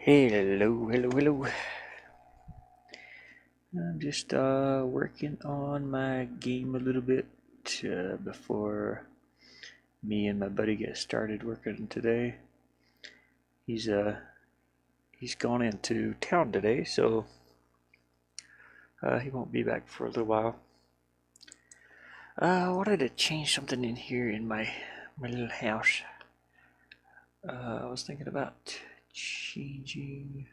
Hello. I'm just working on my game a little bit before me and my buddy get started working today. He's gone into town today, so he won't be back for a little while. I wanted to change something in here in my little house. I was thinking about changing.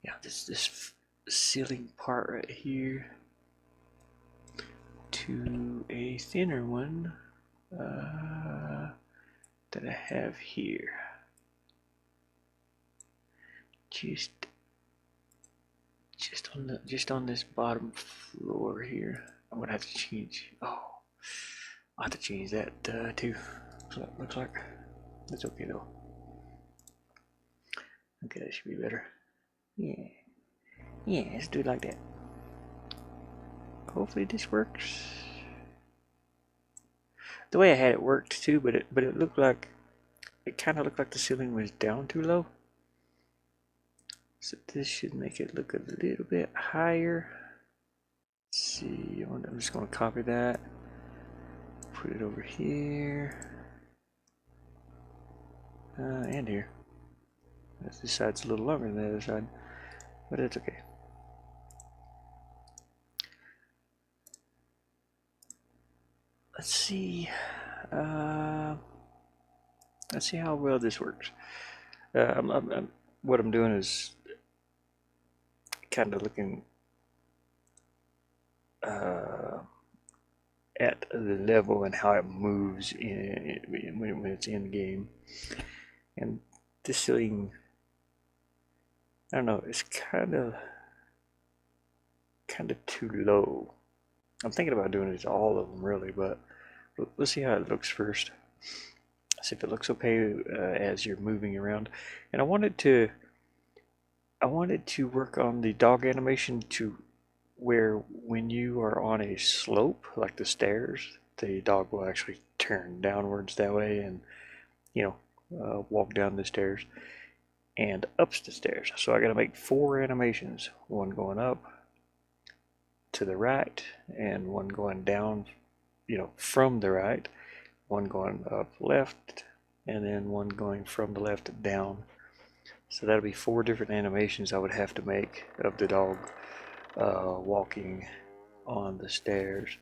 Yeah, this ceiling part right here to a thinner one that I have here. Just on this bottom floor here. I'm gonna have to change. Oh, I'll have to change that too. Looks like that's okay though. Okay, that should be better. Yeah, let's do it like that. Hopefully this works. The way I had it worked too, but it looked like it kind of looked like the ceiling was down too low. So this should make it look a little bit higher. Let's see, I'm just going to copy that, put it over here, and here. This side's a little longer than the other side, but it's okay. Let's see how well this works. What I'm doing is kind of looking at the level and how it moves when it's in game. And this ceiling, I don't know, it's kind of too low. I'm thinking about doing it to all of them really, but let's see how it looks first. See if it looks okay as you're moving around. And I wanted to work on the dog animation to where when you are on a slope like the stairs, the dog will actually turn downwards that way and walk down the stairs and up the stairs. So I got to make 4 animations, one going up to the right and one going down from the right, one going up left, and then one going from the left down. So that'll be 4 different animations I would have to make of the dog walking on the stairs.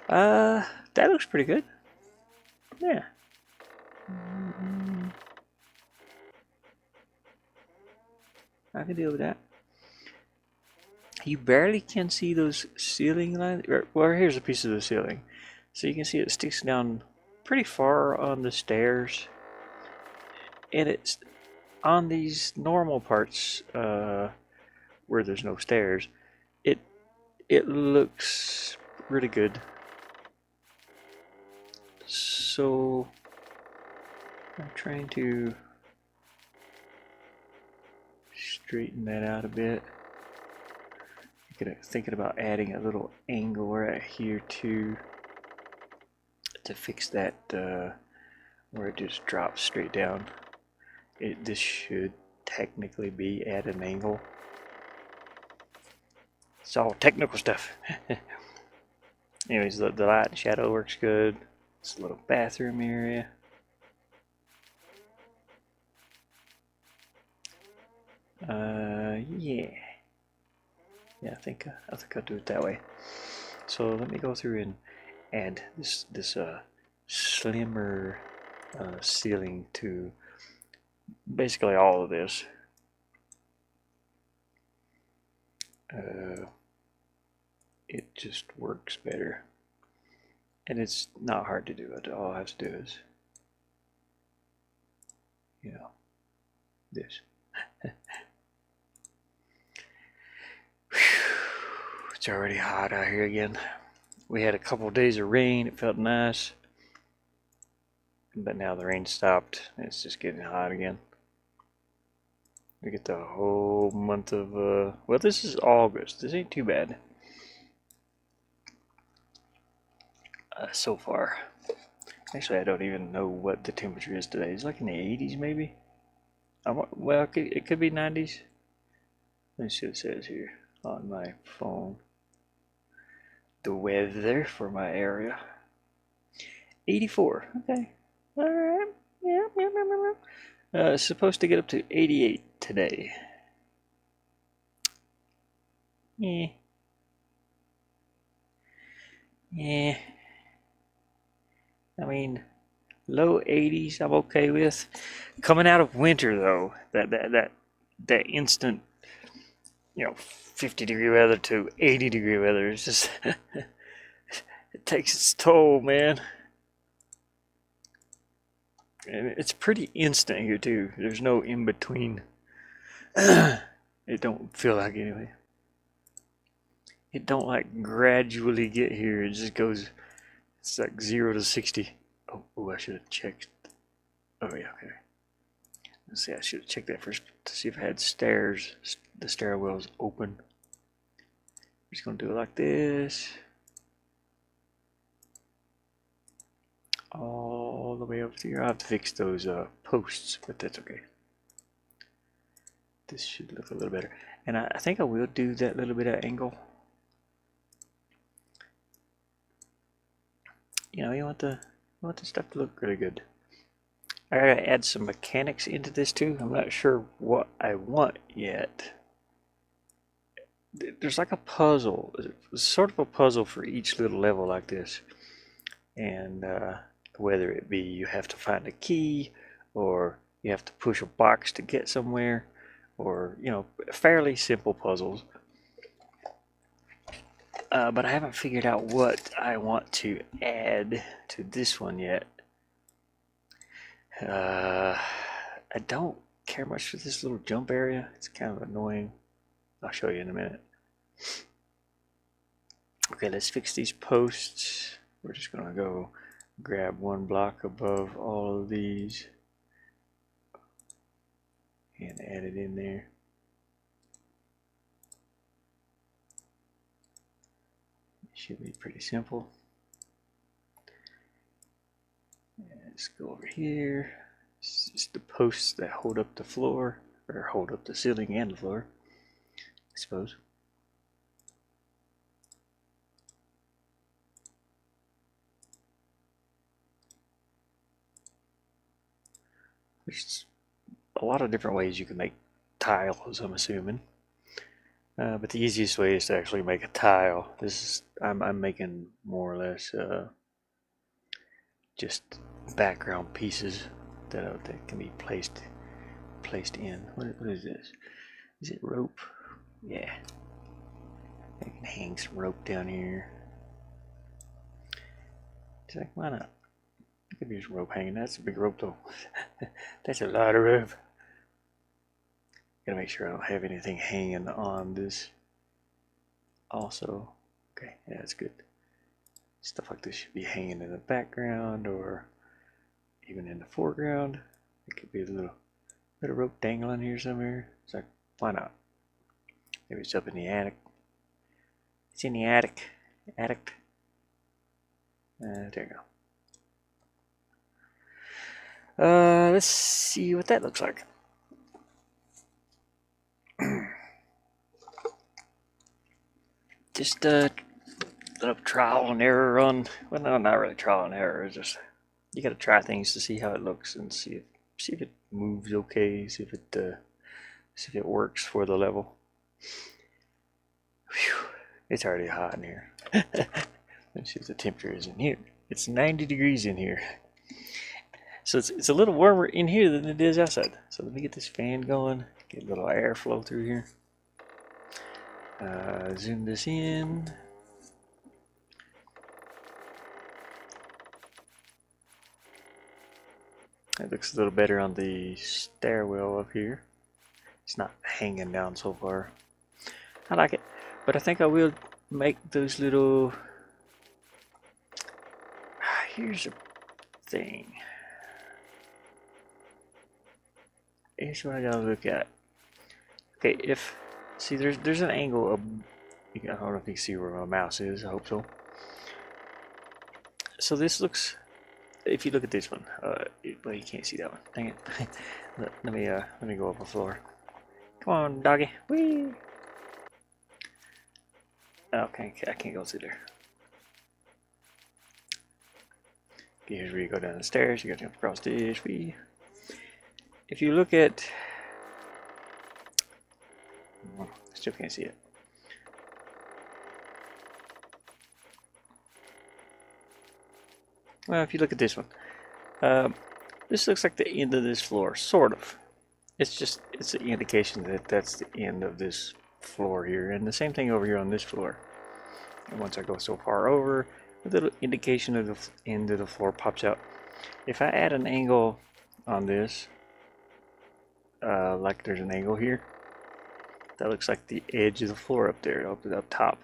That looks pretty good. Yeah. I can deal with that. You barely can see those ceiling lines. Well, here's a piece of the ceiling. So you can see it sticks down pretty far on the stairs. And it's on these normal parts where there's no stairs. It looks really good. So I'm trying to straighten that out a bit. Thinking about adding a little angle right here too to fix that where it just drops straight down. This should technically be at an angle. It's all technical stuff. Anyways, the light and shadow works good. It's a little bathroom area. Yeah, I think I'll do it that way. So let me go through and add this slimmer ceiling to basically all of this. It just works better, and it's not hard to do. All I have to do is, this. It's already hot out here again. We had a couple of days of rain. It felt nice, but now the rain stopped. It's just getting hot again. We get the whole month of well, this is August. This ain't too bad so far. Actually, I don't even know what the temperature is today. It's like in the 80s, maybe. Well, it could be 90s. Let me see what it says here on my phone. The weather for my area. 84. Okay. All right. Yeah. It's supposed to get up to 88 today. Yeah. Yeah. I mean, low 80s I'm okay with. Coming out of winter though, that instant, 50-degree weather to 80-degree weather is just it takes its toll, man. And it's pretty instant here too. There's no in between. It don't feel like anyway. It don't like gradually get here. It just goes. It's like 0 to 60. Oh, I should have checked. Oh yeah, okay. Let's see. I should have checked that first to see if I had stairs. The stairwells open. I'm just gonna do it like this. All the way over here. I'll have to fix those posts, but that's okay. This should look a little better. And I think I will do that little bit of angle. You want the stuff to look really good. I gotta add some mechanics into this too. I'm not sure what I want yet. There's like a puzzle, sort of a puzzle for each little level like this. And whether it be you have to find a key, or you have to push a box to get somewhere, or fairly simple puzzles. But I haven't figured out what I want to add to this one yet. I don't care much for this little jump area. It's kind of annoying. I'll show you in a minute. Okay, let's fix these posts. We're just gonna go grab one block above all of these and add it in there. Should be pretty simple. Let's go over here. It's just the posts that hold up the floor, or hold up the ceiling and the floor, I suppose. There's a lot of different ways you can make tiles, I'm assuming. But the easiest way is to actually make a tile. I'm making more or less just background pieces that can be placed in. What is this? Is it rope? Yeah. I can hang some rope down here. It's like, why not? There could be some rope hanging. That's a big rope though. That's a lot of rope. Gotta make sure I don't have anything hanging on this. Also, okay, yeah, that's good. Stuff like this should be hanging in the background or even in the foreground. It could be a little bit of rope dangling here somewhere. It's like, why not? Maybe it's up in the attic. It's in the attic. Attic. There you go. Let's see what that looks like. Just a little trial and error on. Well, no, not really trial and error. It's just you gotta try things to see how it looks and see if it moves okay. See if it works for the level. Whew, it's already hot in here. Let's see what the temperature is in here. It's 90 degrees in here. So it's a little warmer in here than it is outside. So let me get this fan going. Get a little airflow through here. Zoom this in. It looks a little better on the stairwell up here. It's not hanging down so far. I like it, but I think I will make those little. Here's a thing. Here's what I gotta look at. Okay, see, there's an angle of. I don't know if you can see where my mouse is. I hope so. So this looks if you look at this one, well, you can't see that one. Dang it. Let me go up the floor. Come on, doggy. Whee! Okay, I can't go through there. Okay, here's where you go down the stairs. You got to jump across this. Whee! If you look at, still can't see it. Well, if you look at this one, this looks like the end of this floor, sort of. It's an indication that that's the end of this floor here, and the same thing over here on this floor. And once I go so far over, a little indication of the end of the floor pops out. If I add an angle on this, like there's an angle here, that looks like the edge of the floor up there, up top.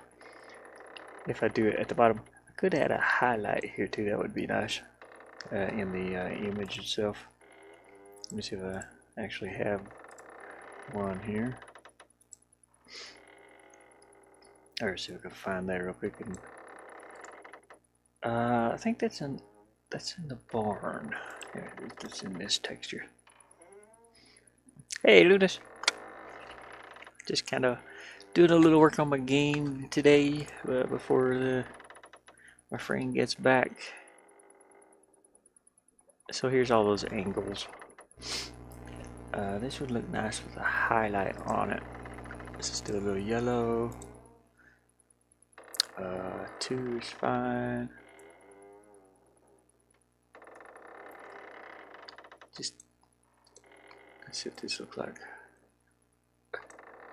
If I do it at the bottom, I could add a highlight here too. That would be nice in the image itself. Let me see if I actually have one here. Or see if I can find that real quick. And, I think that's in the barn. Yeah, it's in this texture. Hey, Lunas. Just kind of doing a little work on my game today before my friend gets back. So here's all those angles. This would look nice with a highlight on it. This is still a little yellow. 2 is fine. Just let's see what this looks like.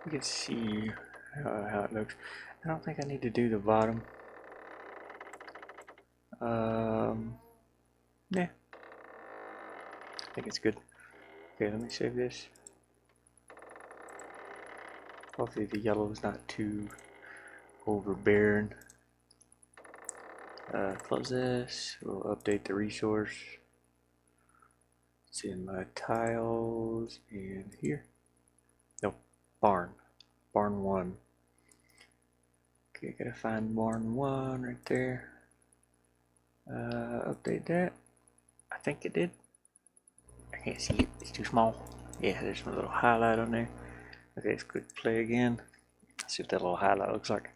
You can see how it looks. I don't think I need to do the bottom. Yeah, I think it's good. Okay, let me save this. Hopefully the yellow is not too overbearing. Close this. We'll update the resource. It's in my tiles and here. No, barn. Barn 1. Okay, gotta find barn 1 right there. Update that. I think it did. I can't see it. It's too small. Yeah, there's a little highlight on there. Okay, let's click play again. Let's see what that little highlight looks like.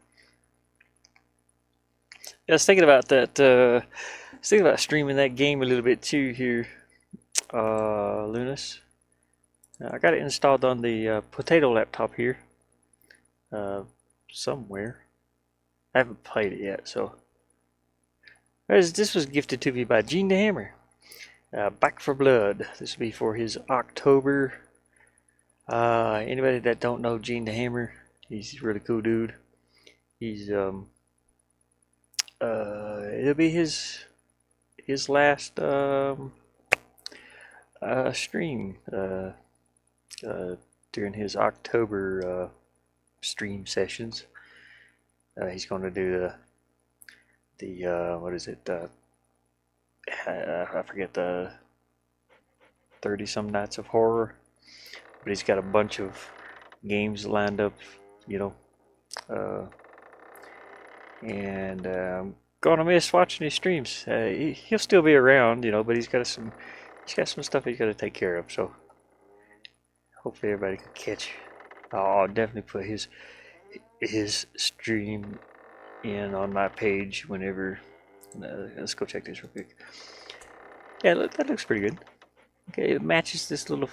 Yeah, I was thinking about that. I was thinking about streaming that game a little bit too here, Lunas. I got it installed on the potato laptop here, somewhere. I haven't played it yet, so. This was gifted to me by Gene the Hammer. Back for Blood. This will be for his October. Anybody that don't know Gene the Hammer, he's a really cool dude. He's it'll be his last stream during his October stream sessions. He's going to do the what is it? I forget, the 30 some nights of horror, but he's got a bunch of games lined up, you know, and gonna miss watching his streams. He'll still be around, you know, but he's got some stuff he's got to take care of. So hopefully everybody can catch. I'll definitely put his stream in on my page whenever. Let's go check this real quick. Yeah, that looks pretty good. Okay, it matches this little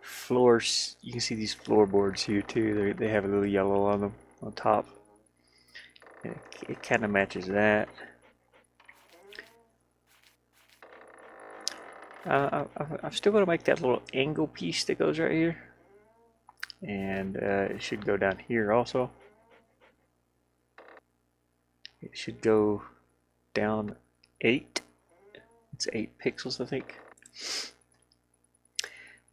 floors. You can see these floorboards here too. They have a little yellow on them on top. It kind of matches that. I'm still going to make that little angle piece that goes right here, and it should go down here also. It should go down 8. It's 8 pixels, I think.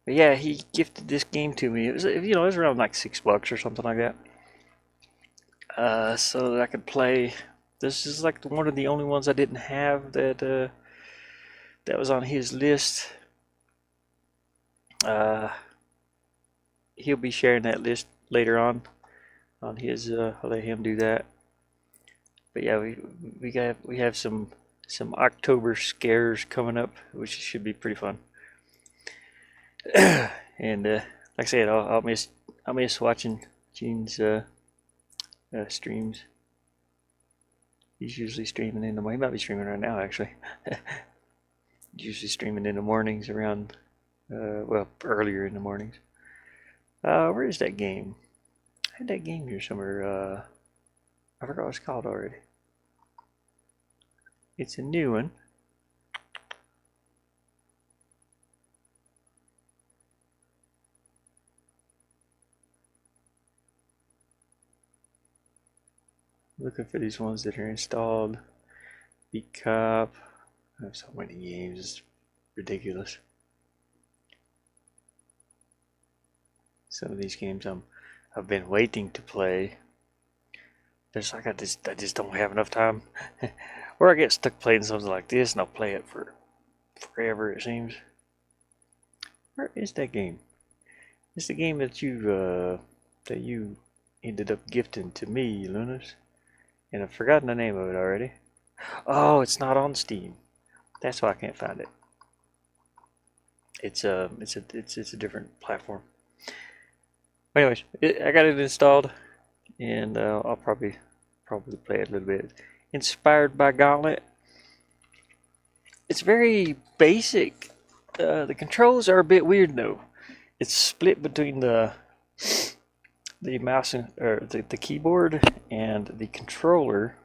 But yeah, he gifted this game to me. It was, you know, it was around like $6 or something like that. So that I could play. This is like one of the only ones I didn't have that that was on his list. He'll be sharing that list later on his. I'll let him do that. But yeah, we have some some October scares coming up, which should be pretty fun. And like I said, I'll miss watching Gene's streams. He's usually streaming in the morning. He might be streaming right now, actually. Usually streaming in the mornings around, well, earlier in the mornings. Where is that game? I had that game here somewhere. I forgot what it's called already. It's a new one. Looking for these ones that are installed. R.E.P.O. I have so many games, it's ridiculous. Some of these games I've been waiting to play. It's like I just don't have enough time. Or I get stuck playing something like this and I'll play it for forever, it seems. Where is that game? It's the game that you ended up gifting to me, Lunas. And I've forgotten the name of it already. Oh, it's not on Steam. That's why I can't find it. It's a different platform. Anyways, I got it installed, and I'll probably play it a little bit. Inspired by Gauntlet. It's very basic. The controls are a bit weird though. It's split between the mouse or the keyboard and the controller,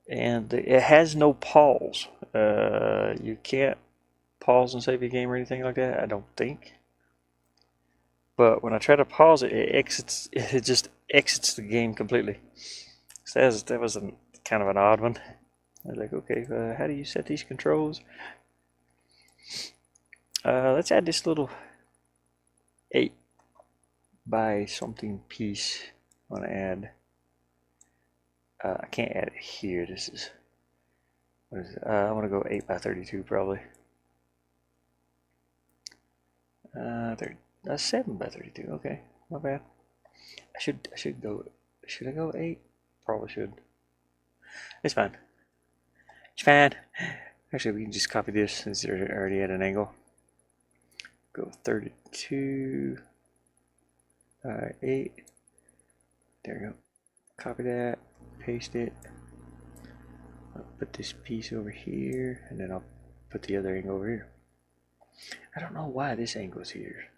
and it has no pause. You can't pause and save a game or anything like that, I don't think. But when I try to pause it, it just exits the game completely. So that was kind of an odd one. I was like, okay, how do you set these controls? Let's add this little 8 by something piece. I want to add. I can't add it here. This is. What is it? I want to go 8 by 32 probably. 7 by 32. Okay, not bad. I should go. Should I go 8? Probably should. It's fine. It's fine. Actually, we can just copy this since they're already at an angle. Go 32. 8. There we go. Copy that. Paste it. I'll put this piece over here, and then I'll put the other angle over here. I don't know why this angle's here.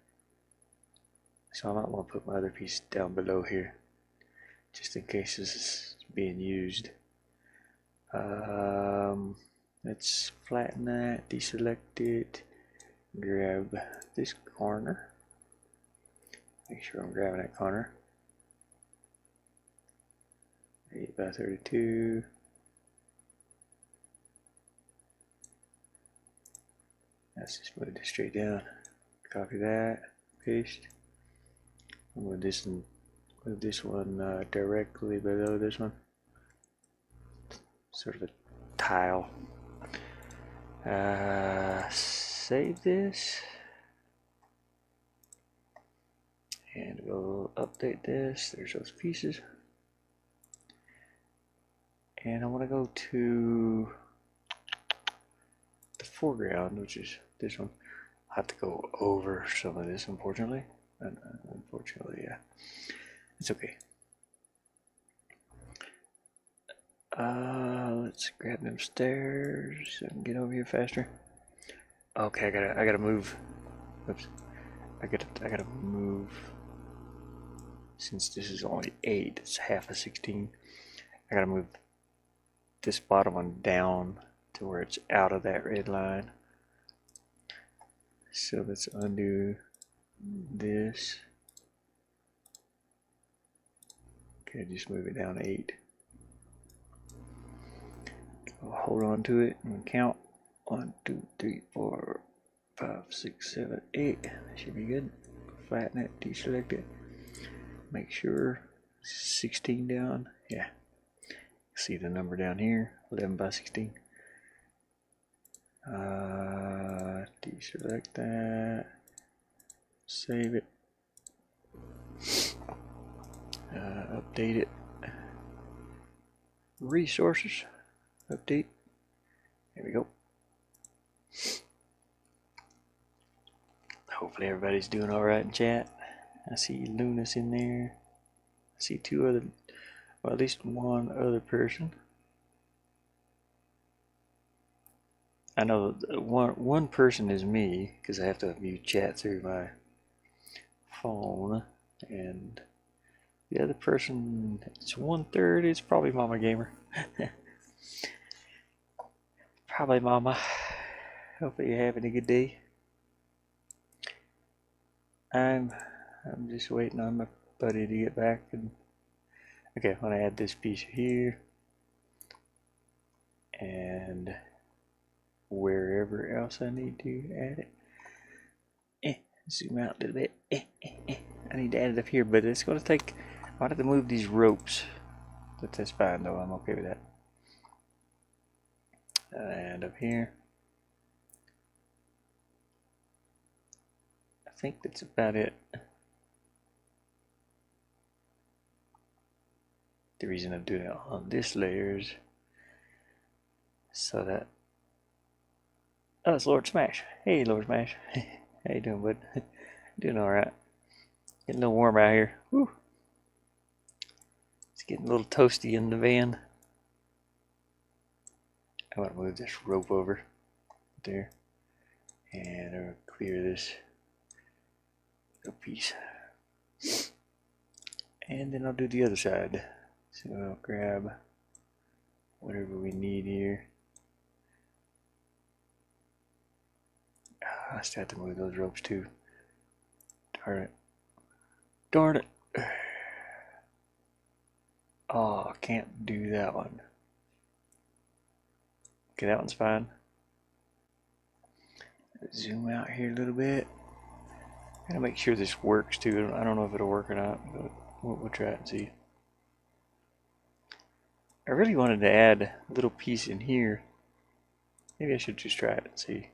So I might want to put my other piece down below here, just in case this is being used. Let's flatten that, deselect it, grab this corner. Make sure I'm grabbing that corner. 8 by 32. Let's just move this straight down. Copy that, paste. I'm going to move this one directly below this one. Sort of a tile. Save this. And we'll update this. There's those pieces. And I want to go to the foreground, which is this one. I'll have to go over some of this, unfortunately. Unfortunately, yeah. It's okay. Let's grab them stairs so I can get over here faster. Okay, I gotta move. Oops. I gotta move. Since this is only 8, it's half of 16. I gotta move this bottom one down to where it's out of that red line. So let's undo this. Okay, just move it down 8. I'll hold on to it and count. 1, 2, 3, 4, 5, 6, 7, 8. That should be good. Flatten it, deselect it. Make sure 16 down. Yeah. See the number down here, 11 by 16. Deselect that. Save it. Update it. Resources. Update. There we go. Hopefully everybody's doing all right in chat. I see Lunas in there. I see two other, well, at least one other person. I know one person is me because I have to view chat through my phone, and the other person, it's 1/3. It's probably Mama Gamer. Probably Mama. Hopefully you're having a good day. I'm just waiting on my buddy to get back. And okay, I'm gonna add this piece here and wherever else I need to add it. Zoom out a little bit. I need to add it up here, but it's gonna take. I might have to move these ropes. But that's fine though. I'm okay with that. And up here. I think that's about it. The reason I'm doing it on this layer is so that. Oh, it's Lord Smash. Hey, Lord Smash. How you doing, bud? Doing all right. Getting a little warm out here. Woo. It's getting a little toasty in the van. I want to move this rope over there, and I'll clear this little piece, and then I'll do the other side. So I'll grab whatever we need here. I still have to move those ropes too. Darn it. Darn it. Oh, I can't do that one. Okay, that one's fine. Zoom out here a little bit. Gotta make sure this works too. I don't know if it'll work or not, but we'll try it and see. I really wanted to add a little piece in here. Maybe I should just try it and see.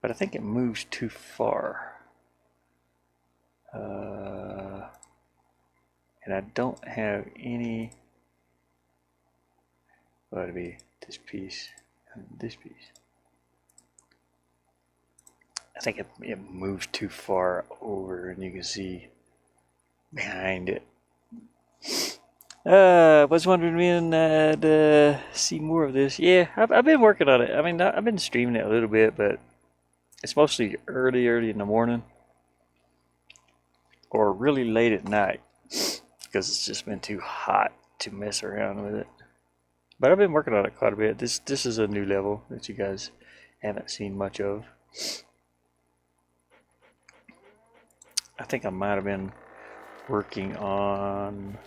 But I think it moves too far. And I don't have any. Well, it'll be this piece and this piece. I think it moves too far over, and you can see behind it. Was wondering when to see more of this. Yeah, I've been working on it. I mean, I've been streaming it a little bit, but it's mostly early in the morning or really late at night because it's just been too hot to mess around with it. But I've been working on it quite a bit. This is a new level that you guys haven't seen much of. I think I might have been working on.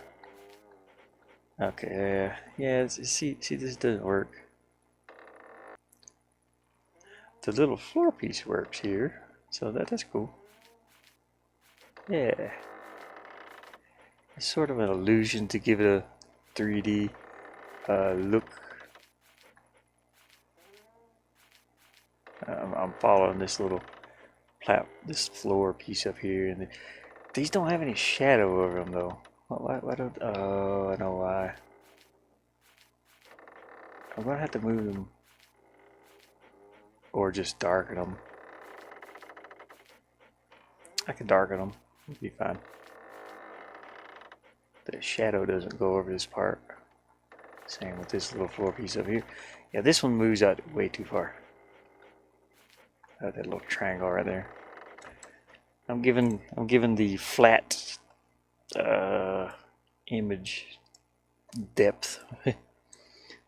Okay, yeah. See, this doesn't work. The little floor piece works here, so that's cool. Yeah, it's sort of an illusion to give it a 3D look. I'm following this little this floor piece up here, and these don't have any shadow over them though. Why don't? Oh, I know why. I'm gonna have to move them, or just darken them. I can darken them. It'll be fine. The shadow doesn't go over this part. Same with this little floor piece up here. Yeah, this one moves out way too far. That little triangle right there. I'm giving the flat image depth.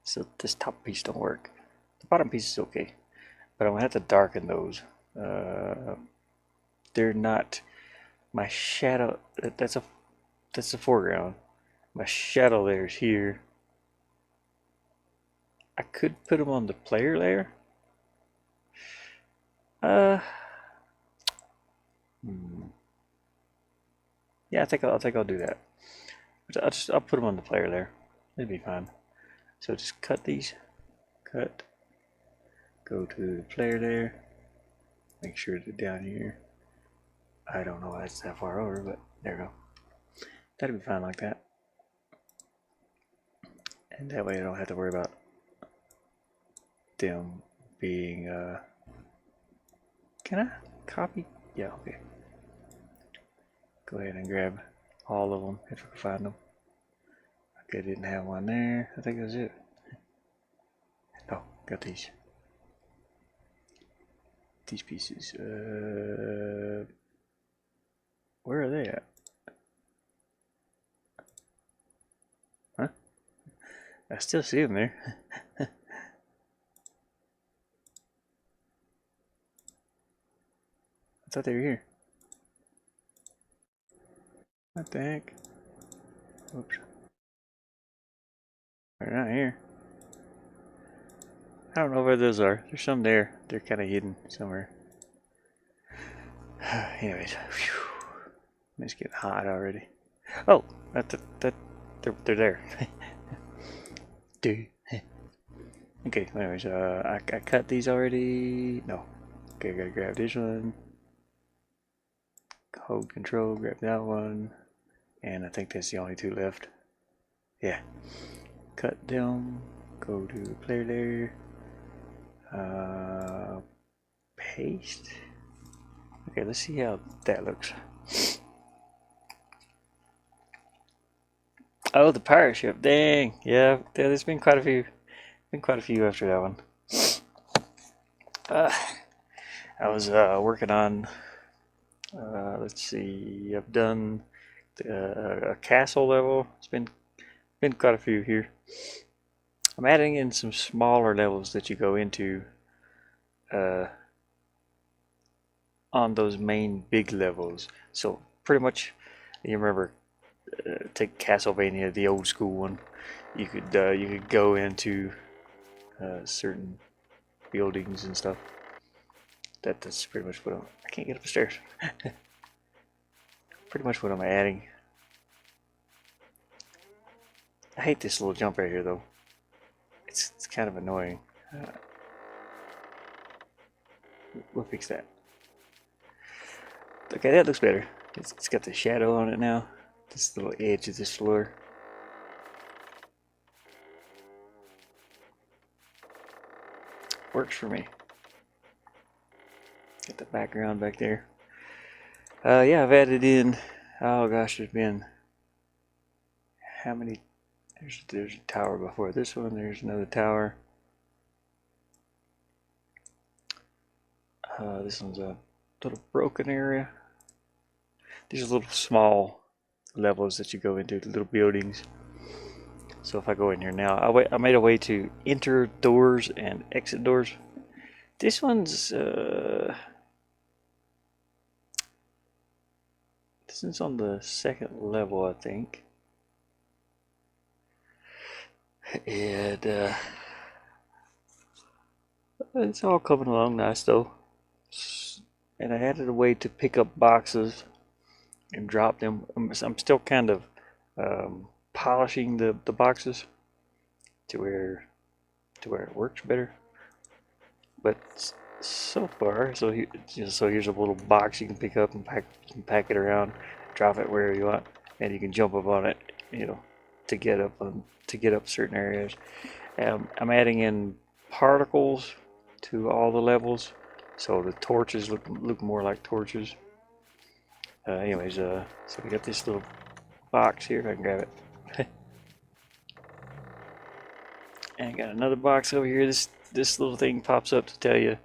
So this top piece don't work. The bottom piece is okay, but I'm gonna have to darken those. They're not my shadow. That's the foreground. My shadow layer's here. I could put them on the player layer. Yeah, I think I'll do that. I'll put them on the player layer. It'll be fine. So just cut these. Cut. Go to the player layer. Make sure they're down here. I don't know why it's that far over, but there we go. That'll be fine like that. And that way I don't have to worry about them being, can I copy? Yeah, okay. Go ahead and grab all of them if I can find them. Okay, I didn't have one there. I think that's it. Oh, got these. These pieces. Where are they at? Huh? I still see them there. I thought they were here. What the heck? Oops. They're not here. I don't know where those are. There's some there. They're kind of hidden somewhere. Anyways, whew. It's getting hot already. Oh, they're there. Dude. Okay, anyways, I cut these already. No. Okay, I gotta grab this one. Hold control, grab that one. And I think that's the only two left. Yeah. Cut them. Go to player layer. Paste. Okay, let's see how that looks. Oh, the pirate ship. Dang. Yeah, there's been quite a few. Been quite a few after that one. I was working on. Let's see. I've done a castle level. It's been quite a few here. I'm adding in some smaller levels that you go into on those main big levels. So pretty much, you remember, take Castlevania, the old school one. You could go into certain buildings and stuff. That's pretty much what I can't get upstairs. Pretty much what I'm adding. I hate this little jump right here though. It's kind of annoying. We'll fix that. Okay, that looks better. It's got the shadow on it now. This little edge of this floor. Works for me. Get the background back there. Yeah, I've added in. Oh gosh, there's been how many? There's a tower before this one. There's another tower. This one's a little broken area. These are little small levels that you go into, the little buildings. So if I go in here now, I made a way to enter doors and exit doors. This one's this one's on the second level, I think. And it's all coming along nice though. And I added a way to pick up boxes and drop them. I'm still kind of polishing the boxes to where it works better. But so far, so here's a little box you can pick up and pack it around, drop it wherever you want, and you can jump up on it, to get up certain areas. I'm adding in particles to all the levels, so the torches look more like torches. Anyways, so we got this little box here. If I can grab it. And got another box over here. This little thing pops up to tell you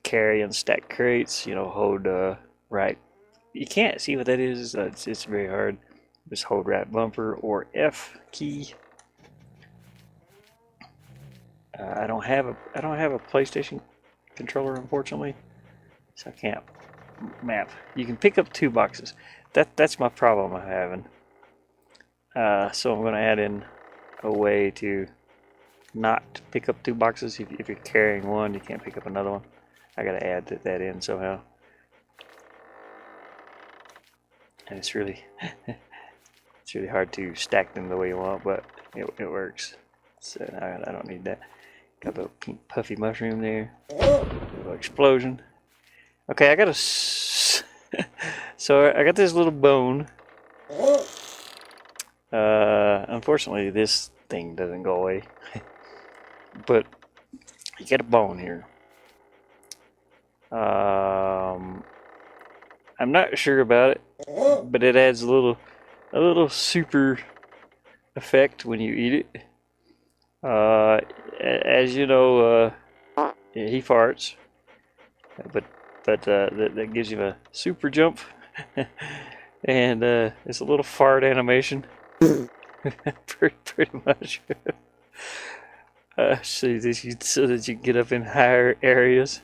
carry and stack crates. Hold right. You can't see what that is. It's very hard. Just hold right bumper or F key. I don't have a PlayStation controller, unfortunately, so I can't map. You can pick up two boxes. That's my problem I'm having. So I'm going to add in a way to not pick up two boxes. If you're carrying one, you can't pick up another one. I got to add that in somehow. And it's really hard to stack them the way you want, but it works. So I don't need that. Got a little pink puffy mushroom there. A little explosion. Okay, I got a. So I got this little bone. Unfortunately, this thing doesn't go away. But You get a bone here. I'm not sure about it, but it adds a little super effect when you eat it. Uh, as you know, he farts, but that gives him a super jump, and it's a little fart animation, pretty much. So that you can get up in higher areas.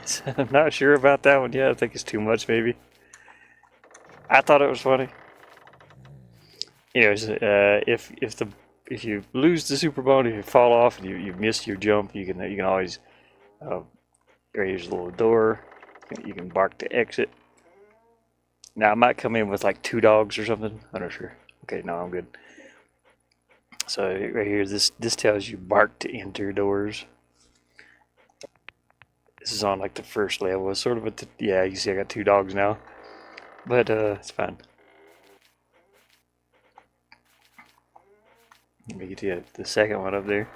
So I'm not sure about that one yet. I think it's too much, maybe. I thought it was funny. Anyways, if you lose the super bone, if you fall off and you miss your jump, you can always here's a little door. You can bark to exit. Now I might come in with like 2 dogs or something. I'm not sure. Okay, no, I'm good. So right here, this tells you bark to enter doors. This is on like the first level. It's sort of yeah. You see, I got 2 dogs now, but it's fine. Let me get to the second one up there.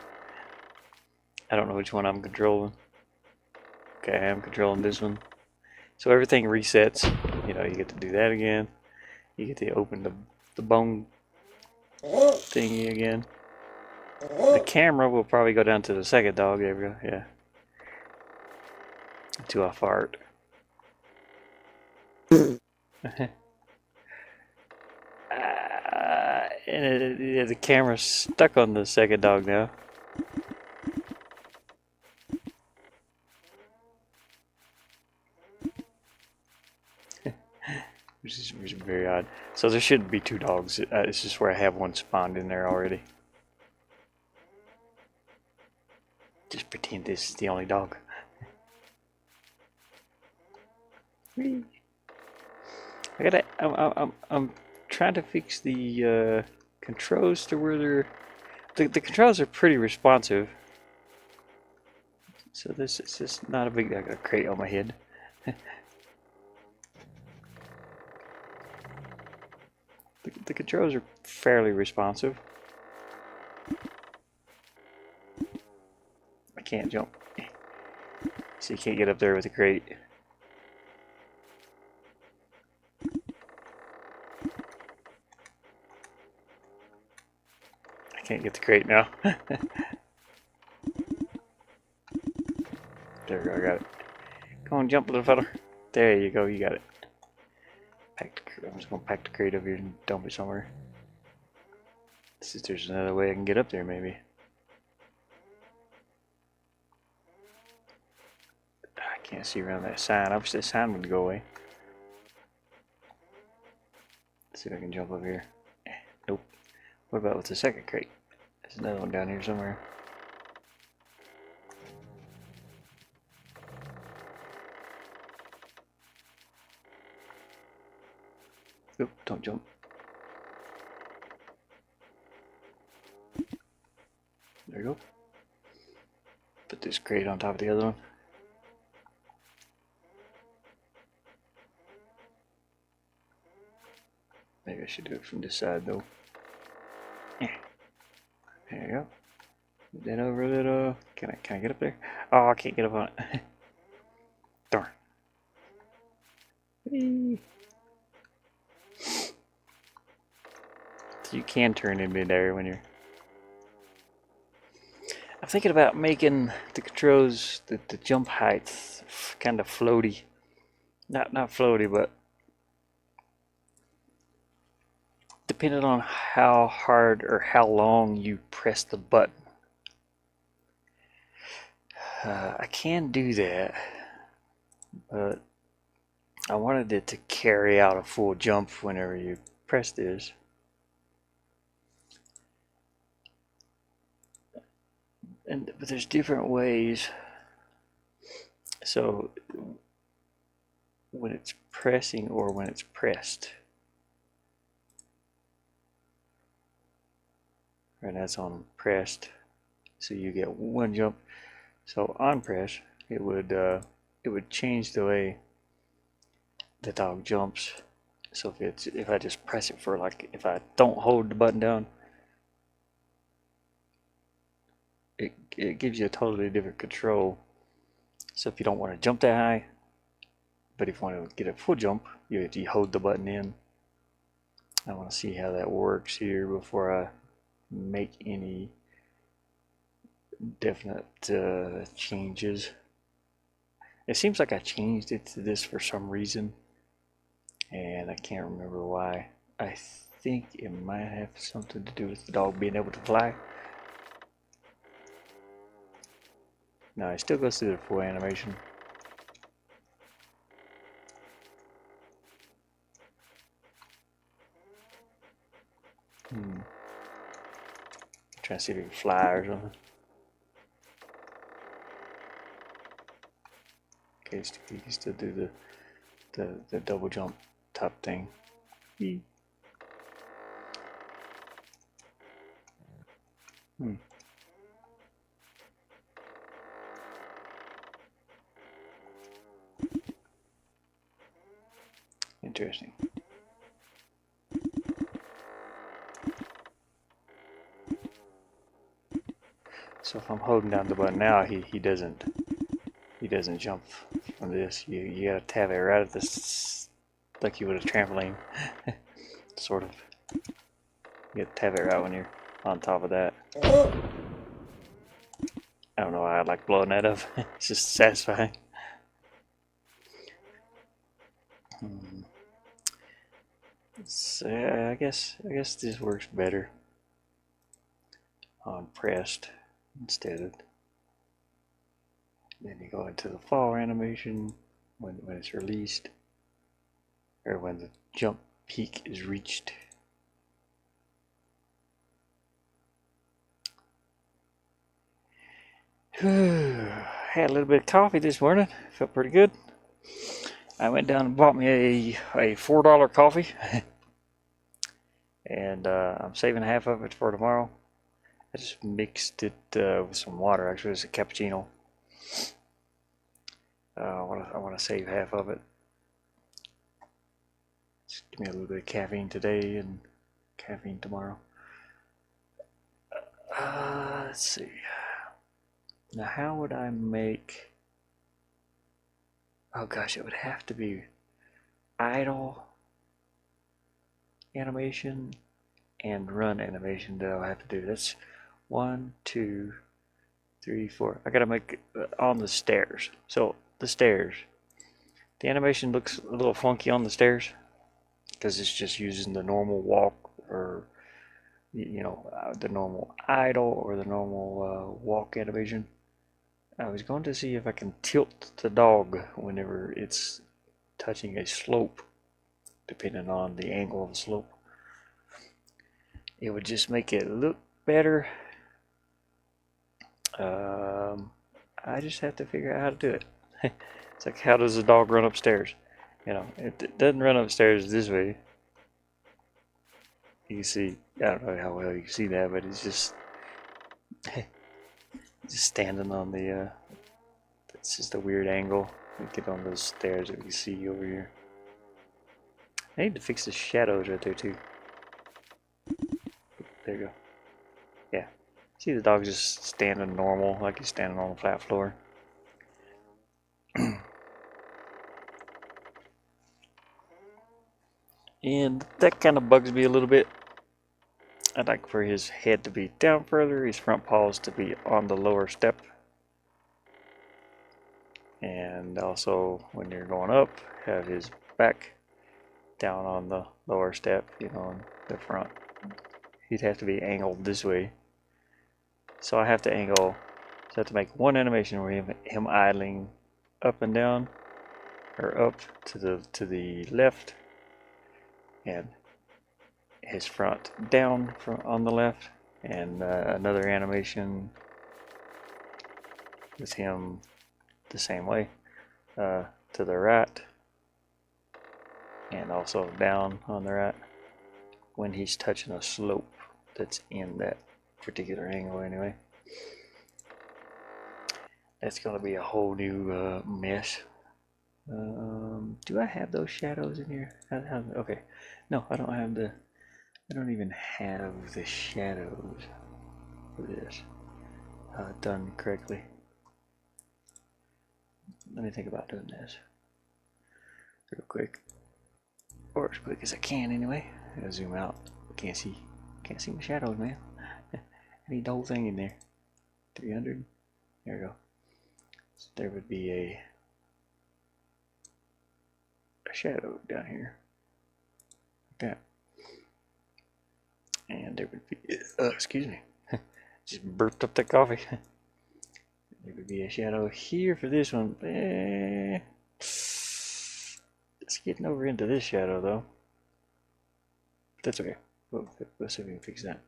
I don't know which one I'm controlling. Okay, I am controlling this one. So everything resets. You know, you get to do that again. You get to open the bone thingy again. The camera will probably go down to the second dog. There we go. Yeah. Until I fart. And the camera's stuck on the second dog now. Which is very odd. So there shouldn't be 2 dogs. It's just where I have one spawned in there already. Just pretend this is the only dog. I'm trying to fix the controls to where the controls are pretty responsive. So this is just not a big. I got a crate on my head. The controls are fairly responsive. I can't jump. So you can't get up there with the crate. I can't get the crate now. There we go, I got it. Come on, jump, little fella. There you go, you got it. I'm just gonna pack the crate up here and dump it somewhere. See if there's another way I can get up there, maybe. I can't see around that sign. I wish that sign would go away. Let's see if I can jump up here. Nope. What about with the second crate? There's another one down here somewhere. Oop, don't jump. There you go. Put this crate on top of the other one. Maybe I should do it from this side though. There you go. Move that over a little. Can I get up there? Oh, I can't get up on it. Darn. Whee. So you can turn in midair when you're. I'm thinking about making the controls, the jump heights, kind of floaty. Not floaty, but depending on how hard or how long you press the button. I can do that, but I wanted it to carry out a full jump whenever you press this. But there's different ways. So when it's pressing or when it's pressed. Right, that's on pressed. So you get one jump. So on press, it would change the way the dog jumps. So if I just press it for, like, if I don't hold the button down, it gives you a totally different control. So if you don't want to jump that high, but if you want to get a full jump, you hold the button in. I want to see how that works here before I make any definite changes. It seems like I changed it to this for some reason, and I can't remember why. I think it might have something to do with the dog being able to fly. No, it still goes through the full animation. Trying to see if he can fly or something. Okay, he can still do the double jump top thing. Interesting. So if I'm holding down the button now, he doesn't jump from this. You gotta tap it right at this, like you would a trampoline, sort of. You gotta tap it right when you're on top of that. I don't know why I like blowing that up. It's just satisfying. So I guess this works better on pressed instead of. Then you go into the fall animation when it's released, or when the jump peak is reached. Had a little bit of coffee this morning. Felt pretty good. I went down and bought me a $4 coffee, and I'm saving half of it for tomorrow. I just mixed it with some water. Actually, it's a cappuccino. I want to save half of it. Just give me a little bit of caffeine today and caffeine tomorrow. Let's see. Now, how would I make? Oh gosh, it would have to be idle animation and run animation that I'll have to do. That's 1, 2, 3, 4. I gotta make on the stairs. So the stairs. The animation looks a little funky on the stairs because it's just using the normal walk, or the normal idle or the normal walk animation. I was going to see if I can tilt the dog whenever it's touching a slope, depending on the angle of the slope. It would just make it look better. I just have to figure out how to do it. It's like, how does a dog run upstairs? It doesn't run upstairs this way. You can see, I don't know how well you can see that, but it's just standing on the, it's just a weird angle. Get on those stairs that we see over here. I need to fix the shadows right there too. There you go. Yeah. See, the dog just standing normal, like he's standing on the flat floor. And that kind of bugs me a little bit. I'd like for his head to be down further, his front paws to be on the lower step. And also, when you're going up, have his back down on the lower step, on the front. He'd have to be angled this way. So I have to angle, so I have to make one animation where him idling up and down, or up to the left, and his front down on the left, and another animation with him the same way, to the right, and also down on the right when he's touching a slope that's in that particular angle anyway. That's going to be a whole new mess. Do I have those shadows in here? Okay. No, I don't have I don't even have the shadows for this. done correctly. Let me think about doing this real quick, or as quick as I can anyway. I gotta zoom out. Can't see my shadows, man. I need the whole thing in there. 300. There we go. So there would be a shadow down here, like that, and there would be. Excuse me. Just burped up that coffee. There would be a shadow here for this one. It's getting over into this shadow though. But that's okay. We'll see if we can fix that.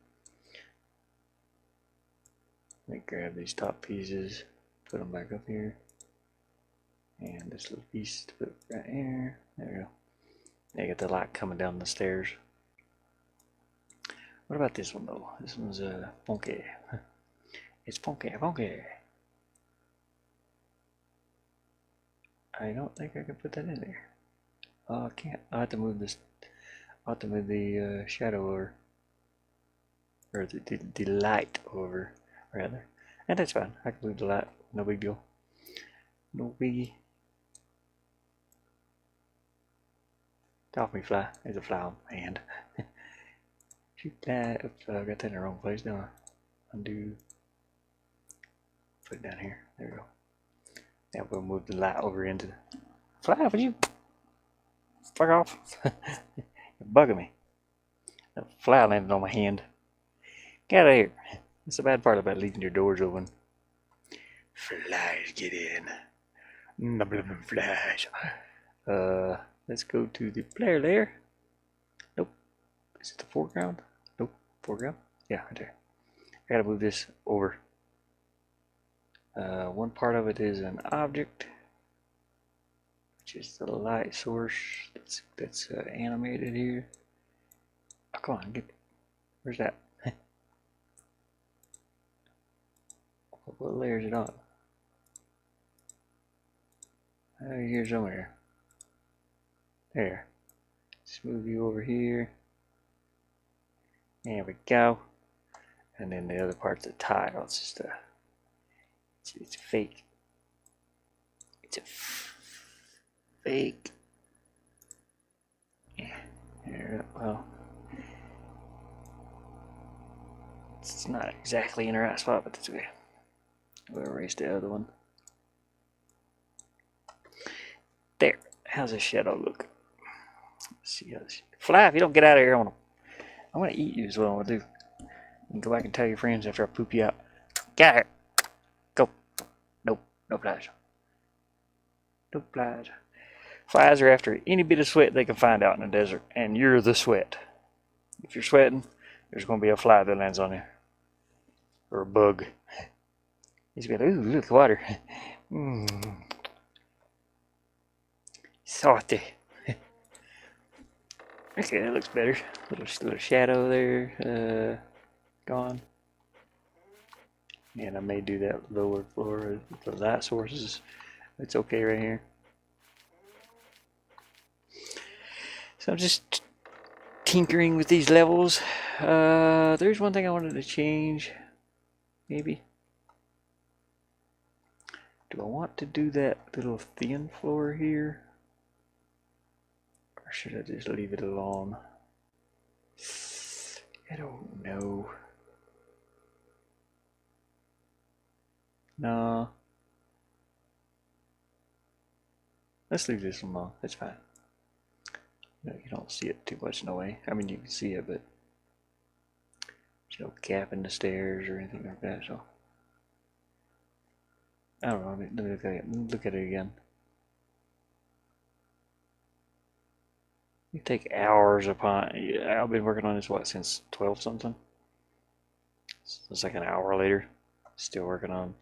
Let me grab these top pieces, put them back up here, and this little piece to put right here. There we go. Now you got the light coming down the stairs. What about this one though? This one's funky. It's funky. I don't think I can put that in there. Oh, I can't. I have to move this. I have to move the shadow over, or the light over, rather. And that's fine. I can move the light. No big deal. No biggie. Get off me, fly. There's a fly on my hand. Shoot that. Oops, I got that in the wrong place, don't I? Undo. Put it down here. There we go. Now we'll move the light over into the fly. Would you fuck off? You're bugging me. That fly landed on my hand. Get out of here. That's the bad part about leaving your doors open. Flies get in. Flies. Let's go to the player layer. Nope. Is it the foreground? Nope. Foreground? Yeah, right there. I gotta move this over. One part of it is an object, which is the light source that's animated here. Oh, come on, where's that? What layer is it on? Here somewhere. There. Just move you over here. There we go. And then the other part's a tile. It's just it's fake. It's a fake. Yeah. Here, well, it's not exactly in the right spot, but that's okay. We'll erase the other one. There. How's this shadow look? Let's see how this. Fly, if you don't get out of here, I'm gonna eat you is what I'm gonna do. You can go back and tell your friends after I poop you out. Get out of here. Go. Nope. No flies. No flies. Flies are after any bit of sweat they can find out in the desert, and you're the sweat. If you're sweating, there's gonna be a fly that lands on you. Or a bug. He's going, ooh, look, water. Salty. Okay, that looks better. Little shadow there. Gone. And I may do that lower floor. The light sources. It's okay right here. So I'm just tinkering with these levels. There's one thing I wanted to change. Maybe. Do I want to do that little thin floor here? Or should I just leave it alone? I don't know. No. Let's leave this alone. It's fine. You don't see it too much in a way. I mean, you can see it, but there's no gap in the stairs or anything like that, so. I don't know. Let me look at it again. You take hours upon. I've been working on this since 12 something. So it's like an hour later, still working on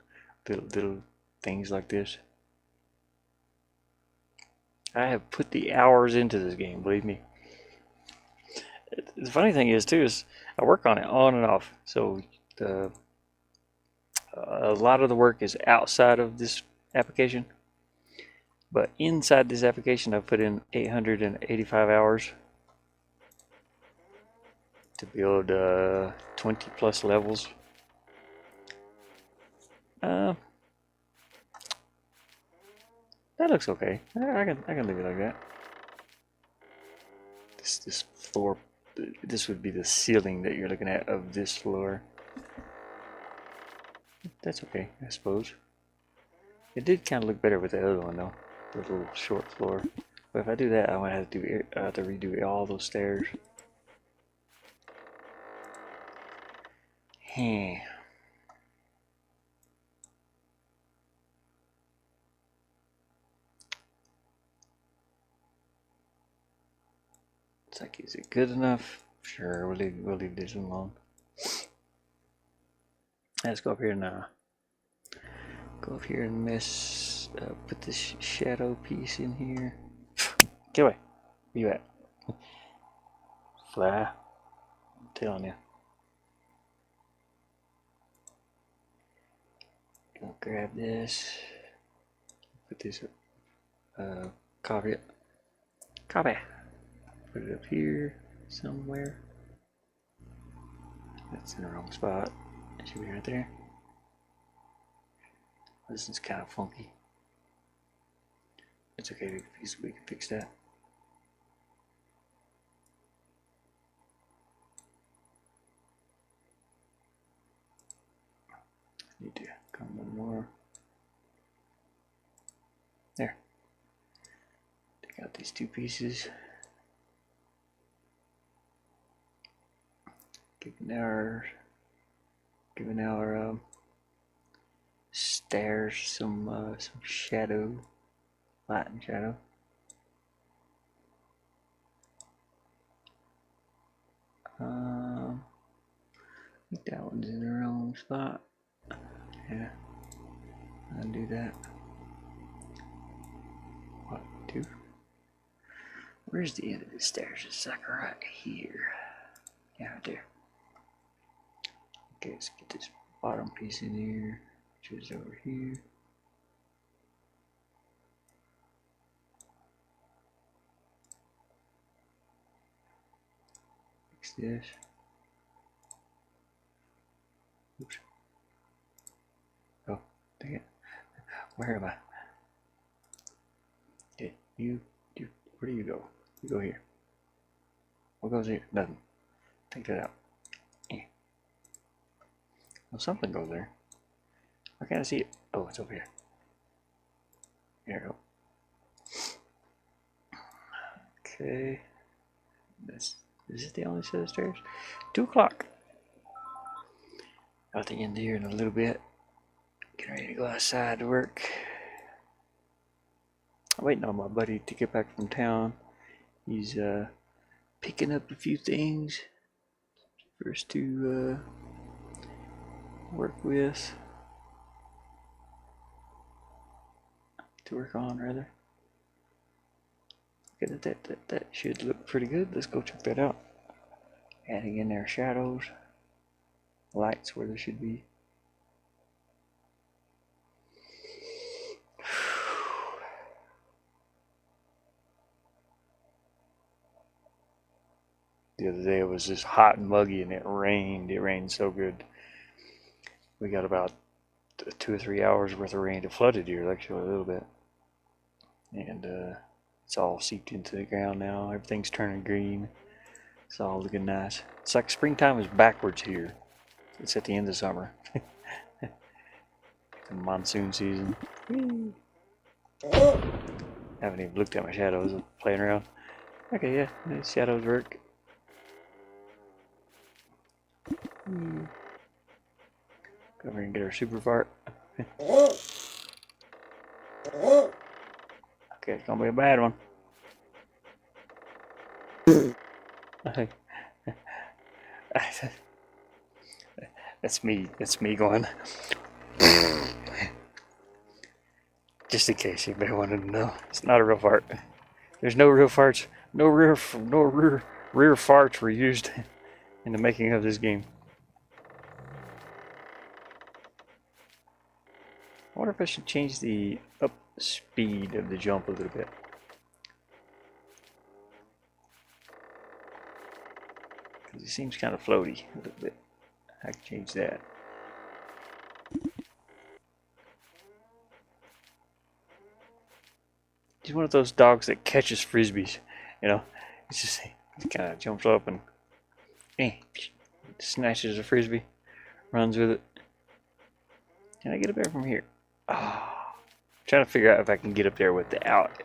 little things like this. I have put the hours into this game, believe me. The funny thing is too is I work on it on and off. So a lot of the work is outside of this application, but inside this application I've put in 885 hours to build 20 plus levels. Uh, that looks okay. I can leave it like that. This floor, this would be the ceiling that you're looking at of this floor. That's okay, I suppose. It did kind of look better with the other one though, the little short floor. But if I do that, I might have to redo all those stairs. Hmm. It's like, is it good enough? Sure, we'll leave this one alone. Let's go up here and go up here and put this shadow piece in here. Get away! Where you at? Fly! I'm telling you. Go grab this. Put this copy it. Copy. Put it up here somewhere. That's in the wrong spot. It should be right there. This is kind of funky. It's okay, we can fix that. Need to come one more. There. Take out these two pieces. Giving our stairs some shadow, light and shadow. I think that one's in the wrong spot. Yeah, undo that. What, two? Where's the end of the stairs? It's like right here. Yeah, right there. Okay, let's get this bottom piece in here, which is over here. Fix this. Oops. Oh, dang it. Where am I? Okay, where do you go? You go here. What goes here? Nothing. Take that out. Yeah. Well, something goes there. Why can't I see it? Oh, it's over here. There we go. Okay. Is this the only set of stairs? 2 o'clock. Got the end here in a little bit. Getting ready to go outside to work. I'm waiting on my buddy to get back from town. He's picking up a few things for us to work with. To work on, rather. Okay, that should look pretty good. Let's go check that out. Adding in there shadows, lights where there should be. The other day it was just hot and muggy and it rained. It rained so good. We got about 2 or 3 hours worth of rain. It flooded here actually a little bit. And it's all seeped into the ground now. Everything's turning green. It's all looking nice. It's like springtime is backwards here. It's at the end of summer. The monsoon season. Haven't even looked at my shadows. I'm playing around. Okay, yeah, the shadows work. Come over and get our super fart. Okay, it's gonna be a bad one. That's me. That's me going. Just in case anybody wanted to know, it's not a real fart. There's no real farts. No rear farts were used in the making of this game. I wonder if I should change the up speed of the jump a little bit. Because it seems kind of floaty a little bit. I can change that. He's one of those dogs that catches frisbees. You know, it's just he kind of jumps up and snatches a frisbee, runs with it. Can I get up there from here? Oh, trying to figure out if I can get up there without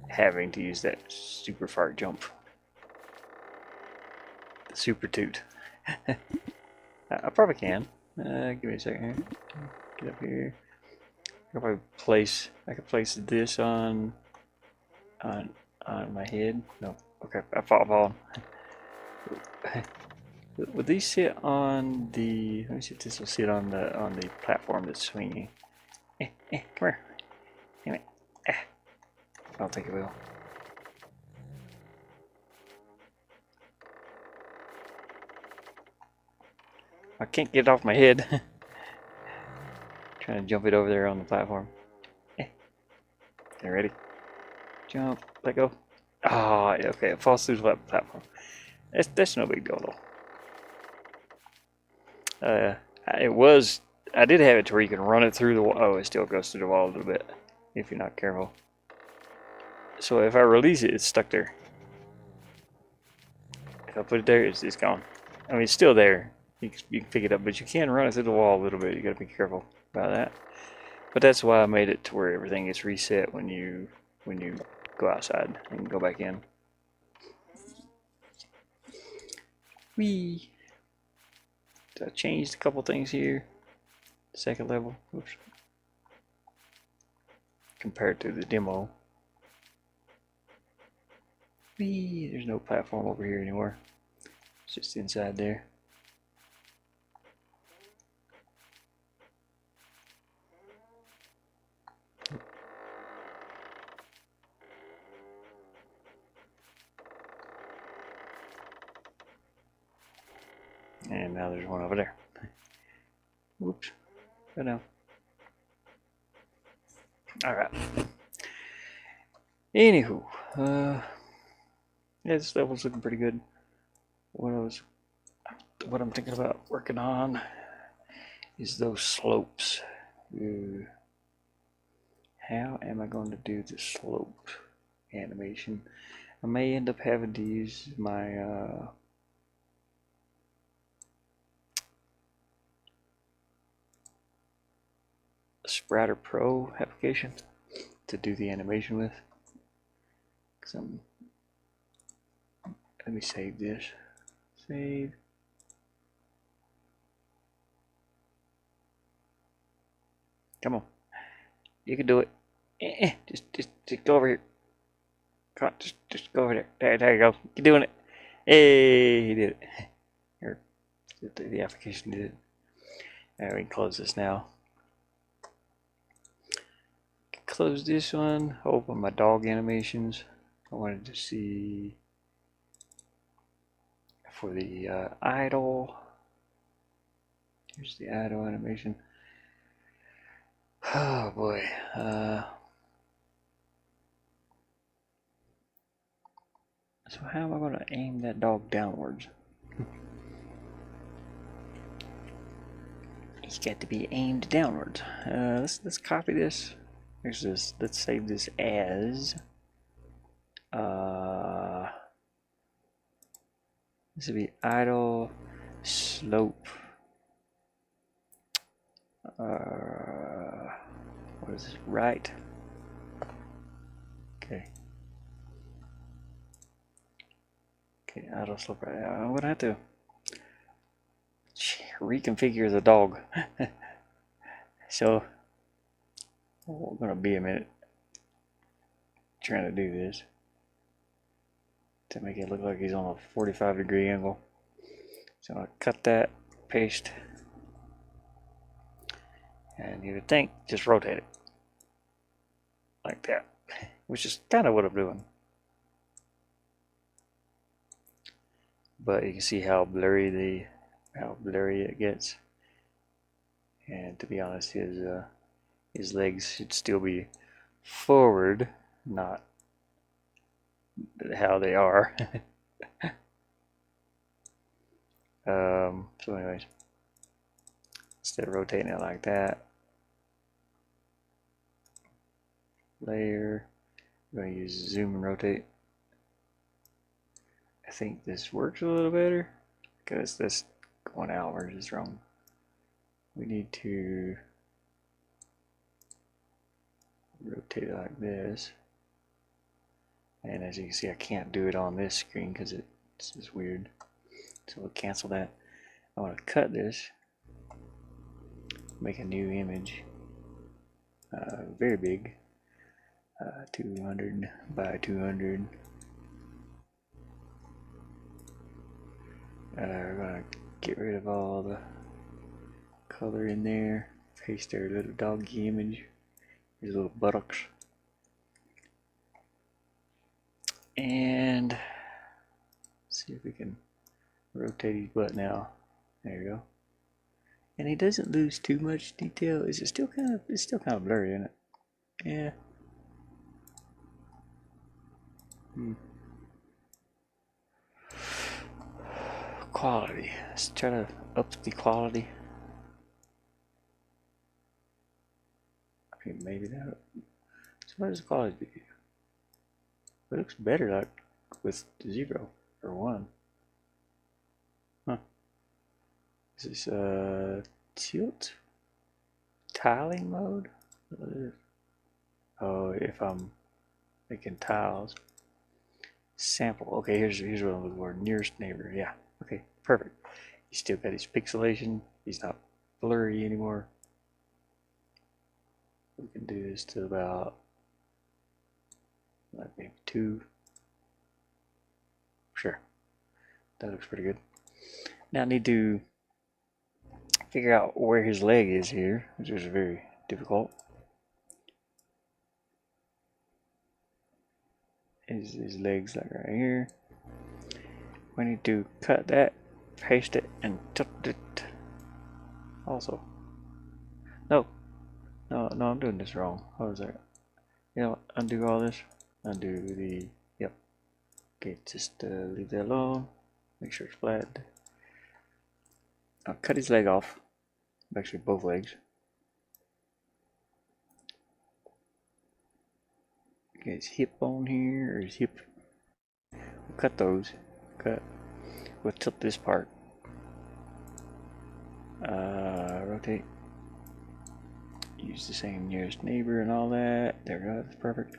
having to use that super far jump. The super toot. I probably can. Give me a second here. Get up here. I could place this on my head. No. Okay, I've fallen. Would these sit on the? Let me see if this will sit on the platform that's swinging. Come here. Damn it. I don't think it will. I can't get it off my head. Trying to jump it over there on the platform. Okay, ready? Jump. Let go. Ah, okay. It falls through the platform. That's no big deal though. I did have it to where you can run it through the wall. Oh, it still goes through the wall a little bit if you're not careful. So if I release it, it's stuck there. If I put it there, it's gone. I mean, it's still there. You can pick it up, but you can run it through the wall a little bit. You gotta be careful about that. But that's why I made it to where everything gets reset when you go outside and go back in. Whee! So I changed a couple things here. Second level. Oops. Compared to the demo. Whee! There's no platform over here anymore. It's just inside there. And now there's one over there. Whoops. Go down. Alright. Anywho, yeah, this level's looking pretty good. What I'm thinking about working on is those slopes. How am I going to do the slope animation? I may end up having to use my R.E.P.O application to do the animation with. Let me save this. Save. Come on. You can do it. Just go over here. Come on, just go over there. There you go. You're doing it. Hey, he did it. Here, the application did it. Alright, we can close this now. Close this one. Open my dog animations. I wanted to see for the idle. Here's the idle animation. Oh boy. So how am I going to aim that dog downwards? It's got to be aimed downwards. Let's copy this. Here's this. Let's save this as. This would be idle slope. What is this? Right. Okay. Okay, idle slope right. I'm gonna have to reconfigure the dog. So we're gonna be a minute trying to do this to make it look like he's on a 45-degree angle. So I'll cut that, paste, and you would think just rotate it like that, which is kind of what I'm doing. But you can see how blurry it gets. And to be honest, his legs should still be forward, not how they are. So anyways, instead of rotating it like that, layer, I'm going to use zoom and rotate. I think this works a little better because this going outwards is wrong. We need to rotate it like this. And as you can see, I can't do it on this screen because it's just weird. So we'll cancel that. I want to cut this, make a new image, very big, 200 by 200. We're going to get rid of all the color in there, paste our little doggy image, these little buttocks. And see if we can rotate his butt now. There you go. And he doesn't lose too much detail. Is it still kind of? It's still kind of blurry, isn't it? Yeah. Quality. Let's try to up the quality. Okay, maybe that. So what does the quality do? It looks better like with 0 or 1. Huh. Is this tilt? Tiling mode? Oh, if I'm making tiles. Sample. Okay, here's what I'm looking for. Nearest neighbor. Yeah. Okay, perfect. He's still got his pixelation. He's not blurry anymore. We can do this to about like maybe 2. Sure. That looks pretty good. Now I need to figure out where his leg is here, which is very difficult. His legs like right here. We need to cut that, paste it, and tilt it. Also, no, I'm doing this wrong. How is that? You know, undo all this. Undo the. Yep. Okay, just leave that alone. Make sure it's flat. I'll cut his leg off. Actually, both legs. Okay, his hip bone here, or his hip. We'll cut those. Cut. We'll tilt this part. Rotate. Use the same nearest neighbor and all that. There we go. That's perfect.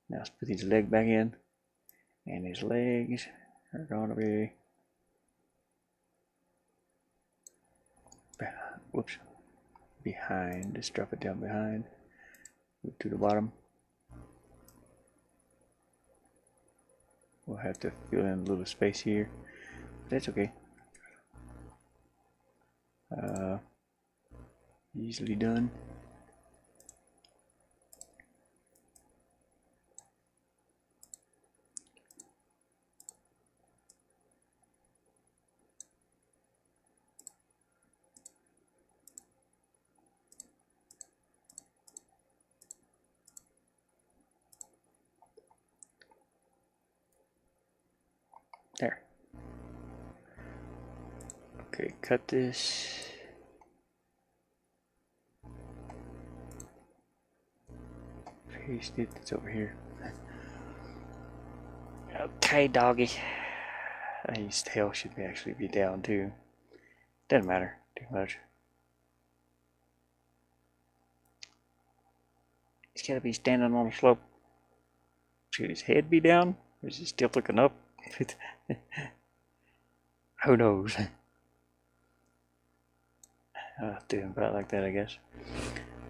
Now let's put his leg back in. And his legs are going to be. Whoops. Behind. Just drop it down behind. Move to the bottom. We'll have to fill in a little space here. That's okay. Easily done. There. Okay, cut this. Paste it. It's over here. Okay, doggy. His tail should actually be down too. Doesn't matter too much. He's gotta be standing on a slope. Should his head be down? Or is he still looking up? Who knows? I'll do him about like that, I guess.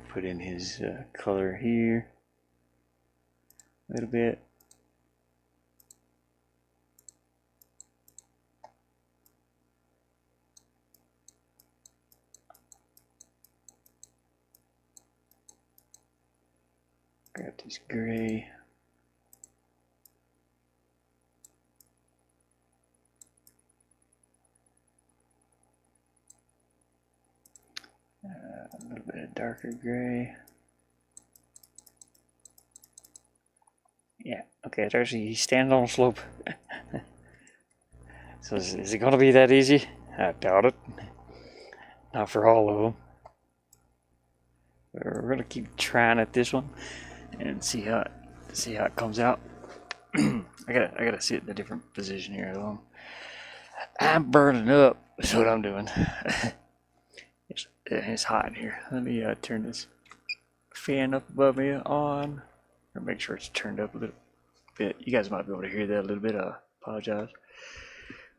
Put in his color here a little bit. Grab this gray. A little bit of darker gray. Yeah, okay, it's actually, he's standing on a slope. So is it going to be that easy? I doubt it. Not for all of them. We're going to keep trying at this one and see how See how it comes out. I gotta sit in a different position here. I'm burning up. That's what I'm doing. It's hot in here. Let me turn this fan up above me on, or make sure it's turned up a little bit. You guys might be able to hear that a little bit. I apologize,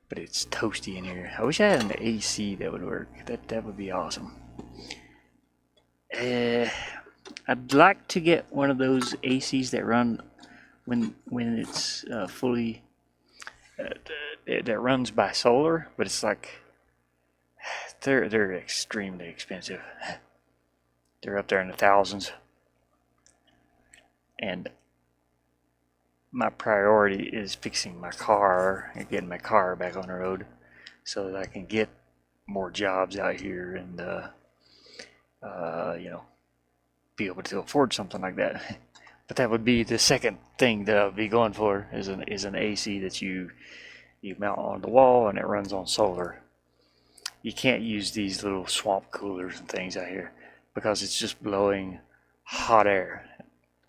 but it's toasty in here. I wish I had an AC that would work. That would be awesome. I'd like to get one of those ACs that run when it's fully that runs by solar, but it's like they're extremely expensive. They're up there in the thousands, and my priority is fixing my car and getting my car back on the road so that I can get more jobs out here and you know, be able to afford something like that. But that would be the second thing that I'll be going for is an AC that you mount on the wall and it runs on solar. You can't use these little swamp coolers and things out here because it's just blowing hot air.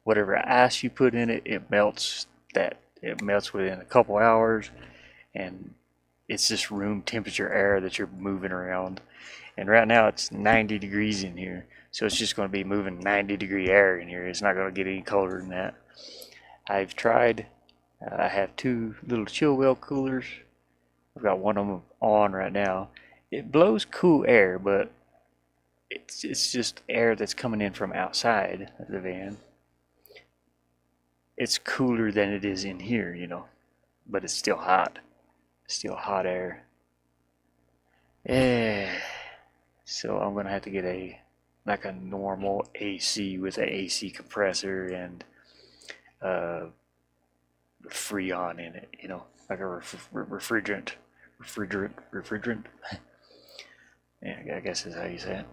Whatever ice you put in it, it melts within a couple hours, and it's just room temperature air that you're moving around. And right now it's 90 degrees in here, so it's just going to be moving 90-degree air in here. It's not going to get any colder than that. I've tried. I have two little chill well coolers. I've got one of them on right now. It blows cool air, but it's just air that's coming in from outside of the van. It's cooler than it is in here, you know, but it's still hot. Still hot air. Yeah. So I'm gonna have to get a normal AC with an AC compressor and Freon in it, you know, like a refrigerant. Yeah, I guess is how you say it.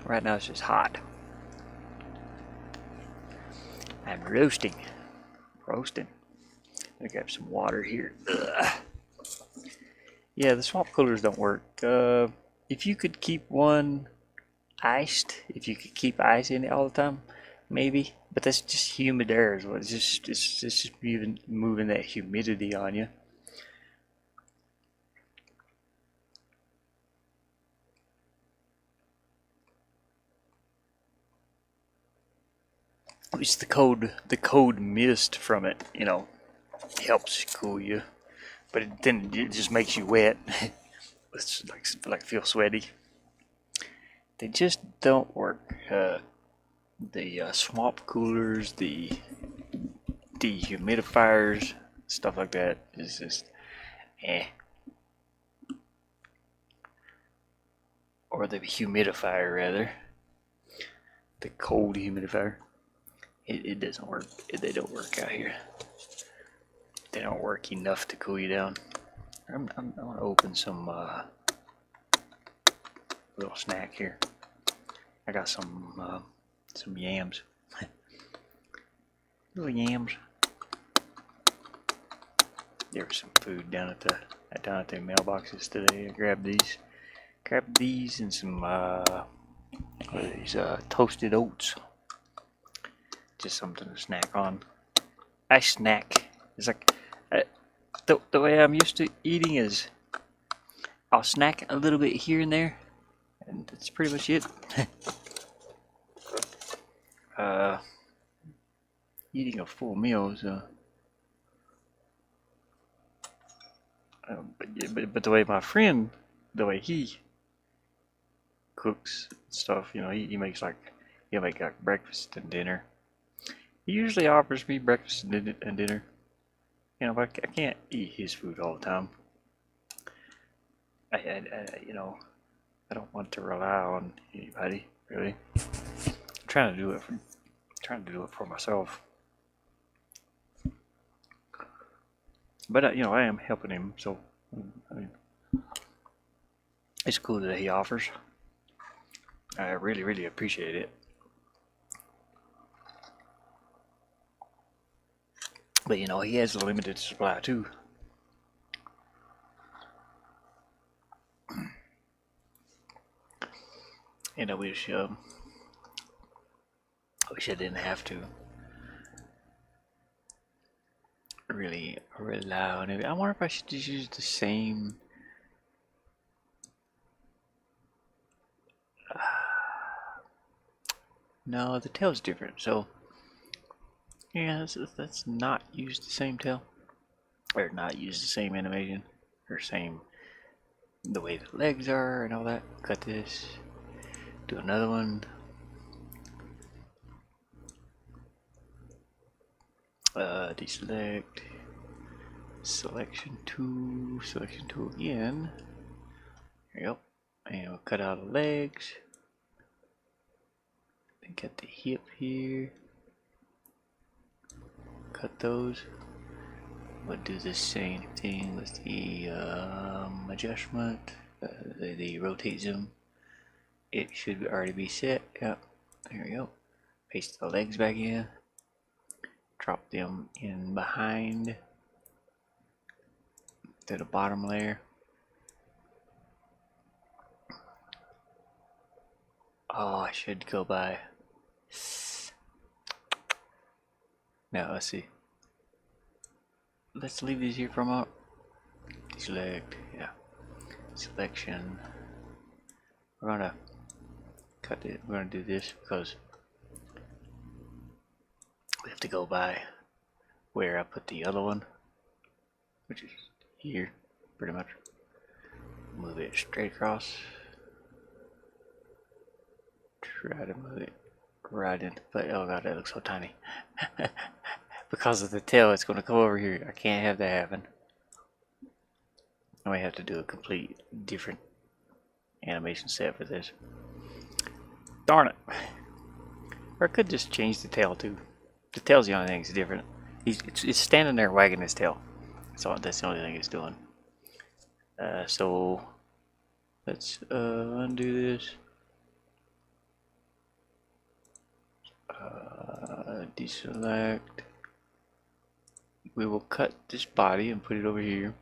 Right now it's just hot. I'm roasting. I got some water here. Ugh. Yeah, the swamp coolers don't work. If you could keep one iced, if you could keep ice in it all the time, maybe. But that's just humid air as well. It's just moving that humidity on you. It's the cold mist from it, you know, helps cool you. But then it just makes you wet. It's like feel sweaty. They just don't work. The swamp coolers, the dehumidifiers, stuff like that is just eh. Or the humidifier rather, the cold humidifier. It doesn't work. They don't work out here. They don't work enough to cool you down. I'm gonna open some little snack here. I got some yams. Little yams. There was some food down at the mailboxes today. I grabbed these and some toasted oats. Just something to snack on. I snack. It's like the way I'm used to eating is I'll snack a little bit here and there, and that's pretty much it. Eating a full meal is but the way my friend, the way he cooks stuff, you know, he makes he'll make like breakfast and dinner. He usually offers me breakfast and dinner. You know, but I can't eat his food all the time. You know, I don't want to rely on anybody really. I'm trying to do it for myself. But you know, I am helping him, so I mean, it's cool that he offers. I really appreciate it. But you know, he has a limited supply too. And I wish I didn't have to really rely on it. I wonder if I should just use the same. No, the tail's different. So yeah, let's not use the same tail, or not use the same animation, or same the way the legs are and all that. Cut this. Do another one. Deselect. Selection 2. Selection 2 again. There you go. And we'll cut out the legs. Then cut the hip here. Cut those. We'll do the same thing with the adjustment. The rotate zoom. It should already be set. Yep. There we go. Paste the legs back in. Drop them in behind to the bottom layer. Oh, I should go by. Now let's see. Let's leave these here for a moment. Select, yeah. Selection. We're gonna cut it. We're gonna do this because we have to go by where I put the other one, which is here, pretty much. Move it straight across. Try to move it right into play. Oh god, that looks so tiny. Because of the tail, it's going to come over here. I can't have that happen. I might have to do a complete different animation set for this. Darn it. Or I could just change the tail too. The tail's the only thing that's different. It's standing there wagging his tail. So that's the only thing it's doing. So let's undo this. Deselect. We will cut this body and put it over here.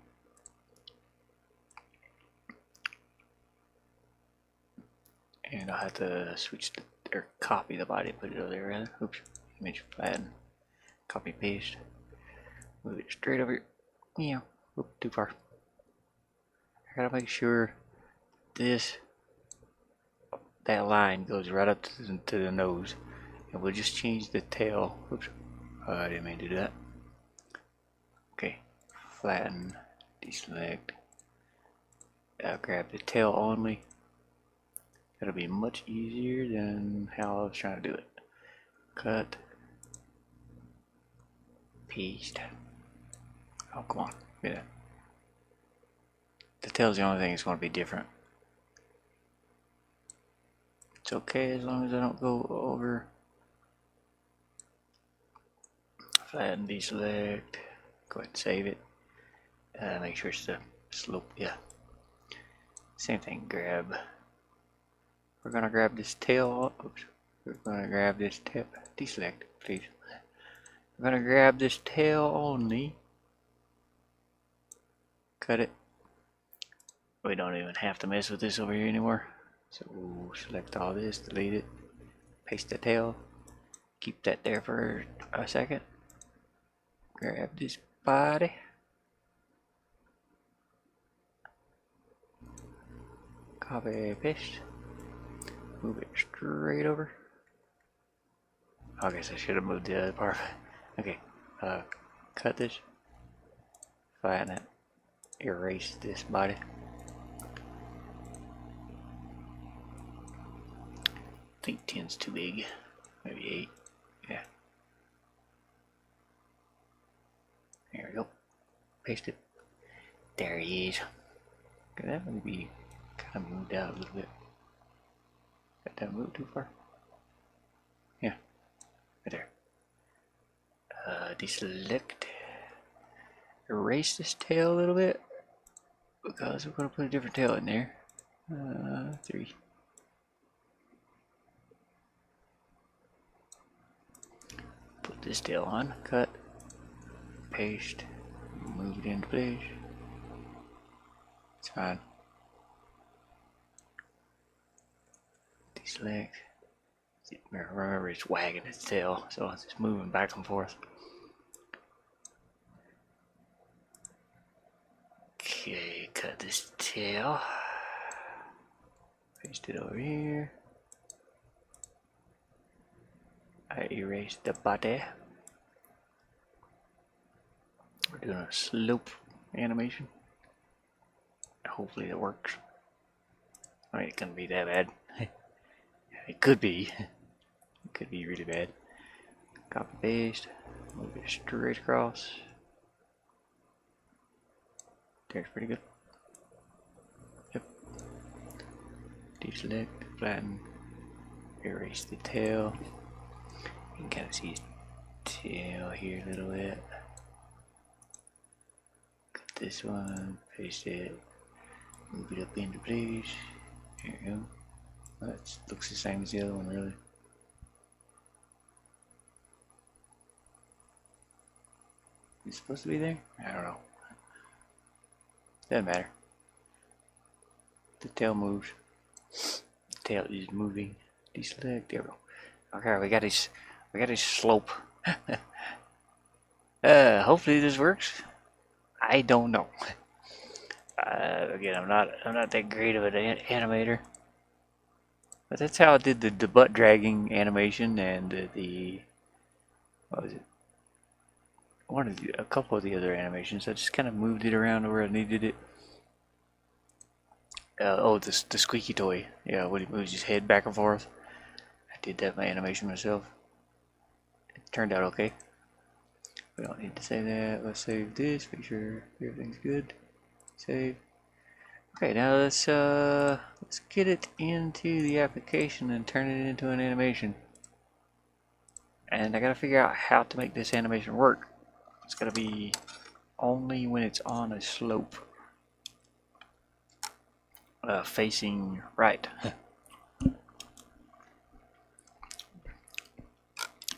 And I'll have to switch or copy the body and put it over there rather. Oops, image flatten. Copy paste. Move it straight over here. Yeah, oop, too far. I gotta make sure that line goes right up to the nose. And we'll just change the tail. Oops, I didn't mean to do that. Okay, flatten, deselect. I'll grab the tail only. That'll be much easier than how I was trying to do it. Cut, paste. Oh, come on, look at that. The tail's the only thing that's going to be different. It's okay as long as I don't go over. Flatten, deselect. Go ahead and save it. Make sure it's the slope. Yeah. Same thing. Grab. We're gonna grab this tail. Oops. We're gonna grab this tail. Deselect, please. We're gonna grab this tail only. Cut it. We don't even have to mess with this over here anymore. So we'll select all this, delete it, paste the tail, keep that there for a second. Grab this body. Copy, paste. Move it straight over. I guess I should have moved the other part. Okay, cut this, flatten it, erase this body. I think 10's too big, maybe 8, yeah. There we go, paste it. There he is. Okay, that would be kind of moved out a little bit. Got that moved too far? Yeah, right there. Deselect. Erase this tail a little bit because we're going to put a different tail in there. 3. Put this tail on, cut, paste, move it into place. It's fine. Select. Remember, it's wagging its tail, so it's just moving back and forth. Okay, cut this tail. Paste it over here. I erased the body. We're doing a slope animation. Hopefully it works. I mean, it couldn't be that bad. It could be. It could be really bad. Copy paste. Move it straight across. There's pretty good. Yep. Deselect, flatten, erase the tail. You can kind of see his tail here a little bit. Cut this one, paste it, move it up into place. There you go. Well, that looks the same as the other one, really. Is it supposed to be there? I don't know. Doesn't matter. The tail moves. The tail is moving. Deselect. There we go. Okay, we got his slope. Hopefully this works. I don't know. Again, I'm not that great of an animator. But that's how I did the butt dragging animation and the what was it? A couple of the other animations. I just kind of moved it around where I needed it. The squeaky toy. Yeah, when he moves his head back and forth. I did that my animation myself. It turned out okay. We don't need to save that. Let's save this. Make sure everything's good. Save. Okay, now let's get it into the application and turn it into an animation. And I gotta figure out how to make this animation work. It's gotta be only when it's on a slope, facing right.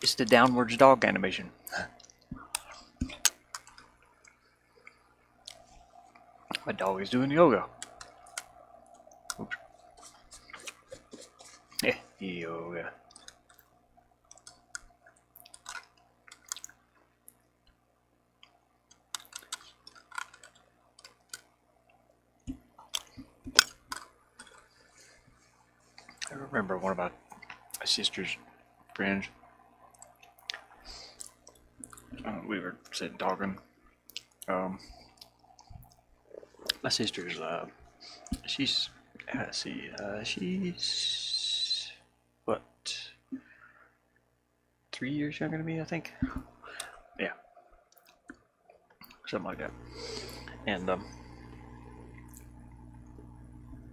It's the downwards dog animation. My dog is doing yoga. Oops. Yeah, yoga. I remember one of my sister's friends. We were sitting talking. My sister's she's let's see, she's what, 3 years younger than me, I think. Yeah, something like that. And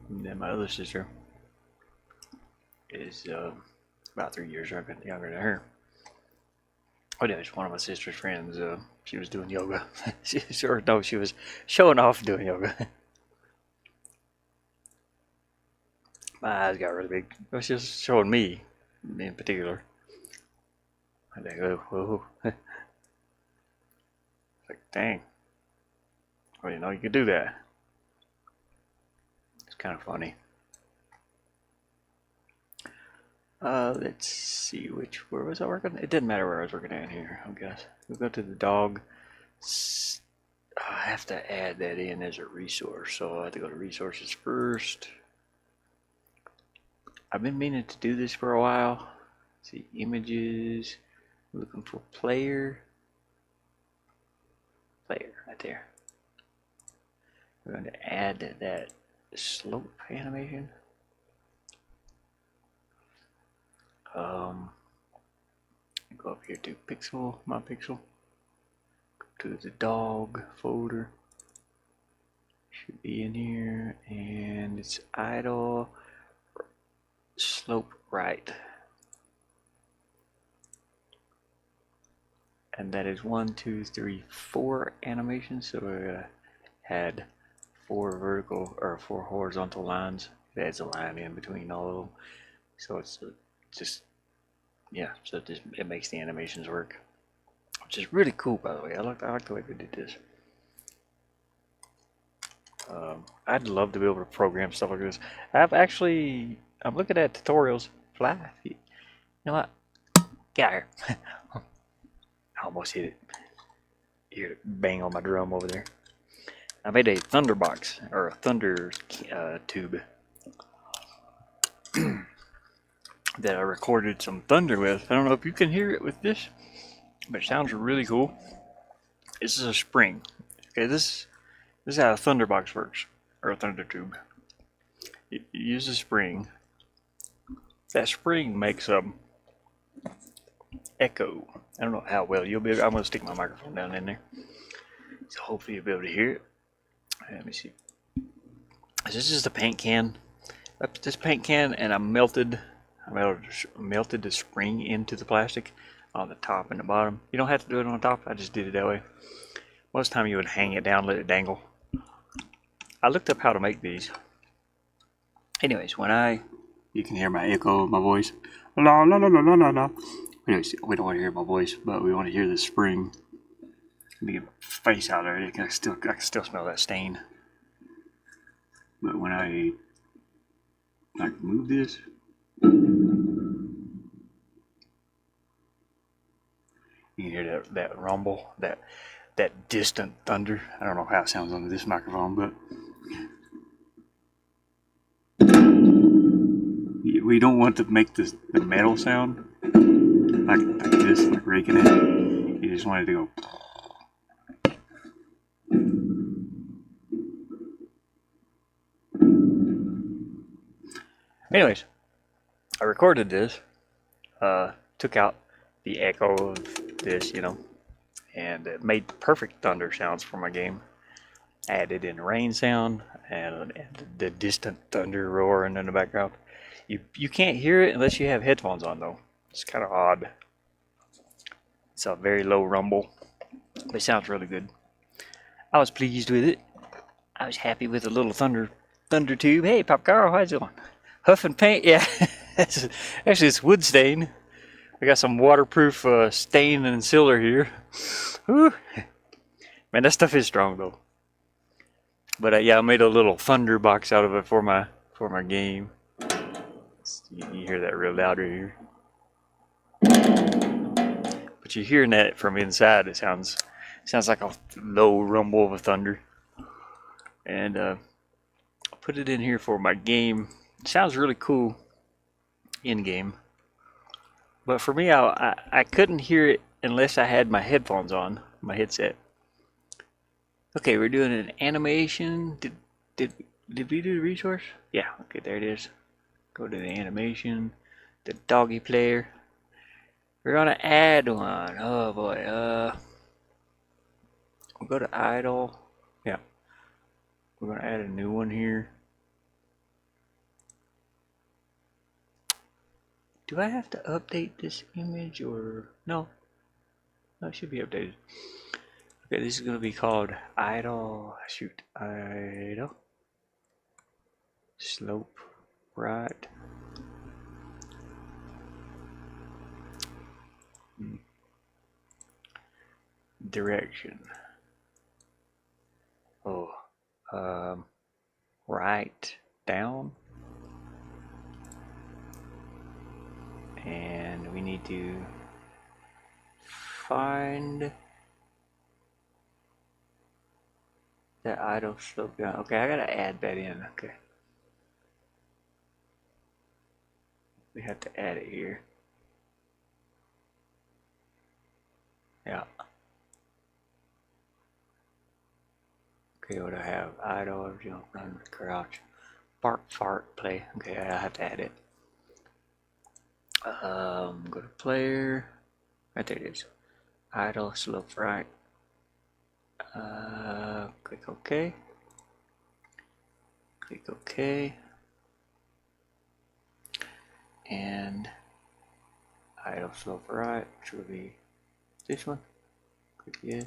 then my other sister is about 3 years younger than her. Oh, yeah, it's one of my sister's friends. She was doing yoga. she was showing off doing yoga. My eyes got really big. It was just showing me in particular. I think, oh, whoa. Like, dang. I didn't know you could do that. It's kind of funny. Let's see, where was I working? It didn't matter where I was working at here, I guess. We'll go to the dog. I have to add that in as a resource, so I have to go to resources first. I've been meaning to do this for a while. Let's see, images, looking for player right there. We're going to add that slope animation. Go up here to pixel, my pixel. Go to the dog folder. Should be in here, and it's idle slope right. And that is 1, 2, 3, 4 animations. So we're gonna add 4 vertical or 4 horizontal lines. It adds a line in between all of them. So it's just, yeah, so it makes the animations work, which is really cool, by the way. I like the way they did this. I'd love to be able to program stuff like this. I've actually I'm looking at tutorials. Fly. You know what? Get out here. I almost hit it. You hear it bang on my drum over there. I made a thunder box, or a thunder tube that I recorded some thunder with. I don't know if you can hear it with this, but it sounds really cool. This is a spring. Okay, this is how a thunder box works, or a thunder tube. You use a spring. That spring makes a echo. I don't know how well you'll be able. I'm gonna stick my microphone down in there, so hopefully you'll be able to hear it. Let me see. This is the paint can. Up to this paint can, and I melted the spring into the plastic on the top and the bottom. You don't have to do it on the top. I just did it that way. Most of the time you would hang it down, let it dangle. I looked up how to make these. Anyways, you can hear my echo of my voice. La la la la la la la. Anyways, we don't want to hear my voice, but we want to hear the spring. Let me get my face out there. I can still smell that stain. But when I move this, you can hear that rumble, that distant thunder. I don't know how it sounds on this microphone, but we don't want to make the metal sound like this, like raking it. You just want it to go. Anyways, I recorded this, took out the echo of this, and it made perfect thunder sounds for my game. Added in rain sound and the distant thunder roaring in the background. You can't hear it unless you have headphones on, though. It's kind of odd. It's a very low rumble, but it sounds really good. I was pleased with it. I was happy with the little thunder tube. Hey, Pop Carl, how's it going? Huffing paint, yeah. Actually, it's wood stain. I got some waterproof stain and sealer here. Whew. Man, that stuff is strong though. But yeah, I made a little thunder box out of it for my game. You hear that real loud right here. But you're hearing that from inside. It sounds like a low rumble of a thunder. And I'll put it in here for my game. It sounds really cool in game. But for me, I couldn't hear it unless I had my headphones on, my headset. Okay, we're doing an animation. Did we do the resource? Yeah, okay, there it is. Go to the animation, the doggy player. We're gonna add one. Oh boy, we'll go to idle. Yeah, we're gonna add a new one here. Do I have to update this image or no? No, it should be updated. Okay, this is gonna be called idle. Shoot, idle. Slope right. Direction. Oh, right down. And we need to find that idle slope down. Okay, I gotta add that in. Okay. We have to add it here. Yeah. Okay, what do I have? Idle, jump, run, crouch, bark, fart, play. Okay, I have to add it. Go to player. Right there it is. Idle, slope right. Click OK. Click OK. And idle, slope right, which will be this one. Click yes.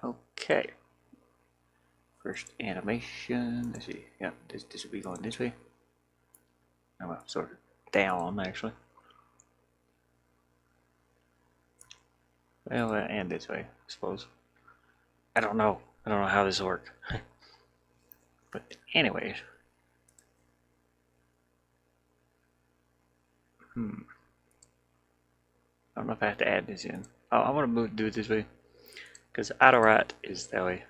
Okay. First animation. Let's see. Yeah, this will be going this way. Oh, well, sort of down actually. Well, and this way, I suppose. I don't know. I don't know how this works. But anyways, I don't know if I have to add this in. Oh, I want to do it this way because auto right is that way.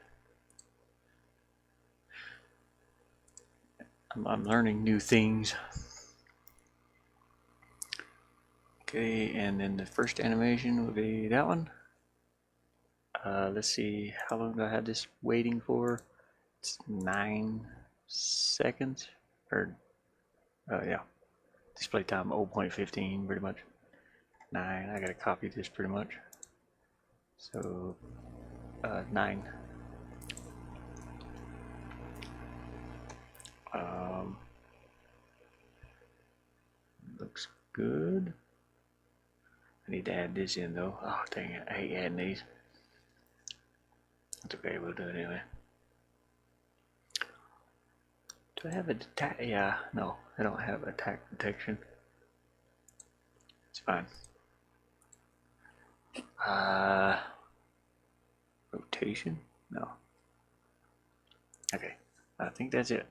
I'm learning new things. Okay, and then the first animation will be that one. Let's see, how long do I have this waiting for? It's 9 seconds, or yeah, display time 0.15 pretty much. 9, I gotta copy this pretty much. So 9. Looks good. I need to add this in though. Oh dang it, I hate adding these. That's okay, we'll do it anyway. Do I have a attack? Yeah, no, I don't have attack detection. It's fine. Rotation? No. Okay, I think that's it.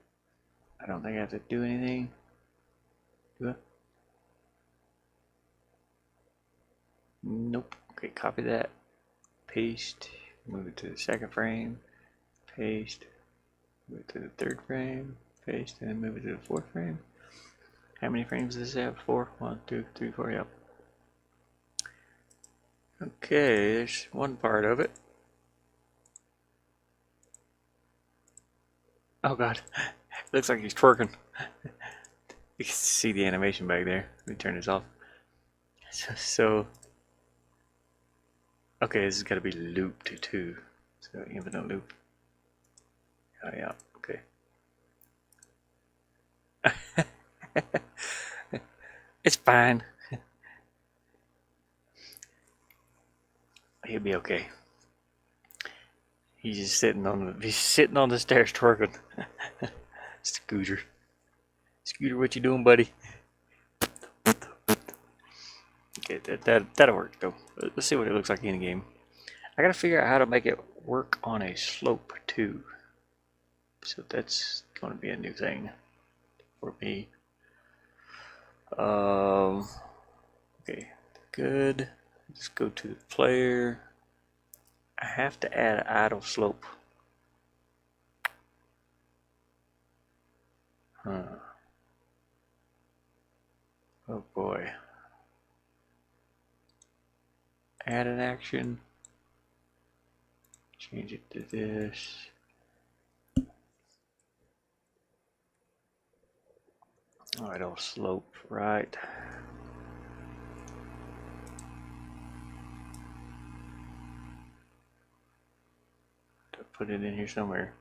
I don't think I have to do anything. Do I? Nope. Okay, copy that. Paste. Move it to the second frame. Paste. Move it to the third frame. Paste, and then move it to the fourth frame. How many frames does this have? 4? 1, 2, 3, 4, yep. Okay, there's one part of it. Oh god, looks like he's twerking. You can see the animation back there. Let me turn this off. So okay, this is gotta be looped too. So infinite loop. Oh yeah, okay. It's fine. He'll be okay. He's just sitting on the stairs twerking. Scooter. Scooter, what you doing, buddy? Okay, that'll work though. Let's see what it looks like in the game. I gotta figure out how to make it work on a slope too. So that's gonna be a new thing for me. Okay, good. Let's go to the player. I have to add an idle slope. Huh. Oh boy. Add an action. Change it to this. Idle slope, right. To put it in here somewhere.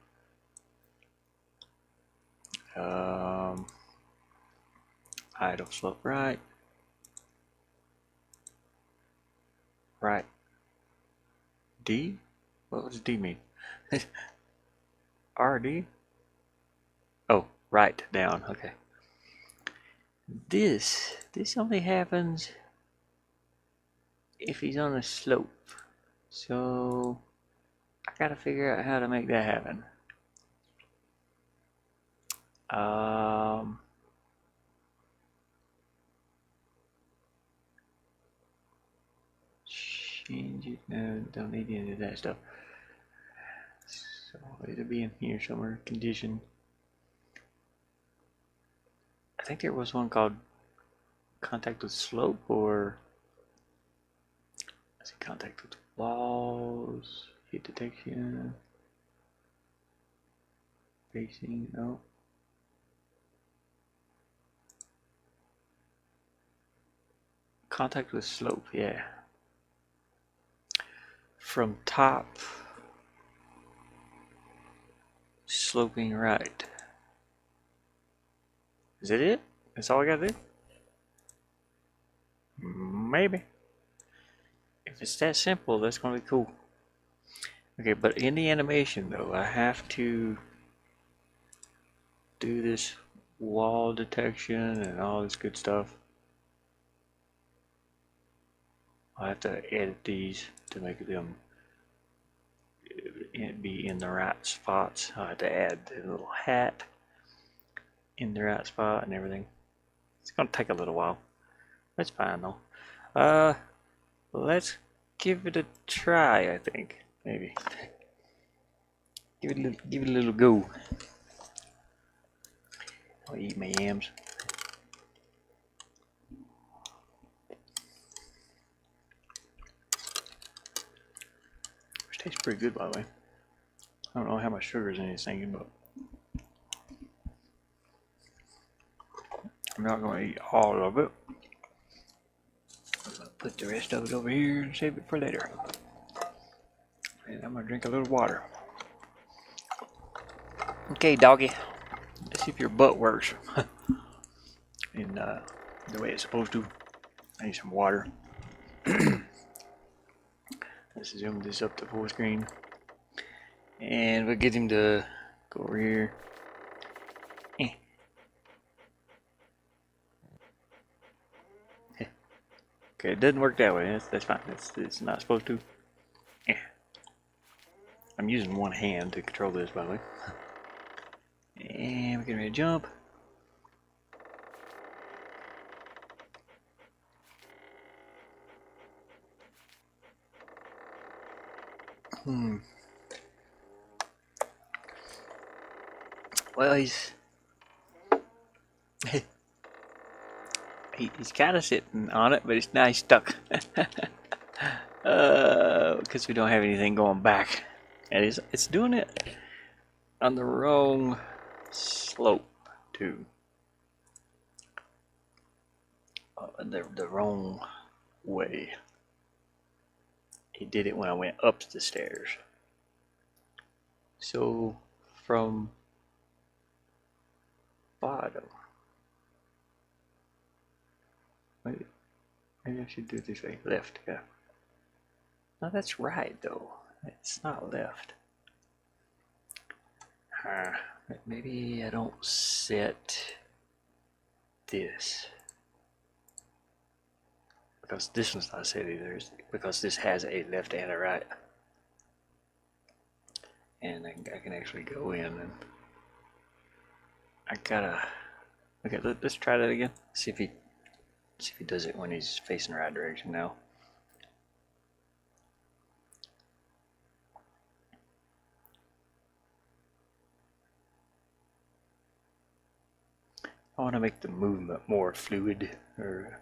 Idle slope, right. Right. D? What does D mean? RD? Oh, right down. Okay. This only happens if he's on a slope. So I gotta figure out how to make that happen. Change it. No, don't need any of that stuff. So it'll be in here somewhere. Condition. I think there was one called contact with slope, or let's see, contact with walls, heat detection, facing. No. Contact with slope, yeah. From top, sloping right. Is it it? That's all I gotta do? Maybe. If it's that simple, that's gonna be cool. Okay, but in the animation though, I have to do this wall detection and all this good stuff. I have to edit these to make them be in the right spots. I have to add the little hat in the right spot and everything. It's gonna take a little while. That's fine though. Uh, let's give it a try. I think maybe give it a little go. I'll eat my yams. Which tastes pretty good, by the way. I don't know how much sugar is in this thing, but I'm not going to eat all of it. I'm going to put the rest of it over here and save it for later. And I'm going to drink a little water. Okay, doggy. Let's see if your butt works in the way it's supposed to. I need some water. Let's zoom this up to full screen. And we'll get him to go over here. Okay, it doesn't work that way. That's fine. It's not supposed to. I'm using one hand to control this, by the way. And we're getting ready to jump. Well, he's kind of sitting on it, but now he's stuck. Because we don't have anything going back. And it's doing it on the wrong slope, too. The wrong way. He did it when I went up the stairs. So, from bottom. Maybe I should do it this way. Left, yeah. No, that's right, though. It's not left. Maybe I don't set this. Because this one's not set either. Because this has a left and a right. And I can actually go in and I gotta. Okay, let's try that again. See if he does it when he's facing the right direction now. I want to make the movement more fluid, or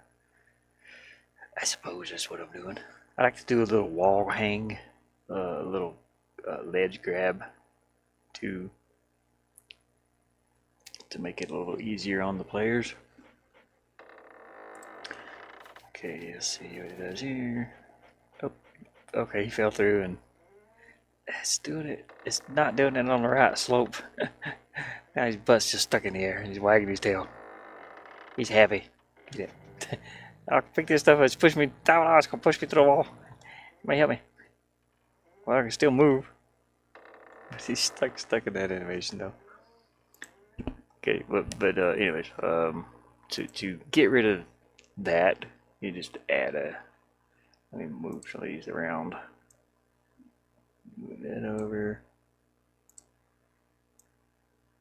I suppose that's what I'm doing. I like to do a little wall hang, a little ledge grab to make it a little easier on the players. Okay, let's see what he does here. Oh, okay, he fell through and it's doing it. It's not doing it on the right slope. Now his butt's just stuck in the air and he's wagging his tail. He's happy. Yeah. I'll pick this stuff up. It's pushing me down. Oh, it's gonna push me through the wall. You might help me. Well, I can still move. He's stuck in that animation though. Okay, but anyways, to get rid of that, you just add a. Let me move some of these around. Move that over.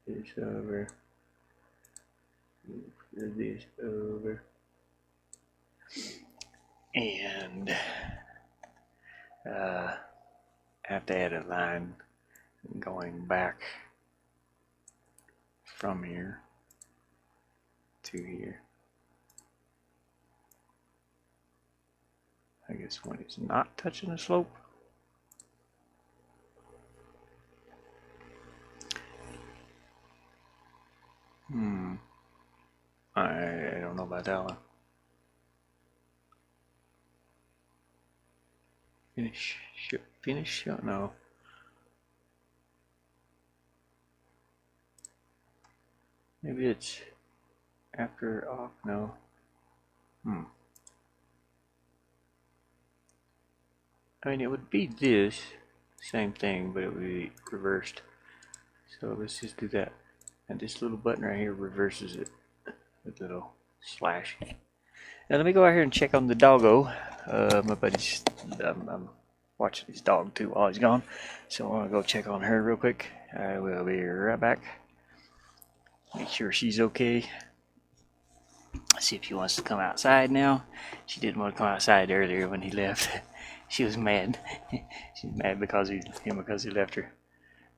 This over. Move this over. And I have to add a line going back from here to here. I guess when it's not touching the slope. I don't know about that one. Finish? No. Maybe it's after off. No. I mean, it would be this same thing, but it would be reversed. So let's just do that. And this little button right here reverses it with a little slash. Now let me go out here and check on the doggo. My buddy's, I'm watching his dog too while he's gone. So I want to go check on her real quick. I will be right back. Make sure she's okay. See if she wants to come outside now. She didn't want to come outside earlier when he left. She was mad. She's mad because he left her.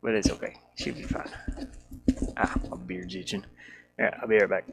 But it's okay. She'll be fine. Ah, my beard's itching. Alright, I'll be right back.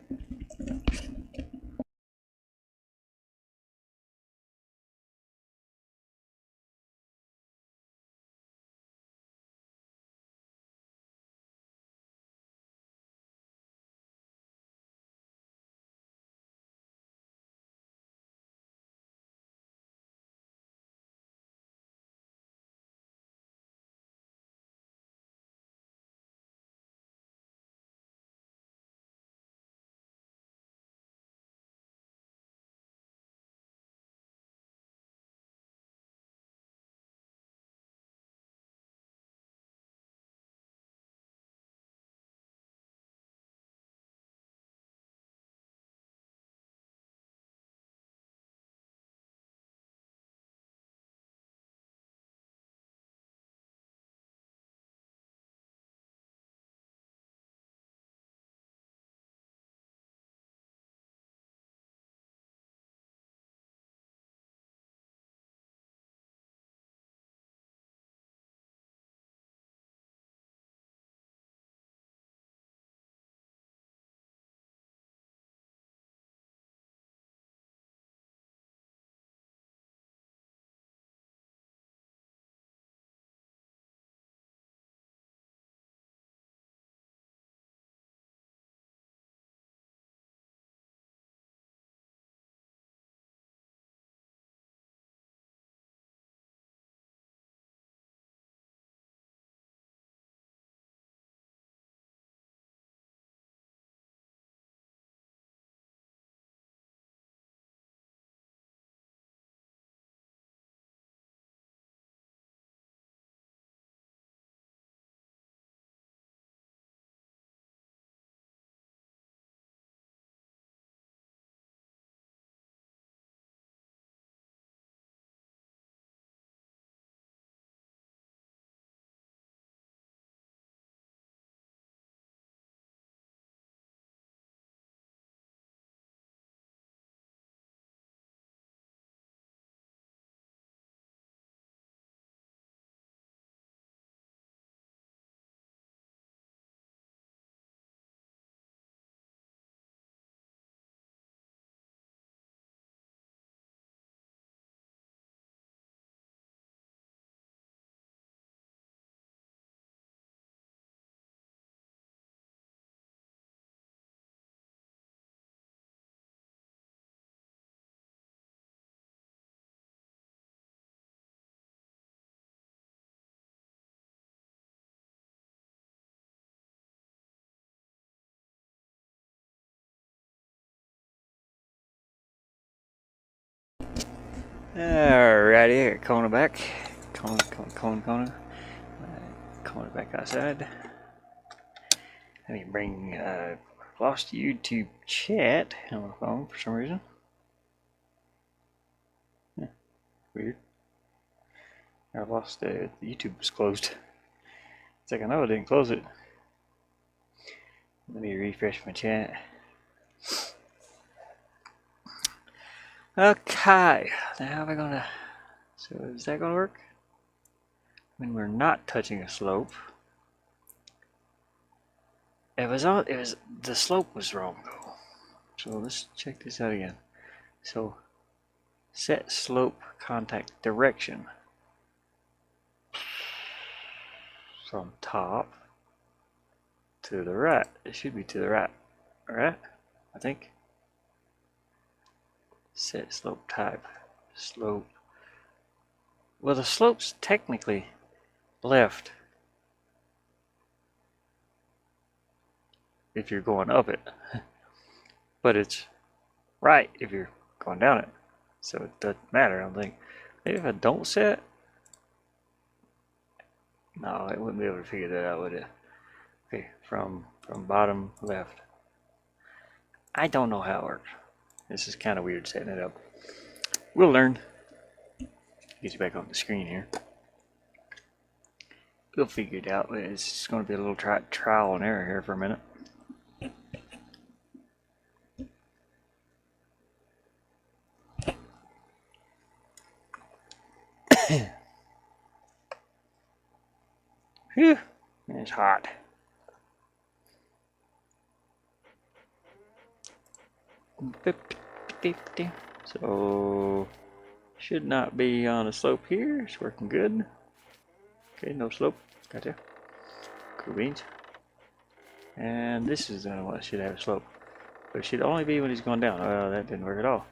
Alrighty, here, Kona back. Kona. Kona back outside. Let me bring lost YouTube chat on my phone for some reason. Yeah, weird. I lost YouTube was closed. It's like I know I didn't close it. Let me refresh my chat. Okay, now how am I gonna? So is that gonna work? When we're not touching a slope. It was the slope was wrong though. So let's check this out again. So set slope contact direction from top to the right. It should be to the right, right? I think. Set slope type. Slope. Well, the slope's technically left if you're going up it, but it's right if you're going down it. So it doesn't matter, I don't think. Maybe if I don't set, no, it wouldn't be able to figure that out, would it? Okay, from bottom left. I don't know how it works. This is kind of weird setting it up. We'll learn. Get you back on the screen here. We'll figure it out. It's going to be a little trial and error here for a minute. Phew, it's hot. So should not be on a slope here. It's working good. Okay, no slope. Gotcha. Cool beans. And this is the one that should have a slope. But it should only be when he's going down. Well, that didn't work at all.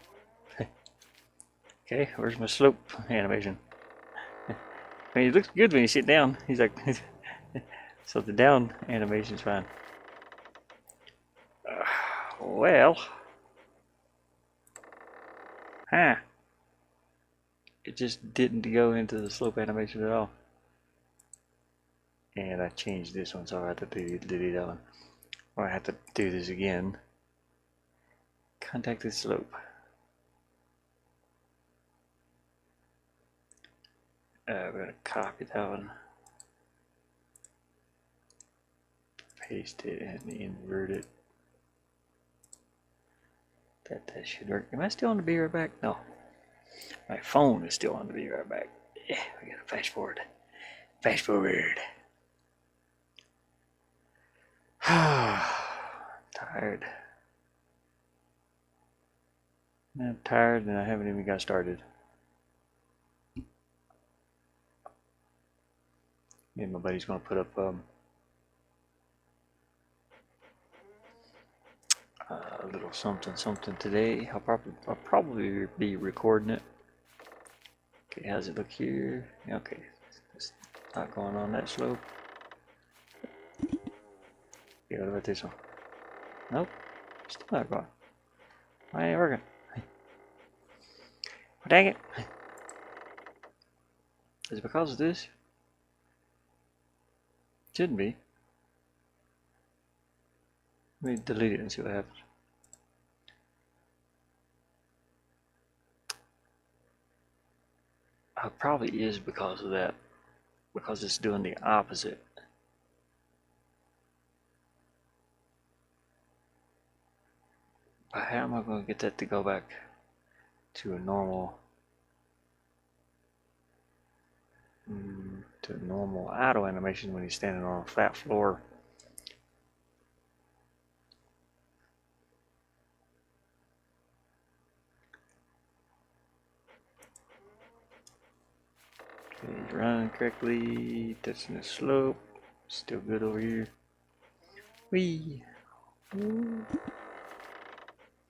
Okay, where's my slope animation? I mean, it looks good when you sit down. He's like, so the down animation's fine. Well, huh? It just didn't go into the slope animation at all. And I changed this one, so I have to delete that one. Or I have to do this again. Contact the slope. We're gonna copy that one, paste it, and invert it. That should work. Am I still on the be right back? No. My phone is still on the be right back. Yeah, we gotta fast forward. Fast forward. Tired. I'm tired and I haven't even got started. Me and my buddy's gonna put up a little something today. I'll probably be recording it. Okay, how's it look here? Okay, it's not going on that slope. Yeah, what about this one? Nope, still not going. Why ain't working? Oh, dang it! Is it because of this? Shouldn't be. Let me delete it and see what happens. It probably is because of that. Because it's doing the opposite. But how am I going to get that to go back to a normal auto animation when he's standing on a flat floor? Okay, he's running correctly, touching the slope. Still good over here. Whee!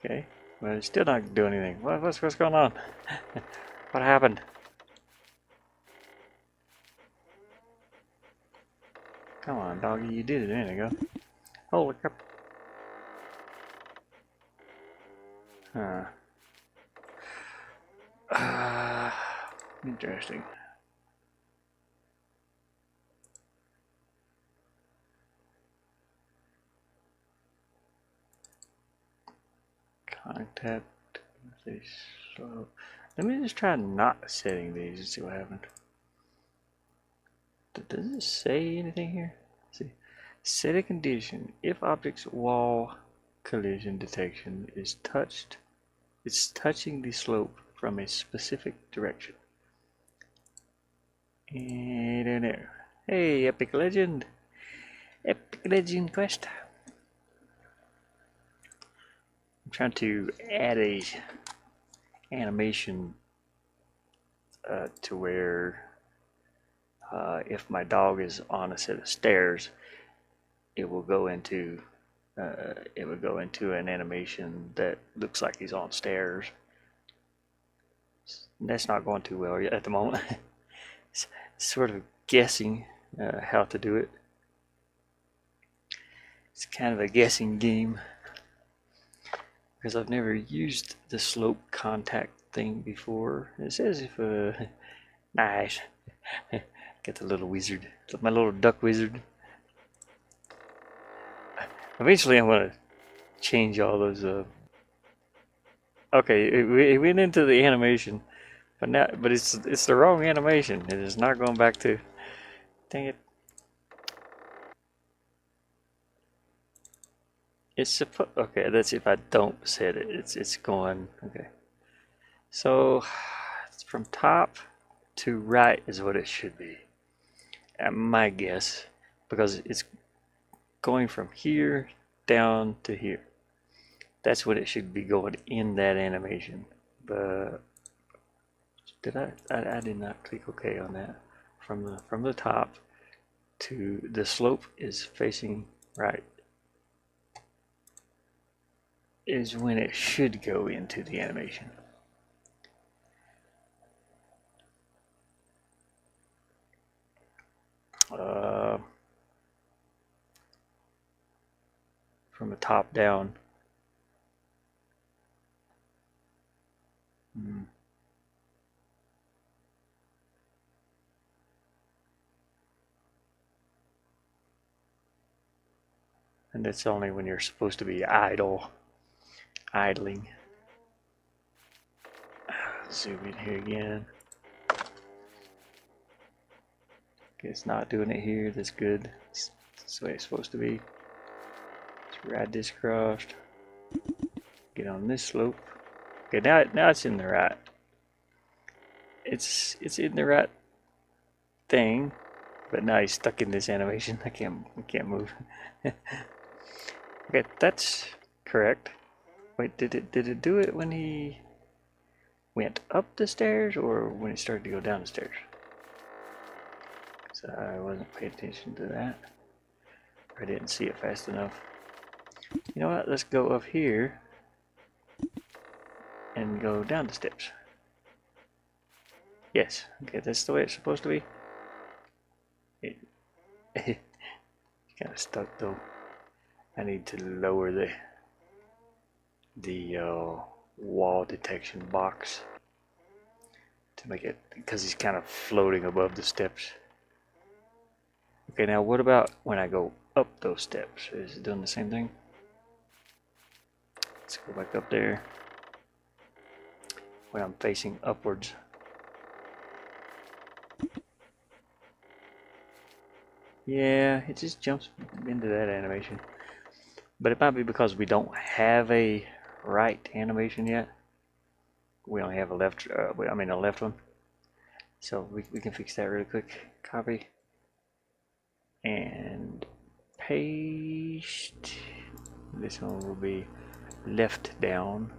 Okay, but it's still not doing anything. What's going on? What happened? Come on, doggy, you did it a minute ago. Holy crap. Huh. Interesting. Contact. So let me just try not setting these and see what happens. Does it say anything here? Let's see. Set a condition. If object's wall collision detection is touched, it's touching the slope from a specific direction. I don't know. Hey, Epic Legend. Epic Legend quest. I'm trying to add a animation to where if my dog is on a set of stairs, it will go into an animation that looks like he's on stairs. That's not going too well yet at the moment. It's sort of guessing how to do it. It's kind of a guessing game because I've never used the slope contact thing before. It says if nice. Get the little wizard, my little duck wizard. Eventually, I'm gonna change all those. Okay, it went into the animation, but it's the wrong animation. It is not going back to. Dang it! It's supposed. Okay, that's if I don't set it. It's going. Okay. So it's from top. to right is what it should be. My guess, because it's going from here down to here. That's what it should be going in that animation. But did I did not click OK on that. From the top to the slope is facing right. Is when it should go into the animation. From the top down. And that's only when you're supposed to be idling. Zoom in here again. Okay, it's not doing it here. That's good. That's the way it's supposed to be. Let's ride this across. Get on this slope. Okay, now it's in the right. It's in the right thing, but now he's stuck in this animation. I can't move. Okay, that's correct. Wait, did it do it when he went up the stairs or when he started to go down the stairs? So I wasn't paying attention to that. I didn't see it fast enough. You know what? Let's go up here and go down the steps. Yes. Okay, that's the way it's supposed to be. It kind of stuck though. I need to lower the wall detection box to make it, because he's kind of floating above the steps. Okay, now what about when I go up those steps? Is it doing the same thing? Let's go back up there when I'm facing upwards. Yeah, it just jumps into that animation. But it might be because we don't have a right animation yet. We only have a left, a left one. So we can fix that really quick. Copy. And paste. This one will be left down.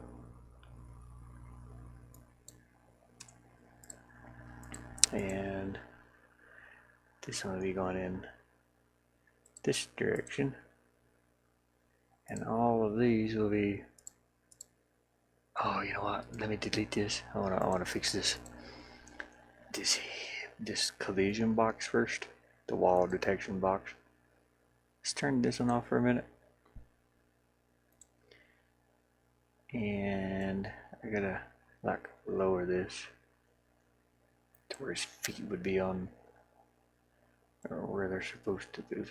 And this one will be going in this direction. And all of these will be, oh, you know what? Let me delete this. I wanna fix this collision box first, the wall detection box. Let's turn this one off for a minute. And I gotta like lower this to where his feet would be on, or where they're supposed to be.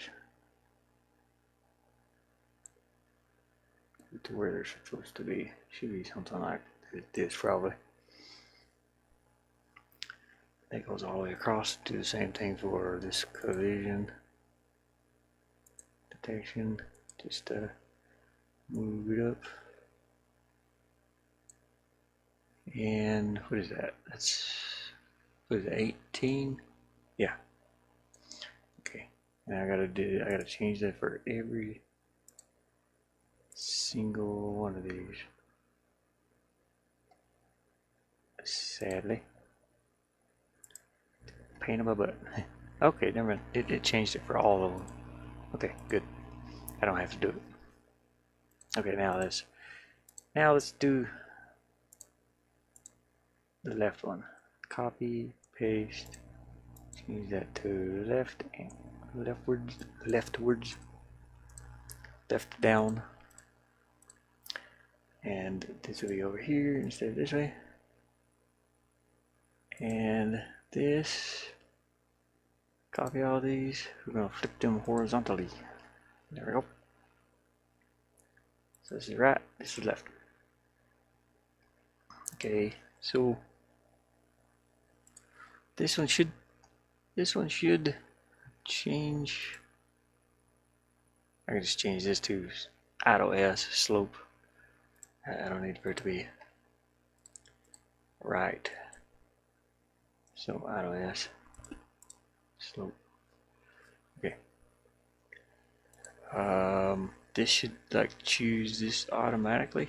To where they're supposed to be. Should be something like this probably. That goes all the way across. Do the same thing for this collision detection. Just move it up. And what is that? That's, what is it, 18? Yeah. Okay. And I gotta change that for every single one of these. Sadly. Pain in my butt. Okay, never mind. It changed it for all of them. Okay, good. I don't have to do it. Okay, now let's do the left one. Copy, paste, change that to left and leftwards, left down. And this will be over here instead of this way. And this, copy all these. We're gonna flip them horizontally. There we go. So this is right, this is left. Okay, so this one should change. I can just change this to idle S slope. I don't need for it to be right. So auto S slope. Okay. This should like choose this automatically,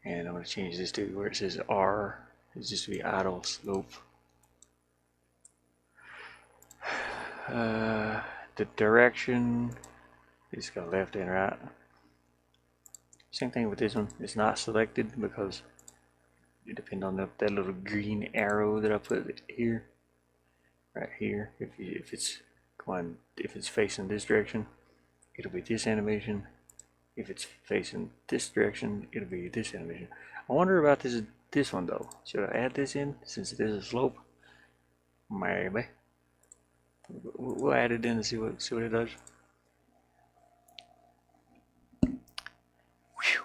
and I'm going to change this to where it says R. It's just to be auto slope. The direction is go left and right. Same thing with this one. It's not selected because it depends on that little green arrow that I put here, right here. If it's facing this direction, it'll be this animation. If it's facing this direction, it'll be this animation. I wonder about this one though. Should I add this in since it is a slope? Maybe. We'll add it in and see what it does. Whew.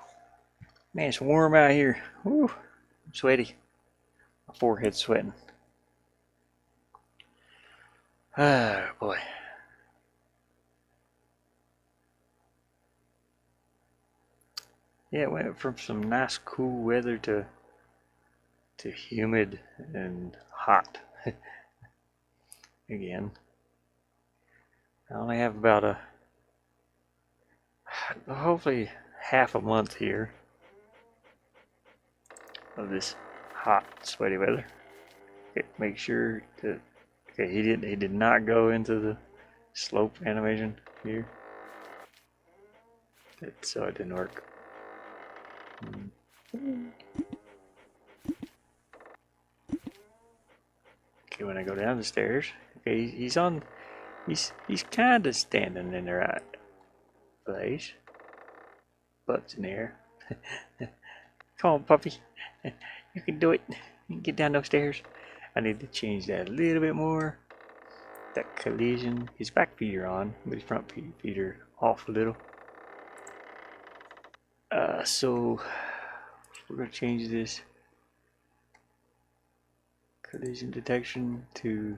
Man, it's warm out here. Woo. I'm sweaty. My forehead's sweating. Oh boy. Yeah, it went from some nice cool weather to humid and hot again. I only have about hopefully half a month here of this hot, sweaty weather. Okay, make sure that he did not go into the slope animation here. So it didn't work. Okay, when I go down the stairs, okay, he's kind of standing in the right place. Butt's in the air. Come on, puppy. You can do it. You can get down those stairs. I need to change that a little bit more. That collision. His back feet are on, but his front feet are off a little. So we're going to change this collision detection to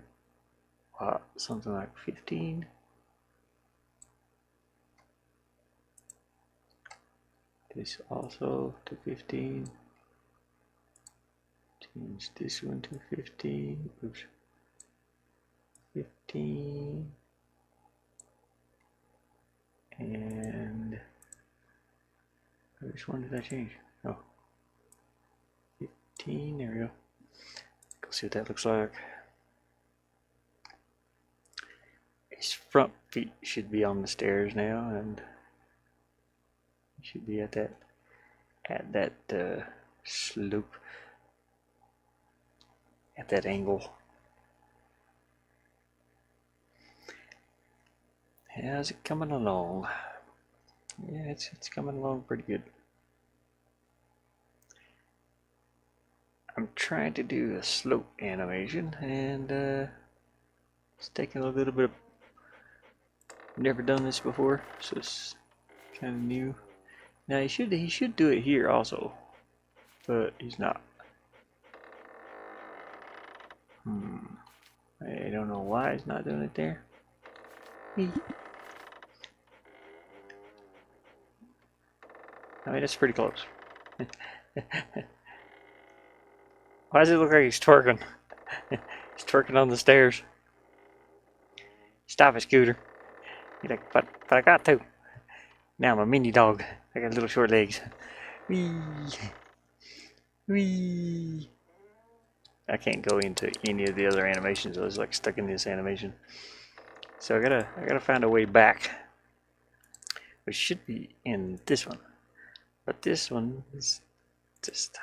something like 15. This also to 15. Change this one to 15. Oops. 15. And which one did I change? Oh, 15. There we go. Go see what that looks like. His front feet should be on the stairs now, and he should be at that slope, at that angle. How's it coming along? Yeah, it's coming along pretty good. I'm trying to do a slope animation, and it's taking a little bit of. Never done this before, so it's kind of new. Now he should do it here also, but he's not. I don't know why he's not doing it there. I mean, it's pretty close. Why does it look like he's twerking? He's twerking on the stairs. Stop it, Scooter. He's like, but I got to. Now I'm a mini dog. I got little short legs. Wee. Wee. I can't go into any of the other animations. I was like stuck in this animation. So I gotta find a way back. Which should be in this one. But this one is just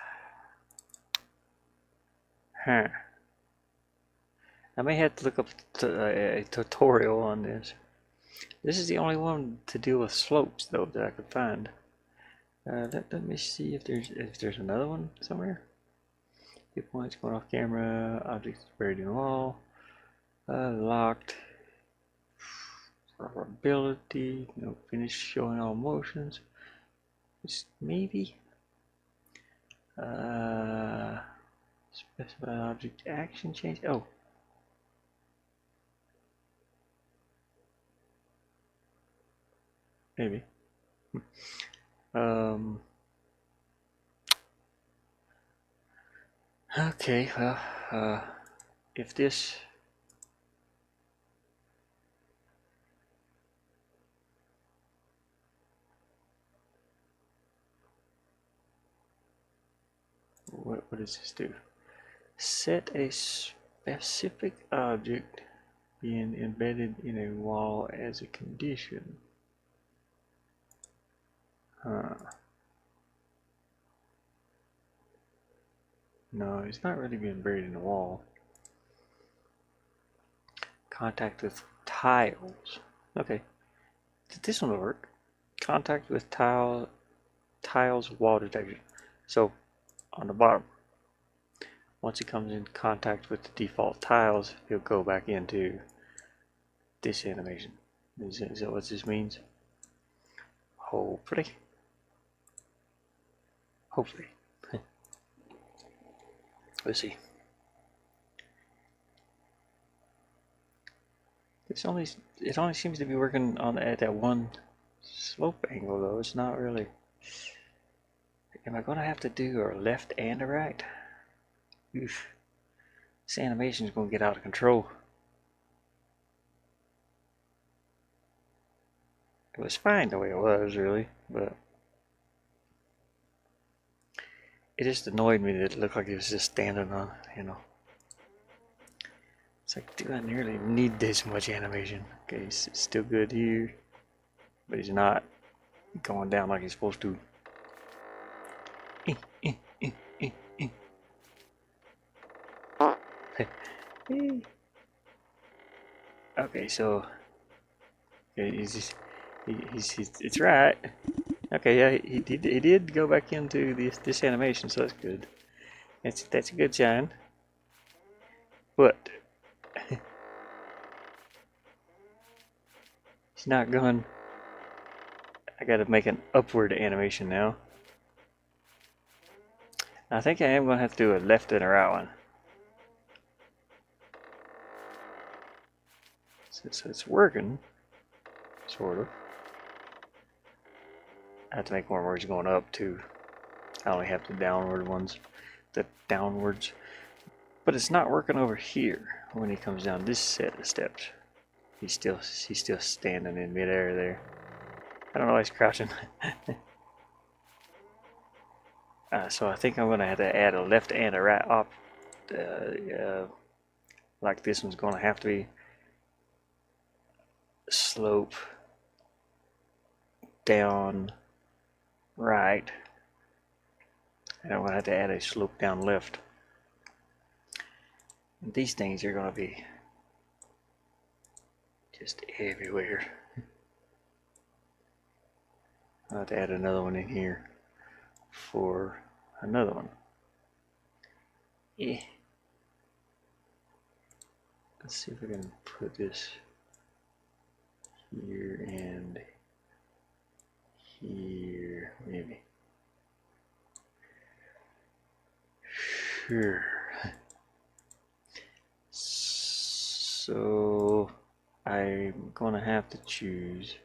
I may have to look up a tutorial on this. This is the only one to deal with slopes though that I could find. Let me see if there's another one somewhere. Hit points going off camera, objects buried in the wall, locked, probability, finish showing all motions. Just maybe. Specify object action change. Oh. Maybe. Okay, well, if this what does this do? Set a specific object being embedded in a wall as a condition. No, it's not really being buried in the wall. Contact with tiles. Okay, this one will work. Contact with tiles wall detection. So on the bottom, once it comes in contact with the default tiles, he'll go back into this animation. Is that what this means? Hopefully. Hopefully. Let's see. It only seems to be working on at that one slope angle though. It's not really. Am I gonna have to do a left and a right? Oof. This animation is gonna get out of control. It was fine the way it was, really, but it just annoyed me that it looked like it was just standing on, you know. It's like, do I really need this much animation? Okay, it's still good here, but he's not going down like he's supposed to. Okay, so it's right. Okay, yeah, he did go back into this animation, so that's good. That's a good sign. But he's not going. I gotta make an upward animation now. I think I am gonna have to do a left and a right one. So it's working, sort of. I have to make more words going up too. I only have the downward ones, the downwards. But it's not working over here when he comes down this set of steps. He's still standing in midair there. I don't know why he's crouching. So I think I'm gonna have to add a left and a right up. Like this one's gonna have to be slope down right, and I'm gonna have to add a slope down left. And these things are gonna be just everywhere. I'll have to add another one in here for another one. Yeah. Let's see if we can put this here and here, maybe. Sure. So I'm gonna have to choose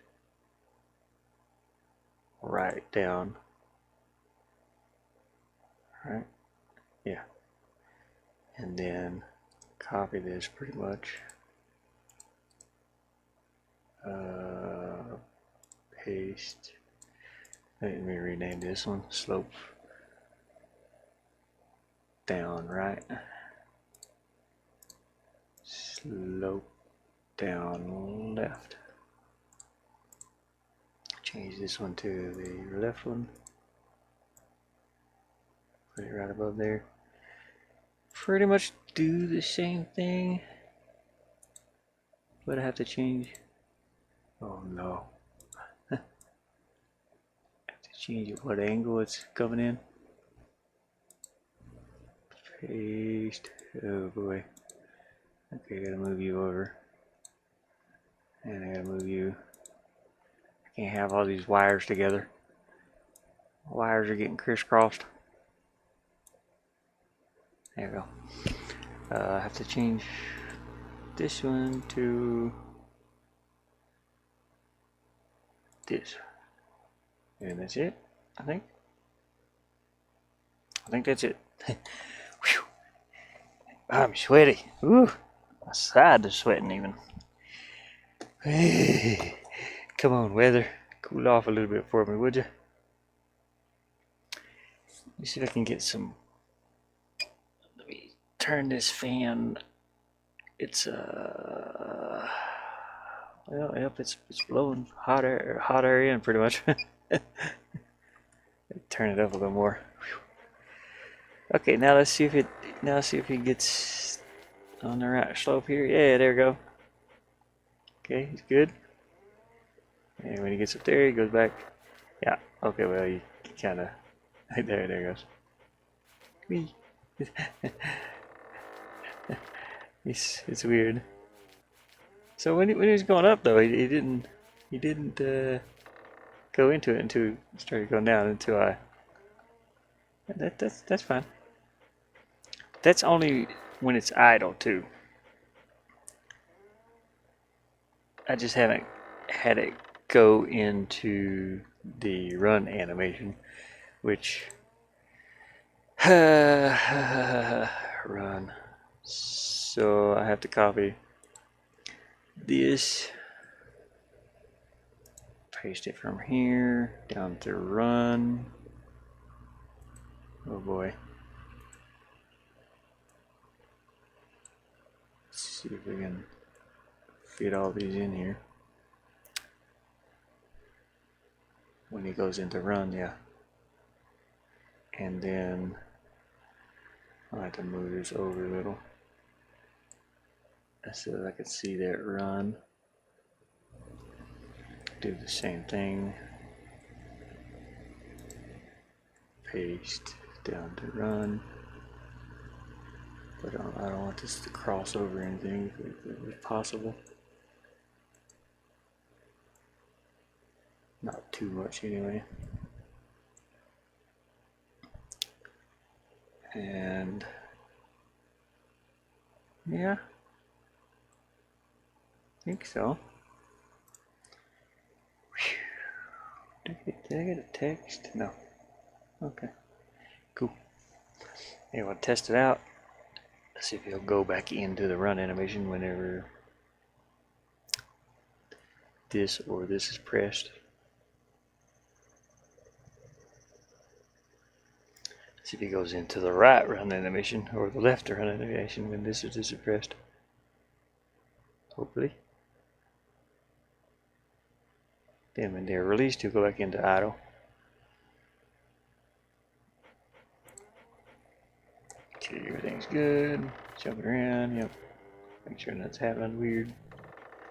right down. Right? Yeah. And then copy this pretty much. Paste. Let me rename this one. Slope down right. Slope down left. Change this one to the left one. Put it right above there. Pretty much do the same thing, but I have to change. Oh no. I have to change what angle it's coming in. Paste. Oh boy. Okay, I gotta move you over. And I gotta move you. I can't have all these wires together. Wires are getting crisscrossed. There we go. I have to change this one to this. And that's it, I think. I think that's it. I'm sweaty. Ooh, my side is sweating even. Come on, weather. Cool off a little bit for me, would you? Let me see if I can get some. Let me turn this fan. It's well, yep, it's blowing hot air in pretty much. Turn it up a little more. Okay, now let's see if it gets on the right slope here. Yeah, there we go. Okay, he's good. And when he gets up there, he goes back. Yeah. Okay. Well, you kind of there. There goes. Whee. It's weird. So when he was going up though, he didn't go into it until he started going down. Until I that's fine. That's only when it's idle too. I just haven't had it go into the run animation, which run. So I have to copy this, paste it from here down to run. Oh boy. Let's see if we can fit all these in here. When he goes into run, yeah. And then I'll have to move this over a little so that I can see that run. Do the same thing. Paste down to run. But I don't want this to cross over anything if possible. Not too much anyway. And yeah, I think so. Did I get a text? No. Okay. Cool. Anyway, I'll test it out. Let's see if he'll go back into the run animation whenever this or this is pressed. See if he goes into the right run animation or the left run animation when this or this is pressed. Hopefully. Then when they're released, he'll go back into idle. Okay, everything's good. Jumping around, yep. Make sure nothing's happening weird.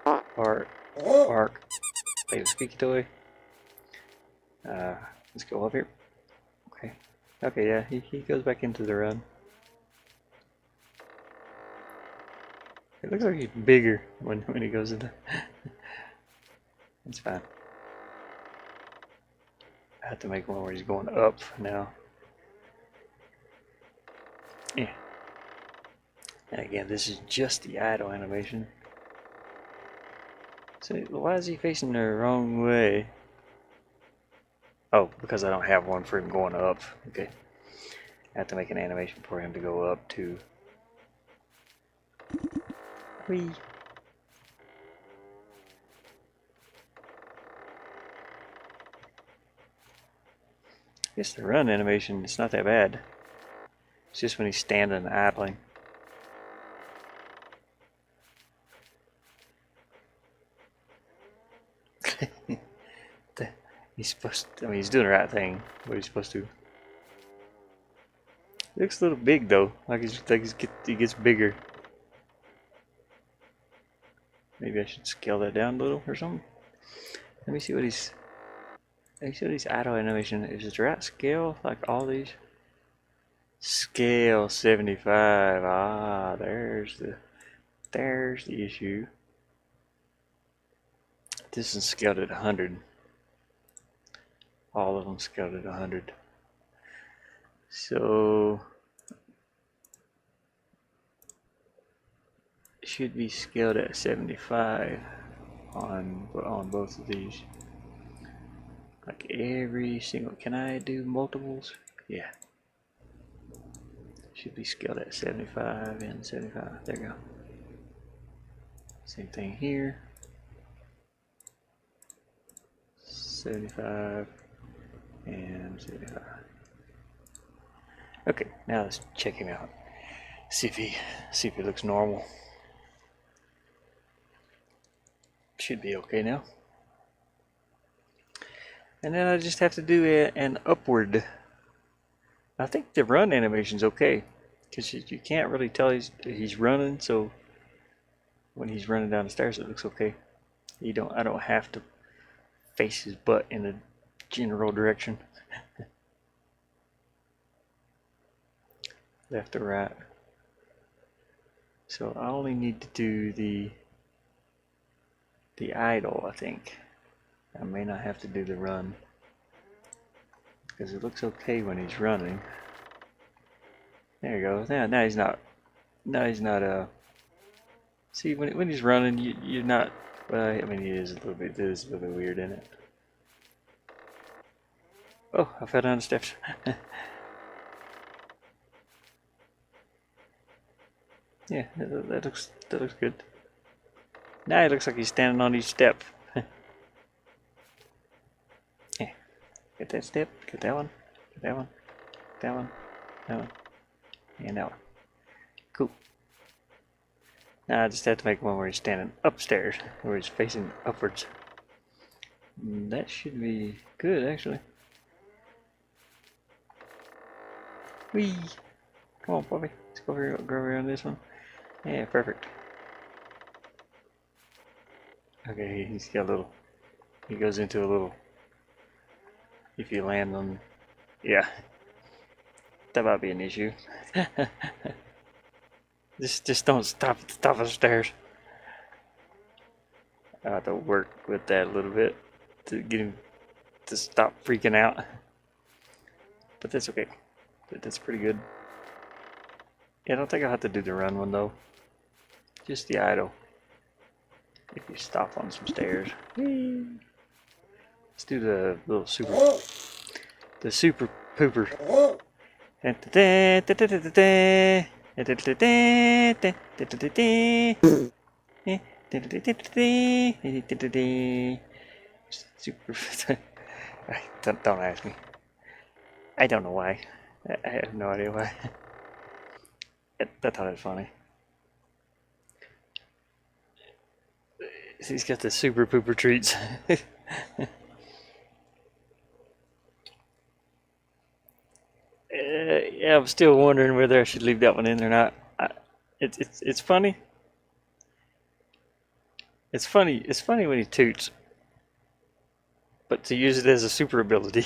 Bark. Play with squeaky toy. Let's go up here. Okay. Okay, yeah, he goes back into the run. It looks like he's bigger when he goes into. It's fine. I have to make one where he's going up now. Yeah. And again, this is just the idle animation. So why is he facing the wrong way? Oh, because I don't have one for him going up. Okay. I have to make an animation for him to go up too. Whee. I guess the run animation, it's not that bad. It's just when he's standing and idling. He's supposed to, I mean, he's doing the right thing, what he's supposed to. He looks a little big though, like he gets bigger. Maybe I should scale that down a little or something. Let me see what he's. Let me see what his idle animation is. It the right scale? Like all these? Scale 75. Ah, there's the issue. This is scaled at 100. All of them scaled at 100. So it should be scaled at 75 on both of these. Like every single. Can I do multiples? Yeah. Should be scaled at 75 and 75. There you go. Same thing here. 75 and 75. Okay, now let's check him out. See if he looks normal. Should be okay now. And then I just have to do an upward. I think the run animation's okay, because you can't really tell he's running. So when he's running down the stairs, it looks okay. I don't have to face his butt in a general direction. Left or right. So I only need to do the idle, I think. I may not have to do the run, because it looks okay when he's running. There you go. Now he's not. Now he's not. See, when he's running, you're not. Well, I mean, he is a little bit. It is a little bit weird, isn't it? Oh, I fell down the steps. Yeah, that looks good. Now he looks like he's standing on each step. Yeah, get that step. Get that one. Get that one. That one. That one. And that one. Cool. Now I just have to make one where he's standing upstairs, where he's facing upwards. That should be good, actually. Whee! Come on, puppy. Let's go over on this one. Yeah, perfect. Okay, he's got a little. He goes into a little. If you land on. Yeah. That might be an issue. Just don't stop at the top of the stairs. I have to work with that a little bit to get him to stop freaking out. But that's okay. That's pretty good. Yeah, I don't think I'll have to do the run one though. Just the idle. If you stop on some stairs. Let's do the little super. The super pooper. Super. Don't ask me. I don't know why. I have no idea why. I thought it was funny. He's got the super pooper treats. Yeah, I'm still wondering whether I should leave that one in or not. It's funny. It's funny. It's funny when he toots, but to use it as a super ability,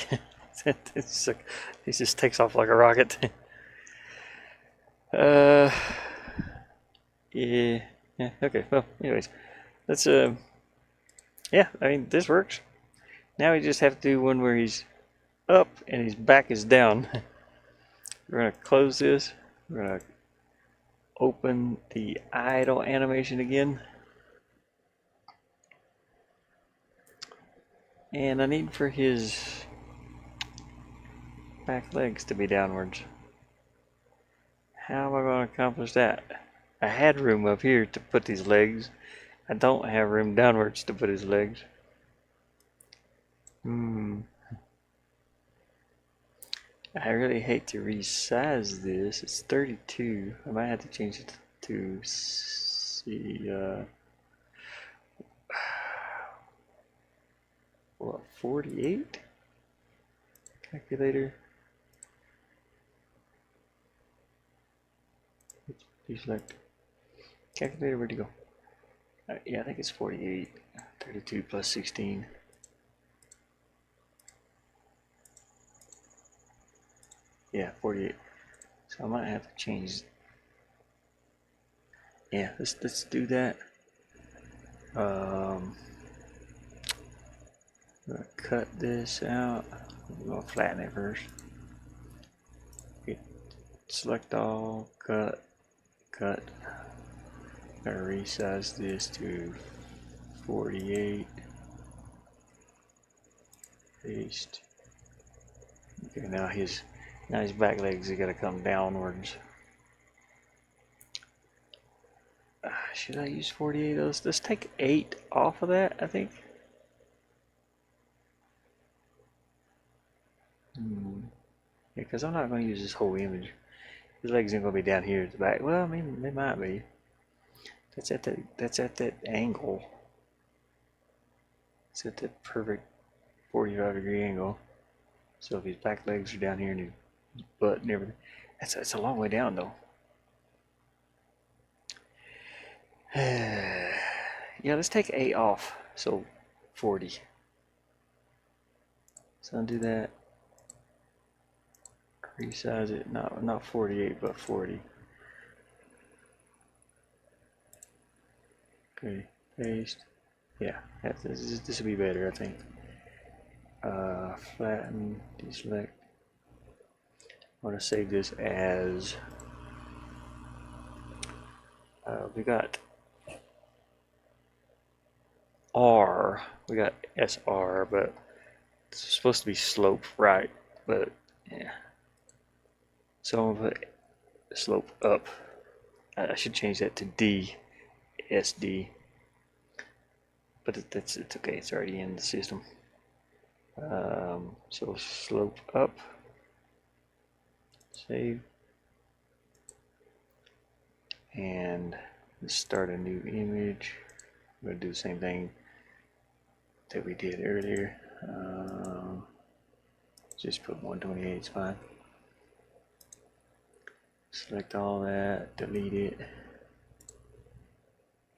it's like, he just takes off like a rocket. Yeah. Yeah. Okay. Well, anyways, let's yeah. I mean, this works. Now we just have to do one where he's up and his back is down. We're gonna close this. We're gonna open the idle animation again. And I need for his back legs to be downwards. How am I going to accomplish that? I had room up here to put these legs. I don't have room downwards to put his legs. I really hate to resize this. It's 32. I might have to change it to see, what, 48? Calculator. Deselect. Calculator, where'd you go? Yeah, I think it's 48. 32 plus 16. Yeah, 48. So I might have to change. Yeah, let's do that. I'm gonna cut this out. I'm gonna flatten it first. Okay. Select all, cut. I'm gonna resize this to 48. Paste. Okay, now his back legs are gonna come downwards. Should I use 48? Let's take 8 off of that, I think. Yeah, because I'm not going to use this whole image. His legs ain't going to be down here at the back. Well, I mean, they might be. That's at that angle. It's at that perfect 45-degree angle. So if his back legs are down here and his butt and everything, that's a long way down though. Yeah, let's take 8 off. So 40. So undo that. Resize it. Not 48, but 40. Okay, paste. Yeah, this will be better, I think. Flatten, deselect. I want to save this as we got R, we got SR, but it's supposed to be slope right, but yeah. So I'm gonna put slope up. I should change that to D, SD, but it's okay. It's already in the system. So slope up. Save. And let's start a new image. I'm going to do the same thing that we did earlier. Just put 128, it's fine. Select all that, delete it,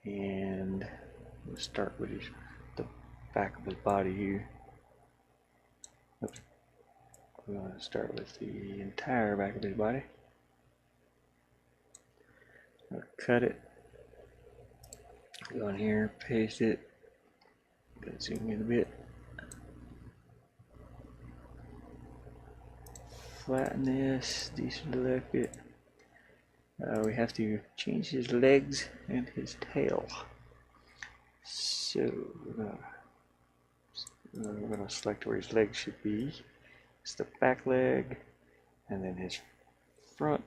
and we'll start with the back of his body here. Oops. We're going to start with the entire back of his body. I'll cut it. Go in here, paste it. Gotta zoom in a bit. Flatten this, deselect it. We have to change his legs and his tail. So we're gonna select where his legs should be. It's the back leg, and then his front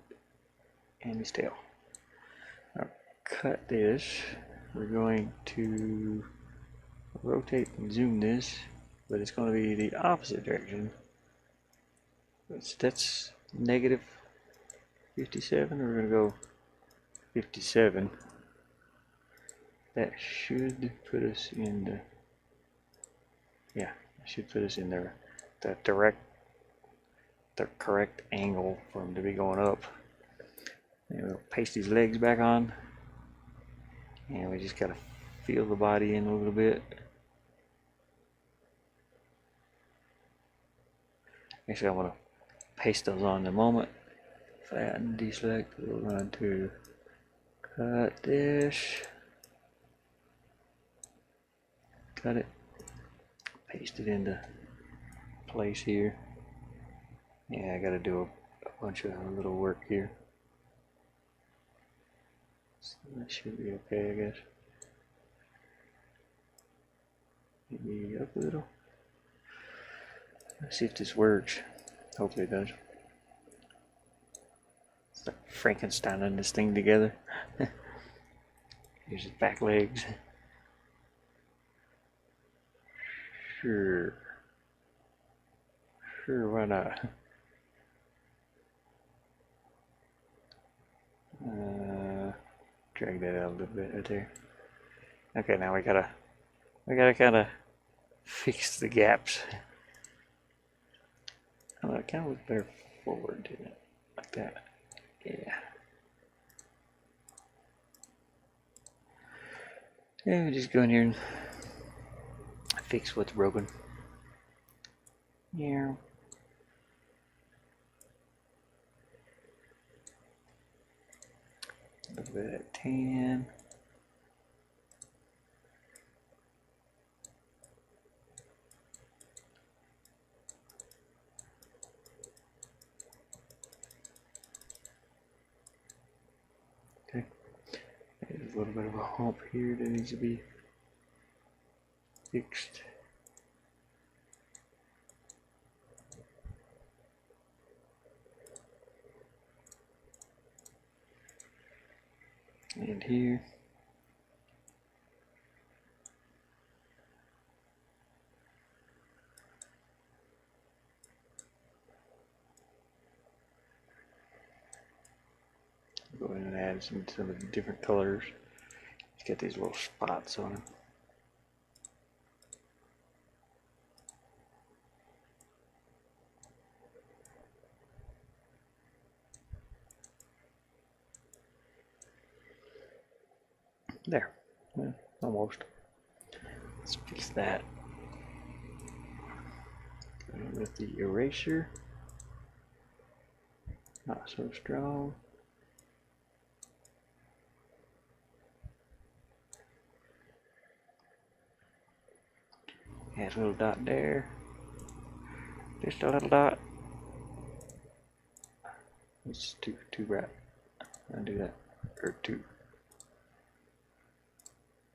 and his tail. Now cut this. We're going to rotate and zoom this, but it's going to be the opposite direction. That's negative 57. We're going to go 57. That should put us in the, yeah, that should put us in the correct angle for him to be going up. And we'll paste his legs back on, and we just got to feel the body in a little bit. Actually, I want to paste those on in a moment. Flatten, deselect. We're going to cut this. Cut it. Paste it into place here. Yeah, I got to do a bunch of little work here. So that should be okay, I guess. Maybe up a little. Let's see if this works. Hopefully it does. It's like Frankensteining this thing together. Here's his back legs. Sure. Sure, why not? Drag that out a little bit right there. Okay, now we gotta kind of fix the gaps. Oh, it kind of looks better forward, didn't it? Like that. Yeah. Yeah, we just go in here and fix what's broken. Yeah. A little bit of that tan. Okay. There's a little bit of a hump here that needs to be fixed. And here. add some of the different colors. He's got these little spots on him. There, yeah, almost. Let's fix that with the eraser. Not so strong. Add a little dot there. Just a little dot. It's too bright. Undo that. Or two.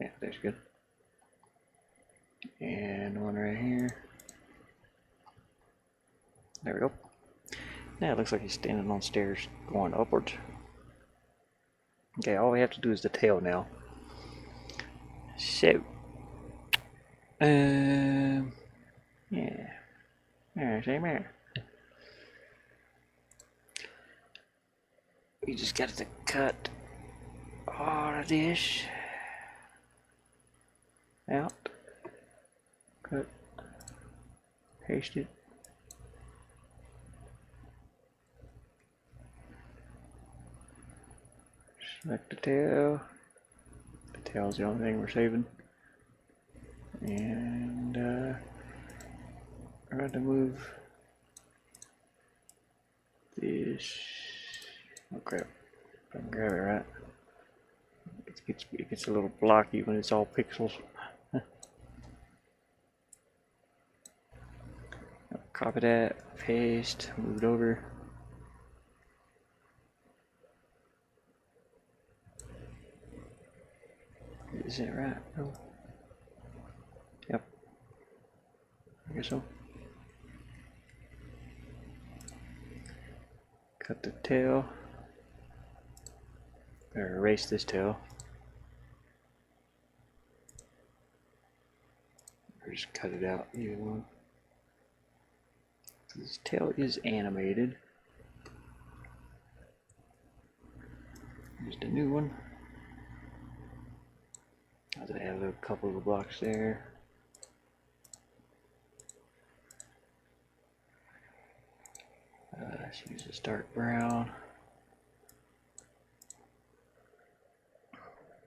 Yeah, that's good. And one right here. There we go. Now it looks like he's standing on stairs going upwards. Okay, all we have to do is the tail now. So, yeah, same here. We just got to cut all of this out. Cut, paste it. Select the tail. The tail is the only thing we're saving. And we're going to move this. Oh crap! If I can grab it right. It gets a little blocky when it's all pixels. Copy that, paste, move it over. Is it right? No. Yep. I guess so. Cut the tail. Better erase this tail. Or just cut it out, either one. This tail is animated. Just a new one. I'll just add a couple of blocks there. Let's use this dark brown.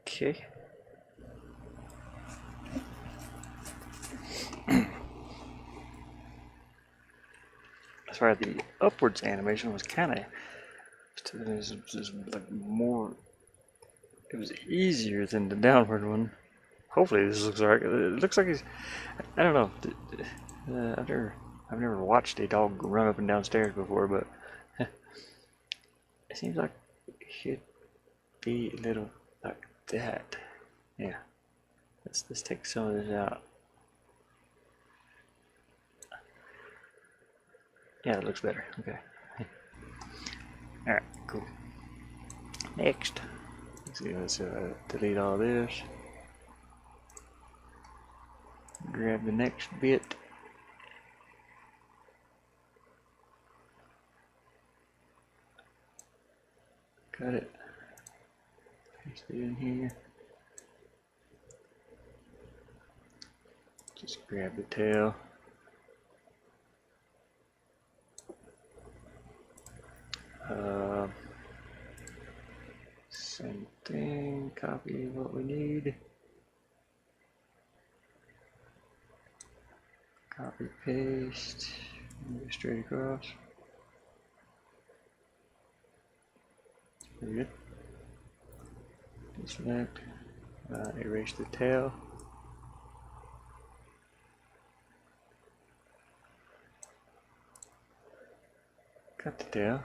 Okay. That's right, the upwards animation was kind of like more. It was easier than the downward one. Hopefully this looks alright. It looks like he's. I don't know. I've never watched a dog run up and down stairs before, but it seems like it should be a little like that. Yeah. Let's take some of this out. Yeah, it looks better. Okay. Alright, cool. Next. Let's delete all this. Grab the next bit. Cut it. Paste it in here. Just grab the tail. Same thing, copy what we need. Copy, paste, move it straight across. Very good. Deselect, erase the tail. Cut the tail.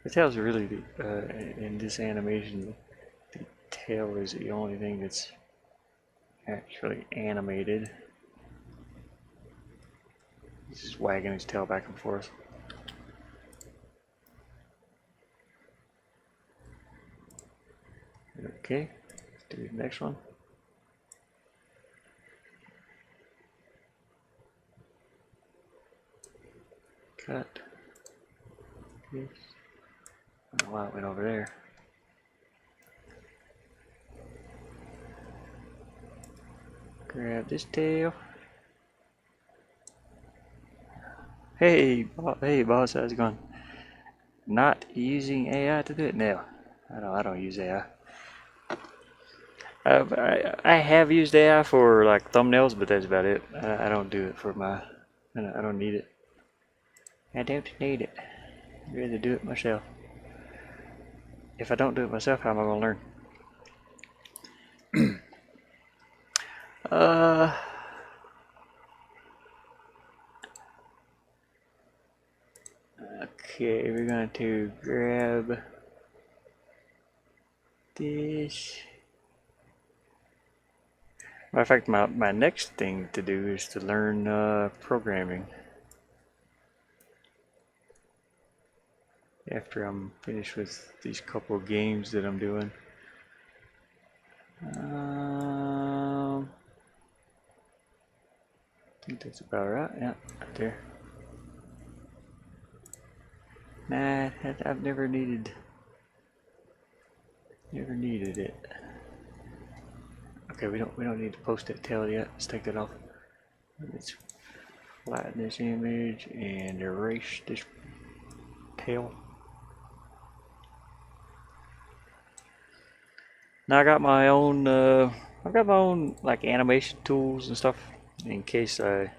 The tails are really, in this animation, the tail is the only thing that's actually animated. He's just wagging his tail back and forth. Okay, let's do the next one. Cut. Yes. I don't know why it went over there. Grab this tail. Hey, hey, boss, how's it going? Not using AI to do it? No, I don't use AI. I have used AI for like thumbnails, but that's about it. I don't do it for my. I don't need it. I don't need it. I'd rather do it myself. If I don't do it myself, how am I gonna learn? Uh, okay, we're going to grab this. Matter of fact, my next thing to do is to learn programming. After I'm finished with these couple of games that I'm doing. I think that's about right. Yeah, right there. Nah, I've never needed it. Okay, we don't need to post that tail yet. Let's take that off. Let's flatten this image and erase this tail. Now I got my own like animation tools and stuff in case I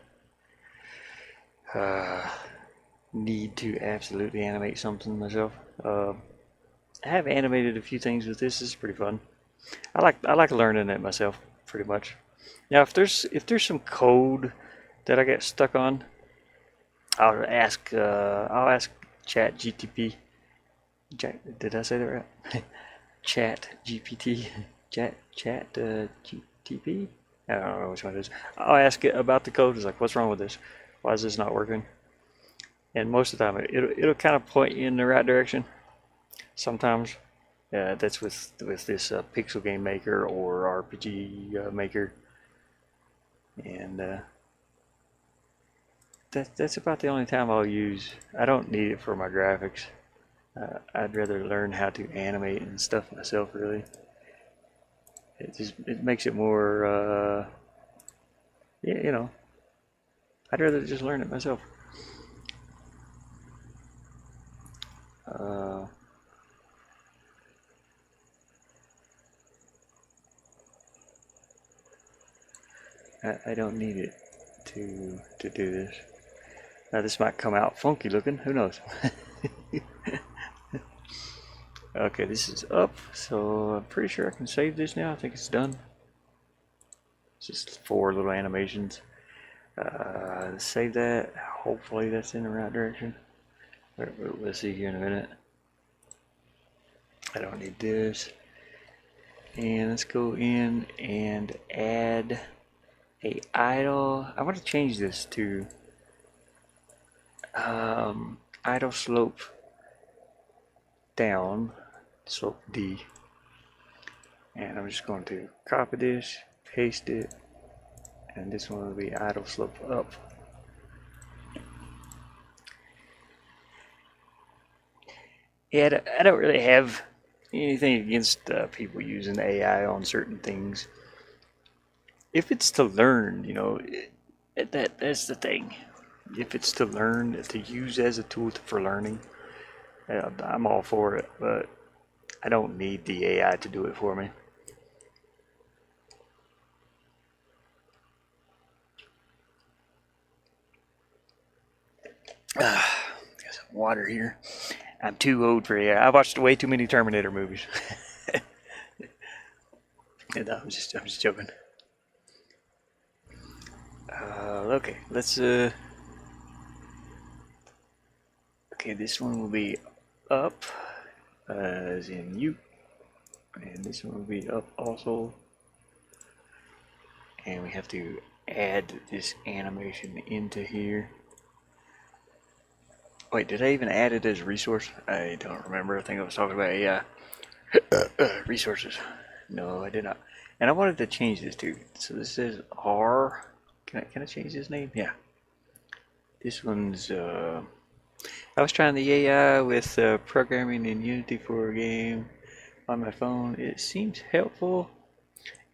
need to absolutely animate something myself. I have animated a few things with this. This is pretty fun. I like learning it myself pretty much. Now if there's some code that I get stuck on, I'll ask Chat GTP. Did I say that right? Chat GPT. Chat GTP. I don't know which one it is. I'll ask it about the code. It's like, what's wrong with this? Why is this not working? And most of the time, it'll kind of point you in the right direction. Sometimes, that's with this Pixel Game Maker or RPG Maker, and that's about the only time I'll use. I don't need it for my graphics. I'd rather learn how to animate and stuff myself. Really, it makes it more. Yeah, you know, I'd rather just learn it myself. Uh, I don't need it to do this. Now this might come out funky looking. Who knows? Okay, this is up, so I'm pretty sure I can save this now. I think it's done. It's just 4 little animations. Save that. Hopefully that's in the right direction. We'll see here in a minute. I don't need this. And let's go in and add a idle. I want to change this to idle slope down, slope D. And I'm just going to copy this, paste it, and this one will be idle slope up. Yeah, I don't really have anything against people using AI on certain things. If it's to learn, that's the thing. If it's to learn, to use as a tool for learning, I'm all for it. But I don't need the AI to do it for me. Got some water here. I'm too old for AI. I watched way too many Terminator movies. No, I'm just joking. Okay, let's okay, this one will be up, as in you, and this one will be up also. And we have to add this animation into here. Wait, did I even add it as a resource? I don't remember. I think I was talking about AI. Resources. No, I did not. And I wanted to change this too. So this is R. Can I change this name? Yeah. This one's I was trying the AI with programming in Unity for a game on my phone. It seems helpful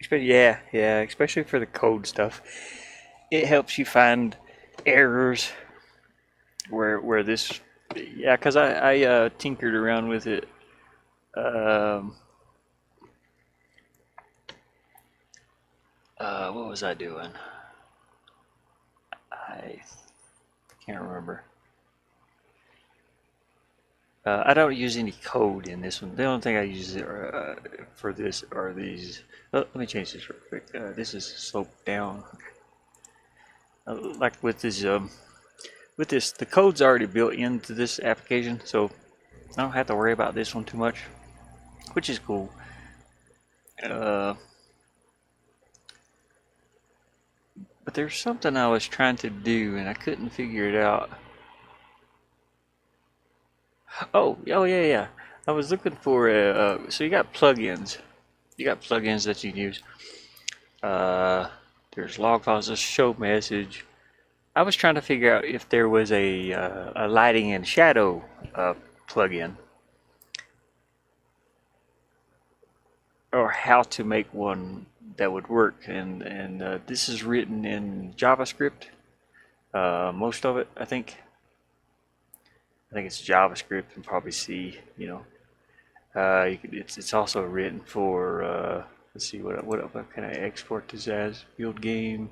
Yeah, especially for the code stuff. It helps you find errors where this, yeah, because I tinkered around with it. Um, what was I doing? I can't remember. I don't use any code in this one. The only thing I use for this are these. Let me change this real quick. This is slope down. Like with this, the code's already built into this application, so I don't have to worry about this one too much, which is cool. Uh, but there's something I was trying to do and I couldn't figure it out. Oh yeah. I was looking for so you got plugins. You got plugins that you can use. Uh, there's log files, a show message. I was trying to figure out if there was a lighting and shadow plugin, or how to make one that would work. And this is written in JavaScript. Most of it, I think. I think it's JavaScript and probably C. It's also written for. Let's see what can I export this as? Build game.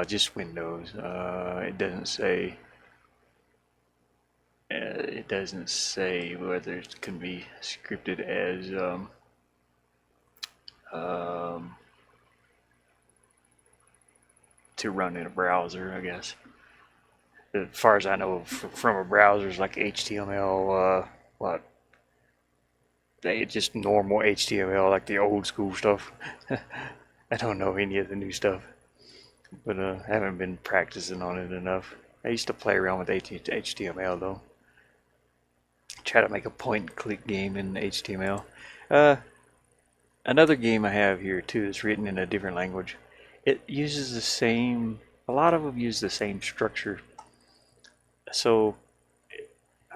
Just Windows. It doesn't say. It doesn't say whether it can be scripted as um, to run in a browser, I guess. As far as I know, from a browser, is like HTML. What? Just normal HTML, like the old school stuff. I don't know any of the new stuff, but I haven't been practicing on it enough. I used to play around with HTML though. Try to make a point-and-click game in HTML. Uh, Another game I have here too is written in a different language. It uses the same. A lot of them use the same structure. So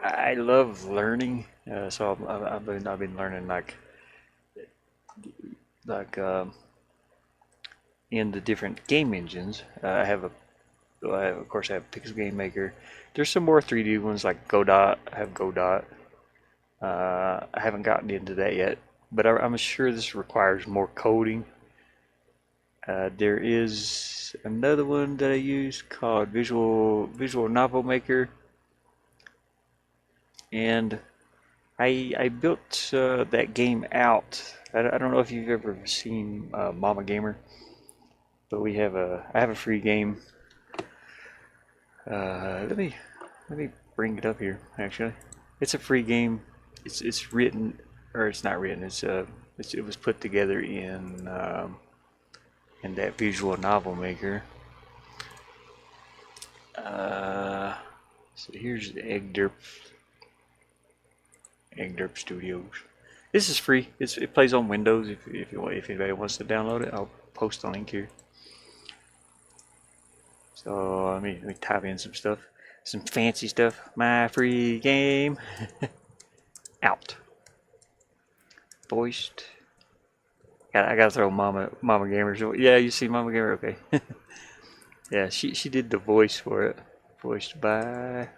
I love learning. So I've been learning like in the different game engines. Of course I have Pixel Game Maker. There's some more 3D ones like Godot. I have Godot. I haven't gotten into that yet, but I'm sure this requires more coding. There is another one that I use called Visual Novel Maker, and I built that game out. I don't know if you've ever seen Mama Gamer, but I have a free game. Let me bring it up here. Actually, it's a free game. It's written, or it's not written. It was put together in that Visual Novel Maker. So here's the Egg Derp Studios. This is free. It plays on Windows. If anybody wants to download it, I'll post a link here. So let me type in some stuff, some fancy stuff. My free game out. Voiced. I gotta throw Mama Gamer. Yeah, you see Mama Gamer. Okay. Yeah, she did the voice for it. Voiced by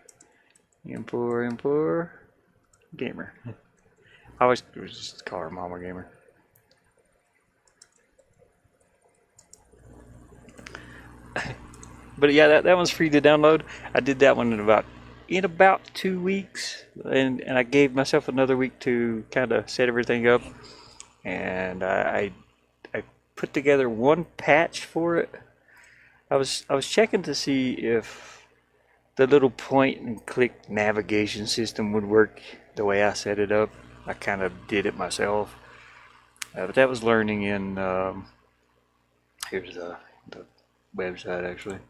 M4 Gamer. I always just call her Mama Gamer. But yeah, that one's free to download. I did that one in about 2 weeks, and I gave myself another week to kind of set everything up, and I put together one patch for it. I was checking to see if the little point and click navigation system would work the way I set it up. I kind of did it myself, but that was learning in here's the website actually.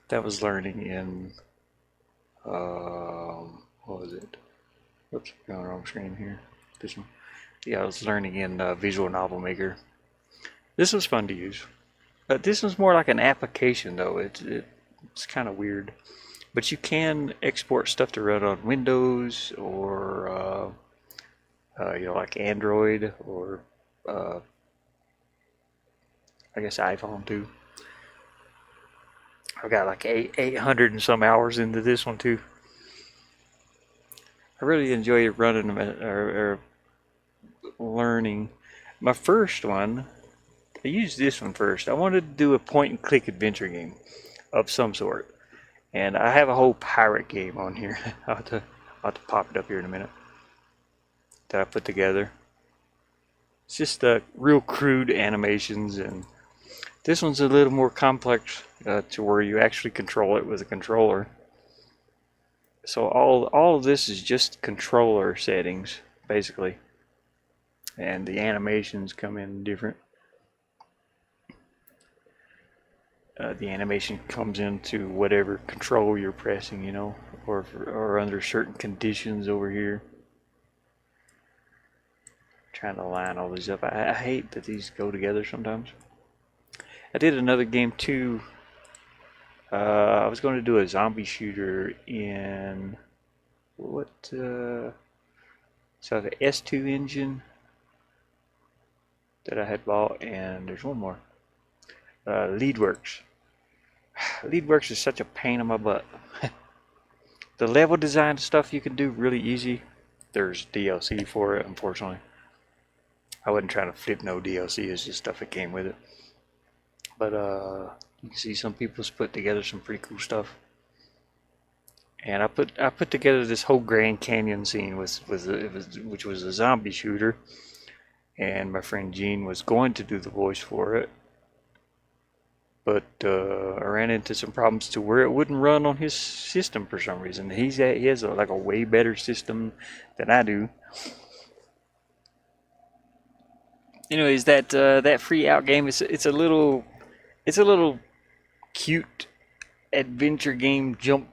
That was learning in what was it? Whoops, going wrong screen here. This one. Yeah, I was learning in Visual Novel Maker. This was fun to use. This one's more like an application though. It's kind of weird, but you can export stuff to run on Windows or like Android or uh, I guess iPhone too. I've got like 800 and some hours into this one too. I really enjoy running them or learning. My first one, I used this one first. I wanted to do a point and click adventure game of some sort. And I have a whole pirate game on here. I'll have to pop it up here in a minute that I put together. It's just real crude animations, and this one's a little more complex to where you actually control it with a controller. So all of this is just controller settings, basically. And the animations come in different. The animation comes into whatever control you're pressing, or under certain conditions over here. Trying to line all these up. I hate that these go together sometimes. I did another game too. I was going to do a zombie shooter in what? So the S2 engine that I had bought, and there's one more. LeadWorks. LeadWorks is such a pain in my butt. The level design stuff you can do really easy. There's DLC for it, unfortunately. I wasn't trying to flip no DLC, it's just stuff that came with it. But you can see some people's put together some pretty cool stuff. And I put together this whole Grand Canyon scene which was a zombie shooter, and my friend Gene was going to do the voice for it, but I ran into some problems to where it wouldn't run on his system for some reason. He has like a way better system than I do. Anyways, that free out game it's a little cute adventure game jump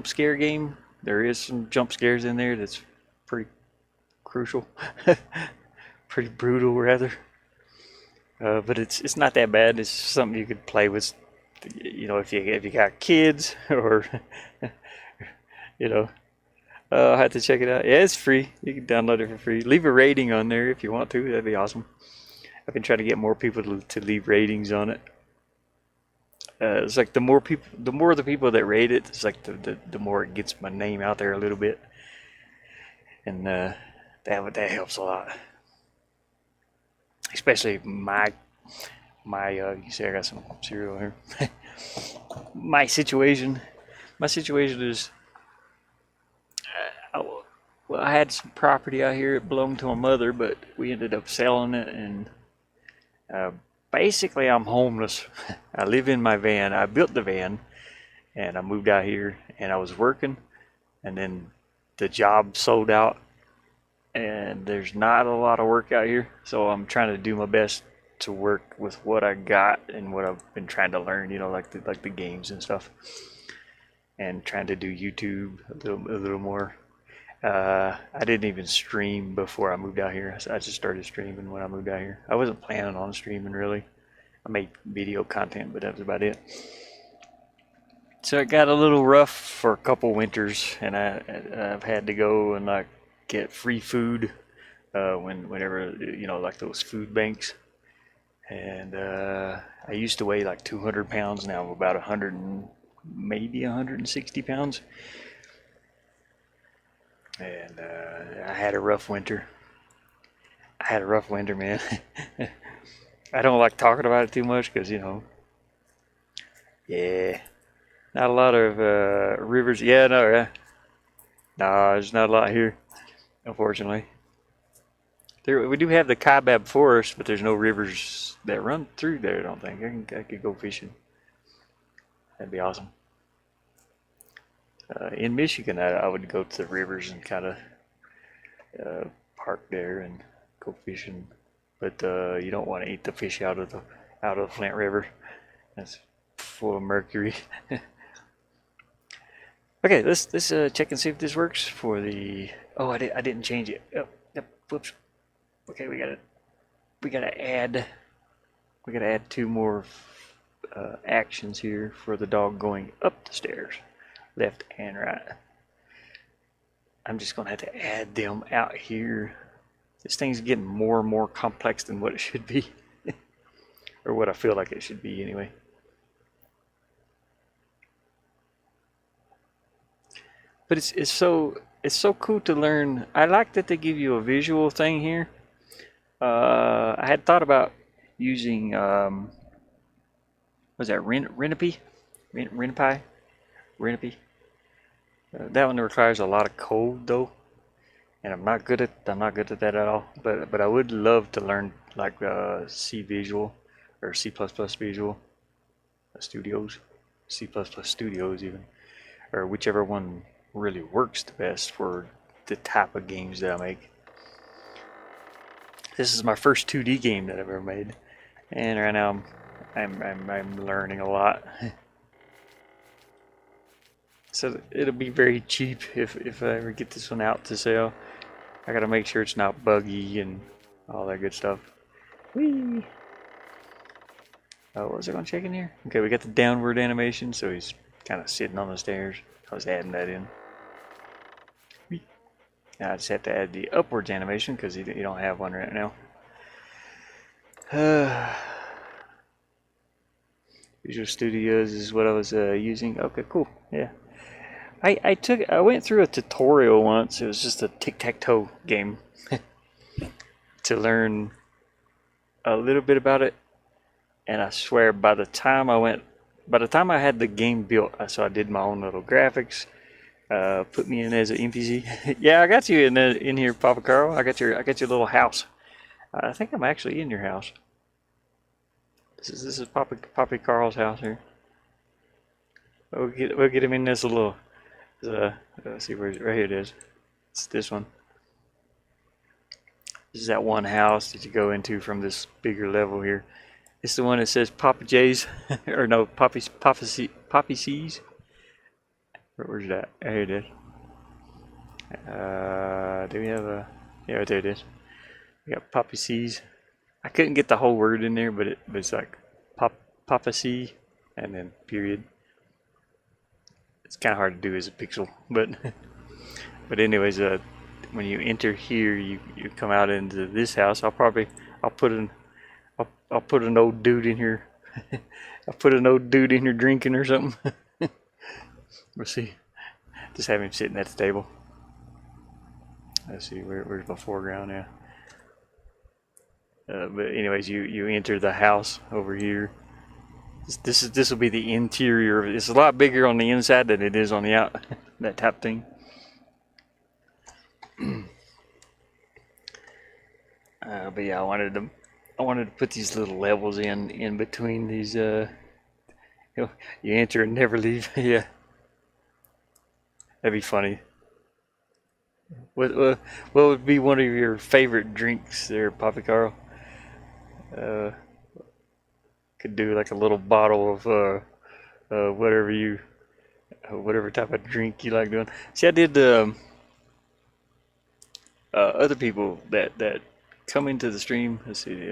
scare game. There is some jump scares in there that's pretty crucial, pretty brutal rather. But it's not that bad. It's something you could play with, if you got kids or you know. I'll have to check it out. Yeah, it's free. You can download it for free. Leave a rating on there if you want to. That'd be awesome. I've been trying to get more people to leave ratings on it. It's like the more the people that rate it, it's like the more it gets my name out there a little bit, and that helps a lot. Especially you see I got some cereal here. my situation, my situation is, I had some property out here. It belonged to my mother, but we ended up selling it, and basically I'm homeless. I live in my van. I built the van, and I moved out here, and I was working, and then the job sold out, and there's not a lot of work out here, so I'm trying to do my best to work with what I got and what I've been trying to learn, like the games and stuff, and trying to do YouTube a little more. I didn't even stream before I moved out here. I just started streaming when I moved out here. I wasn't planning on streaming really. I made video content, but that was about it. So it got a little rough for a couple winters, and I've had to go and like get free food whenever like those food banks. And I used to weigh like 200 pounds. Now I'm about 100 and maybe 160 pounds. And I had a rough winter. Man. I don't like talking about it too much because, yeah, not a lot of rivers. Yeah, no, there's not a lot here, unfortunately. We do have the Kaibab Forest, but there's no rivers that run through there, I don't think. I could go fishing. That'd be awesome. In Michigan, I would go to the rivers and kind of park there and go fishing, but you don't want to eat the fish out of the Flint River. That's full of mercury. Okay, let's check and see if this works for the. Oh, I didn't change it. Oh, yep, whoops. Okay, we gotta add two more actions here for the dog going up the stairs, left and right. I'm just gonna have to add them out here This thing's getting more and more complex than what it should be. Or what I feel like it should be anyway. But it's so cool to learn. I like that they give you a visual thing here. I had thought about using was that R.E.P.? R.E.P. That one requires a lot of code though, and I'm not good at that at all. But I would love to learn like C Visual or C++ Visual Studios, C++ Studios even, or whichever one really works the best for the type of games that I make. This is my first 2D game that I've ever made, and right now I'm learning a lot. So it'll be very cheap if I ever get this one out to sale. I gotta make sure it's not buggy and all that good stuff. Whee! Oh, what was I gonna check in here? Okay, we got the downward animation, so he's kind of sitting on the stairs. I was adding that in. Whee! Now I just have to add the upwards animation because you don't have one right now. Visual Studios is what I was using. Okay, cool. Yeah. I went through a tutorial once. It was just a tic-tac-toe game to learn a little bit about it, and I swear by the time I had the game built, so I did my own little graphics, put me in as an NPC. Yeah, I got you in here, Papa Carl. I got your little house. I think I'm actually in your house. This is Papa Carl's house here. We'll get him in this little. Let's see right here it is. It's this one. This is that one house that you go into from this bigger level here. It's the one that says Papa J's, or no, Poppy C's. Where's that? There it is. Do we have a? Yeah, right there it is. We got Poppy C's. I couldn't get the whole word in there, but it's like Papa C, and then period. It's kind of hard to do as a pixel, but but anyways, when you enter here, you come out into this house. I'll put an old dude in here. I'll put an old dude in here drinking or something. We'll see. Just have him sitting at the table. Let's see, where's my foreground now? But anyways, you enter the house over here. This will be the interior. It's a lot bigger on the inside than it is on the out. That type thing. But yeah, I wanted to put these little levels in between these. You enter and never leave. Yeah, that'd be funny. What would be one of your favorite drinks there, Papa Carl? Could do like a little bottle of whatever type of drink you like doing. See, I did other people that come into the stream. Let's see,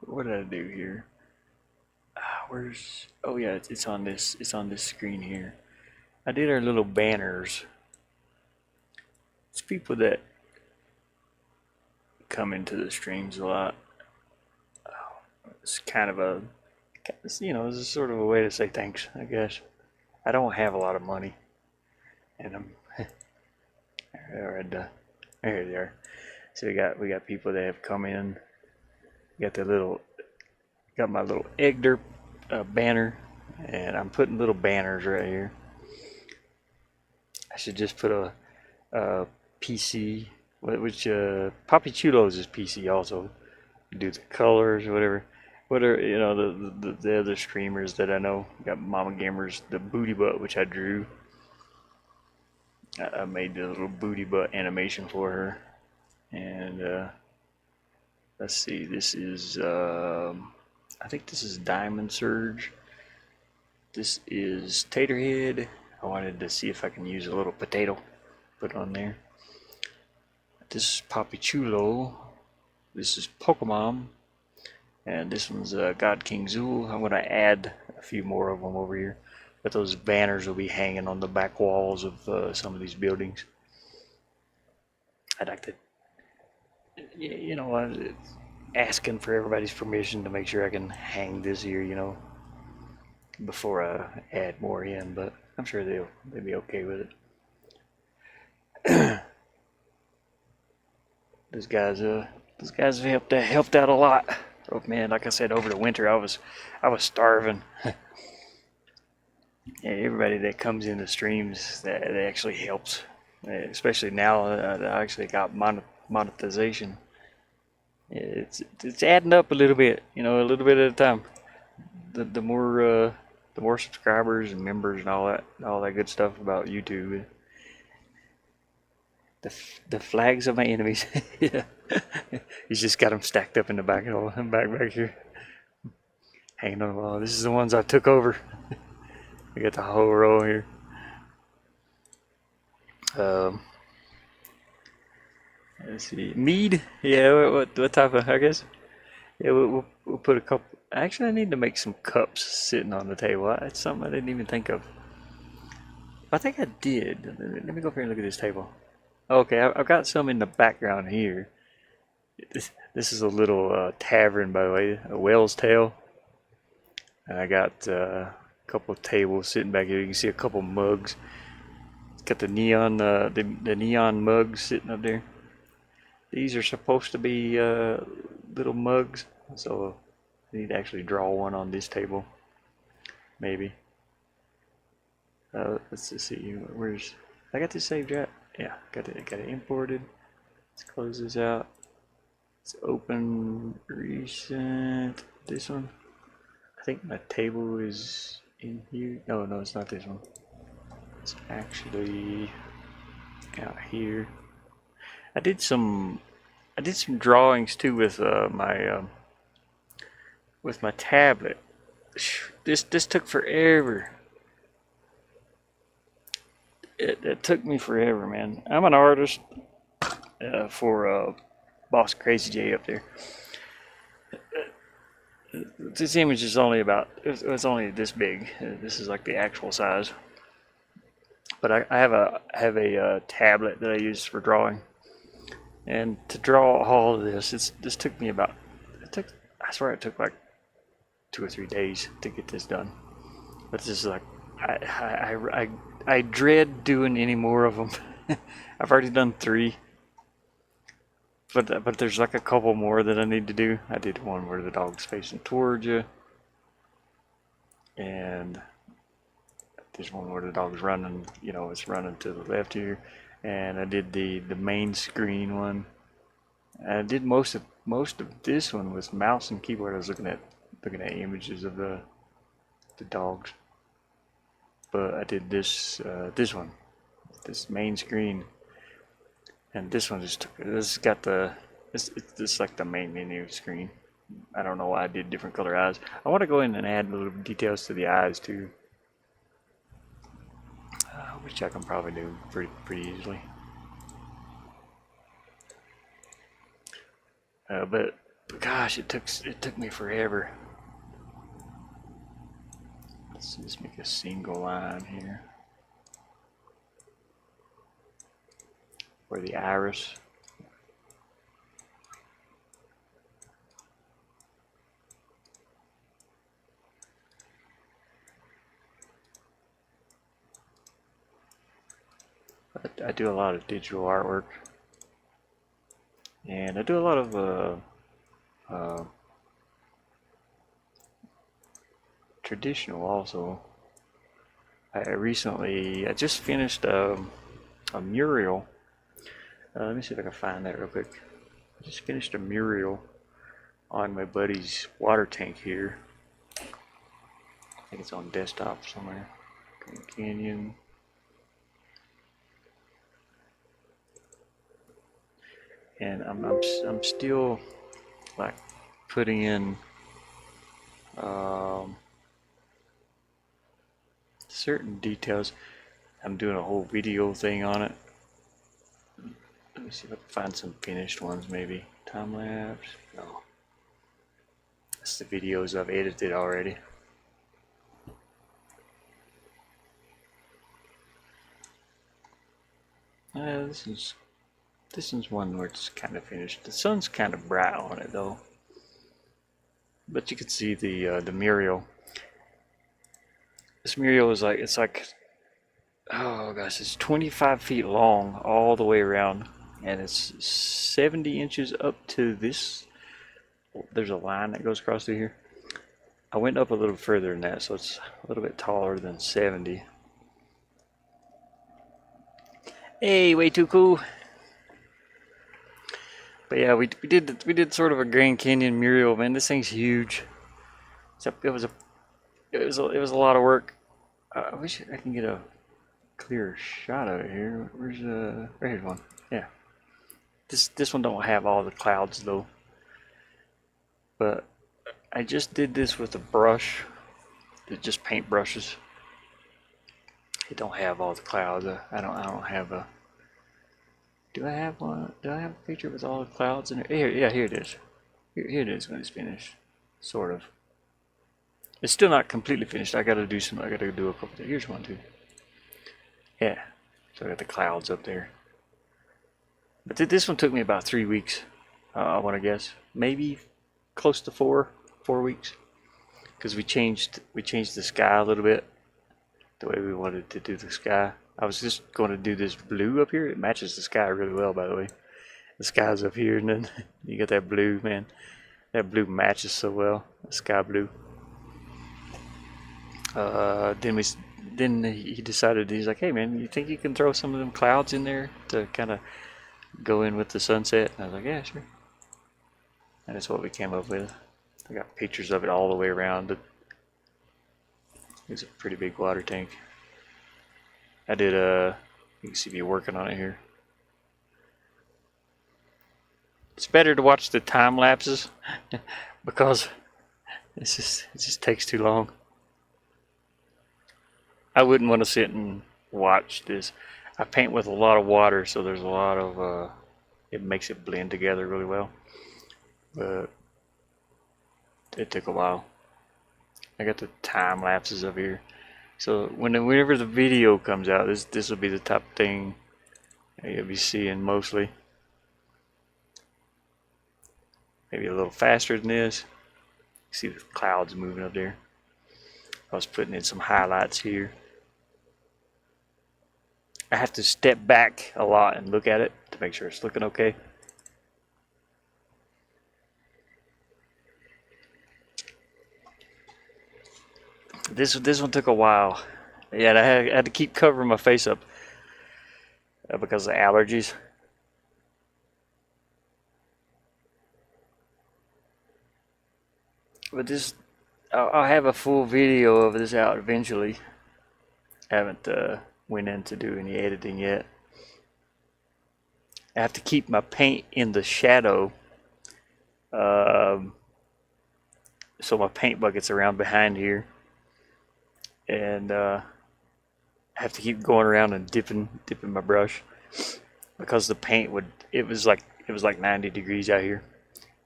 what did I do here? Where's? Oh yeah, it's on this. It's on this screen here. I did our little banners. It's people that come into the streams a lot. It's kind of a, it's a sort of a way to say thanks, I guess. I don't have a lot of money, and I'm there they are. So we got people that have come in. Got my little Egder banner, and I'm putting little banners right here. I should just put a PC, which Poppy Chulo's is PC also. Do the colors or whatever. What are the other streamers that I know? Got Mama Gamers, the booty butt, which I drew. I made the little booty butt animation for her, and let's see. This is I think this is Diamond Surge. This is Taterhead. I wanted to see if I can use a little potato put on there. This is Poppy Chulo. This is Pokemon. And this one's God King Zool. I'm going to add a few more of them over here. But those banners will be hanging on the back walls of some of these buildings. I'd like to you know, asking for everybody's permission to make sure I can hang this here, you know, before I add more in. But I'm sure they'll be okay with it. Those guys, have helped out a lot. Oh man, like I said, over the winter I was starving. Yeah, everybody that comes in the streams, that actually helps. Especially now, I actually got monetization. It's adding up a little bit, you know, a little bit at a time. The more the more subscribers and members and all that good stuff about YouTube. The flags of my enemies. Yeah, he's just got them stacked up in the back here, hanging on the wall. This is the ones I took over. We got the whole row here. Um, let's see, mead. Yeah, what type of? I guess. Yeah, we'll put a couple. Actually, I need to make some cups sitting on the table. That's something I didn't even think of. I think I did. Let me go up here and look at this table. Okay, I've got some in the background here. This is a little tavern, by the way, a whale's tail. And I got a couple of tables sitting back here. You can see a couple mugs. Got the neon mugs sitting up there. These are supposed to be little mugs, so I need to actually draw one on this table, maybe. Let's just see. Where's I got this saved yet? Yeah, got it imported. Let's close this out. Let's open recent. This one. I think my table is in here. No, it's not this one. It's actually out here. I did some drawings too with my tablet. This took forever. It took me forever, man. I'm an artist for Boss Crazy J up there. This image is only it's only this big. This is like the actual size. But I have a tablet that I use for drawing, and to draw all of this, this took me about I swear it took like 2 or 3 days to get this done. But this is like I dread doing any more of them. I've already done 3, but there's like a couple more that I need to do. I did one where the dog's facing towards you, and there's one where the dog's running. You know, it's running to the left here, and I did the main screen one. I did most of this one with mouse and keyboard. I was looking at images of the dogs, but I did this one, this main screen, and this one just took. This got the it's like the main menu screen. I don't know why I did different color eyes. I want to go in and add little details to the eyes too, which I can probably do pretty easily. But gosh, it took me forever. Let's just make a single line here for the iris. I do a lot of digital artwork, and I do a lot of traditional also. I just finished a mural. Let me see if I can find that real quick. I just finished a mural on my buddy's water tank here. I think it's on desktop somewhere. Canyon. And I'm still like putting in certain details. I'm doing a whole video thing on it. Let me see if I can find some finished ones maybe. Time lapse? No. That's the videos I've edited already. This is This one's one where it's kind of finished. The sun's kind of bright on it though, but you can see the Muriel. This Muriel is like, it's like, oh gosh, it's 25 feet long all the way around, and it's 70 inches up to this. There's a line that goes across through here. I went up a little further than that, so it's a little bit taller than 70. Hey, way too cool. But yeah, we did sort of a Grand Canyon Muriel, man. This thing's huge. It was a lot of work. I wish I can get a clear shot of it here. Where's right here's one. Yeah. This one don't have all the clouds though. But I just did this with a brush. It's just paint brushes. It don't have all the clouds. I don't have a. Do I have one? Do I have a picture with all the clouds in it? Here, yeah, here it is. Here it is when it's finished. Sort of. It's still not completely finished. I gotta do a couple. Here's one too. Yeah. So I got the clouds up there. But this one took me about 3 weeks. I want to guess, maybe close to 4 weeks, because we changed the sky a little bit, the way we wanted to do the sky. I was just going to do this blue up here. It matches the sky really well, by the way. The sky's up here, and then you got that blue, man. That blue matches so well. The sky blue. Then he decided, he's like, hey man, you think you can throw some of them clouds in there to kind of go in with the sunset? And I was like, yeah, sure. And that's what we came up with. I got pictures of it all the way around. It's a pretty big water tank. I did you can see me working on it here. It's better to watch the time lapses because it just takes too long. I wouldn't want to sit and watch this. I paint with a lot of water, so there's a lot of it makes it blend together really well. But it took a while. I got the time lapses up here, so whenever the video comes out, this will be the top thing you'll be seeing mostly. Maybe a little faster than this. See the clouds moving up there. I was putting in some highlights here. I have to step back a lot and look at it to make sure it's looking okay. This one took a while. Yeah, I had to keep covering my face up because of allergies. But this, I'll have a full video of this out eventually. I haven't went in to do any editing yet. I have to keep my paint in the shadow, so my paint bucket's around behind here, and I have to keep going around and dipping my brush because the paint it was like 90 degrees out here,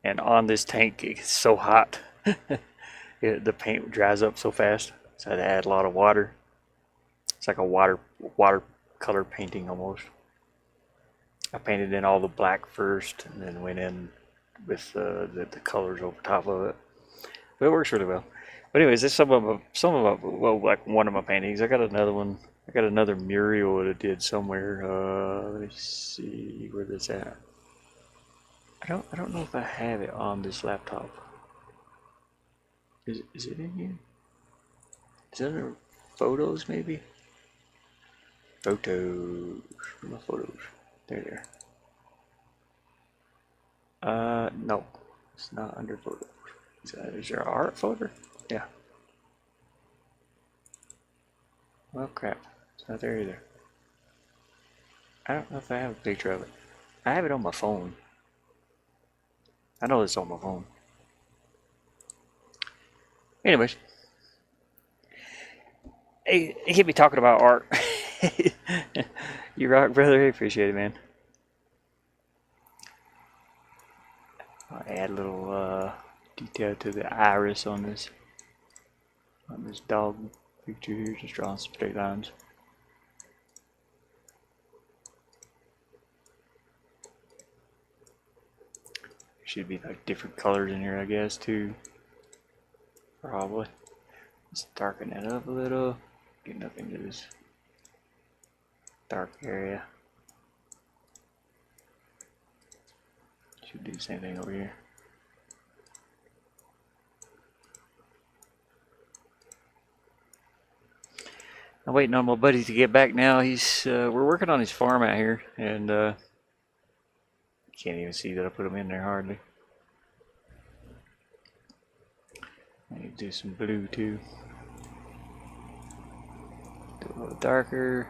and on this tank it's so hot. The paint dries up so fast, so I had to add a lot of water. It's like a watercolor painting almost. I painted in all the black first, and then went in with the colors over top of it. But it works really well. But anyways, there's some of my, well, like one of my paintings. I got another one. I got another mural that I did somewhere. Let me see where that's at. I don't know if I have it on this laptop. Is it in here? Is it under photos maybe? Photos. Where are my photos? There. No, it's not under photos. Is there an art folder? Yeah. Well, crap. It's not there either. I don't know if I have a picture of it. I have it on my phone. I know it's on my phone. Anyways. Hey, hit me talking about art. You rock, brother. I appreciate it, man. I'll add a little detail to the iris on this dog picture here. Just drawing some straight lines. Should be like different colors in here, I guess, too. Probably. Let's darken that up a little. Getting up into this dark area. Should do the same thing over here. I'm waiting on my buddy to get back now. We're working on his farm out here, and can't even see that I put him in there hardly. I need to do some blue too. Do a little darker.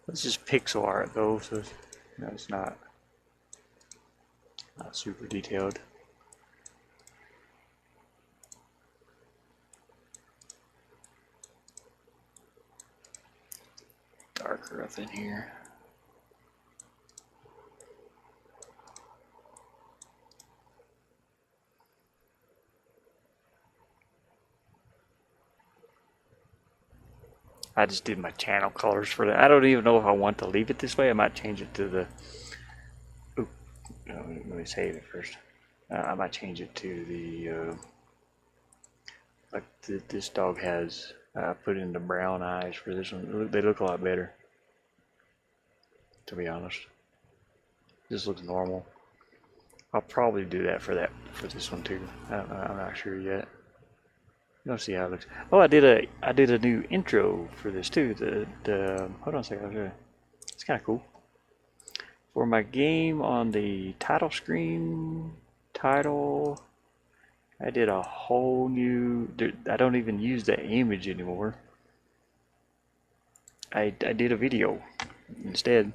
This is pixel art though, so it's not super detailed. Darker up in here. I just did my channel colors for that. I don't even know if I want to leave it this way. I might change it to the. Oop, no, let me save it first. I might change it to the. Like this dog has. Put in the brown eyes for this one. They look a lot better. To be honest, this looks normal. I'll probably do that for this one too. I'm not sure yet. You'll see how it looks. Oh, I did a new intro for this too. Hold on a second. I'll show you. It's kind of cool. For my game on the title screen, I did a whole new. I don't even use that image anymore. I did a video instead.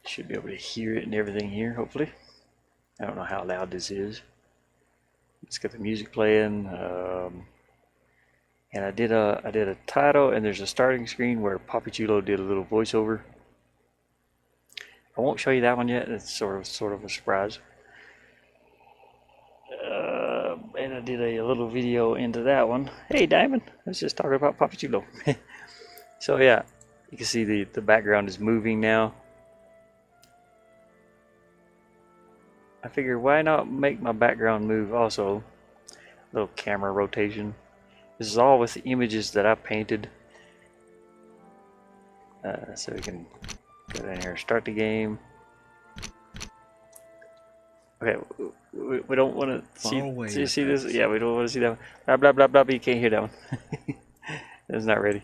Should be able to hear it and everything here, hopefully. I don't know how loud this is. It's got the music playing, and I did a title, and there's a starting screen where Papi Chulo did a little voiceover. I won't show you that one yet. It's sort of a surprise. And I did a little video into that one. Hey, Diamond, I was just talking about Papi Chulo. So yeah, you can see the background is moving now. I figured why not make my background move also. A little camera rotation. This is all with the images that I painted. So we can go down here, start the game. Okay, we don't want to see this. Yeah, we don't want to see that one. Blah blah blah blah. But you can't hear that one. It's not ready.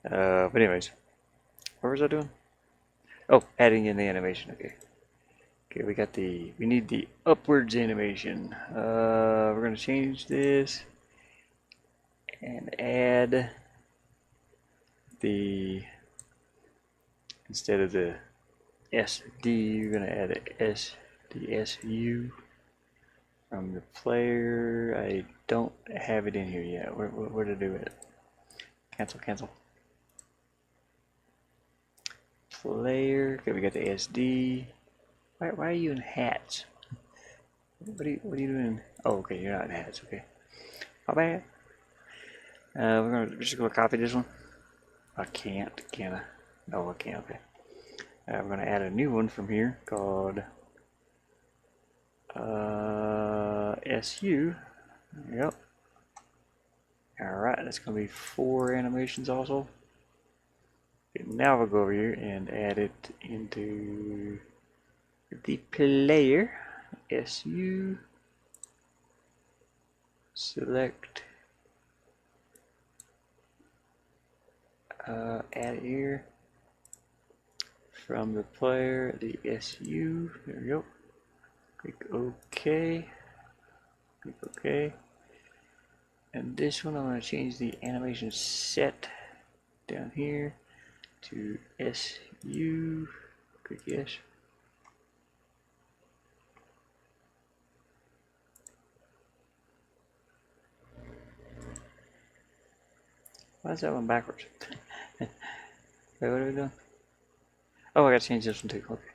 But anyways, what was I doing? Oh, adding in the animation. Okay. Okay, we need the upwards animation. We're gonna change this and add instead of the SD, you're gonna add the SU from the player. I don't have it in here yet. Where to do it? Cancel. Player. Okay, we got the SD. Why are you in hats? What are you doing? Oh, okay, you're not in hats. Okay, my bad. We're just gonna copy this one. I can't, can I? No, I can't. Okay. We're gonna add a new one from here called SU. Yep. All right, that's gonna be 4 animations also. Okay, now we'll go over here and add it into the player. SU. Select. Add it here. From the player, the SU. There we go. Click OK. Click OK. And this one, I'm going to change the animation set down here to SU. Click yes. Why is that one backwards? Wait, what are we doing? Oh, I gotta change this one too. Okay.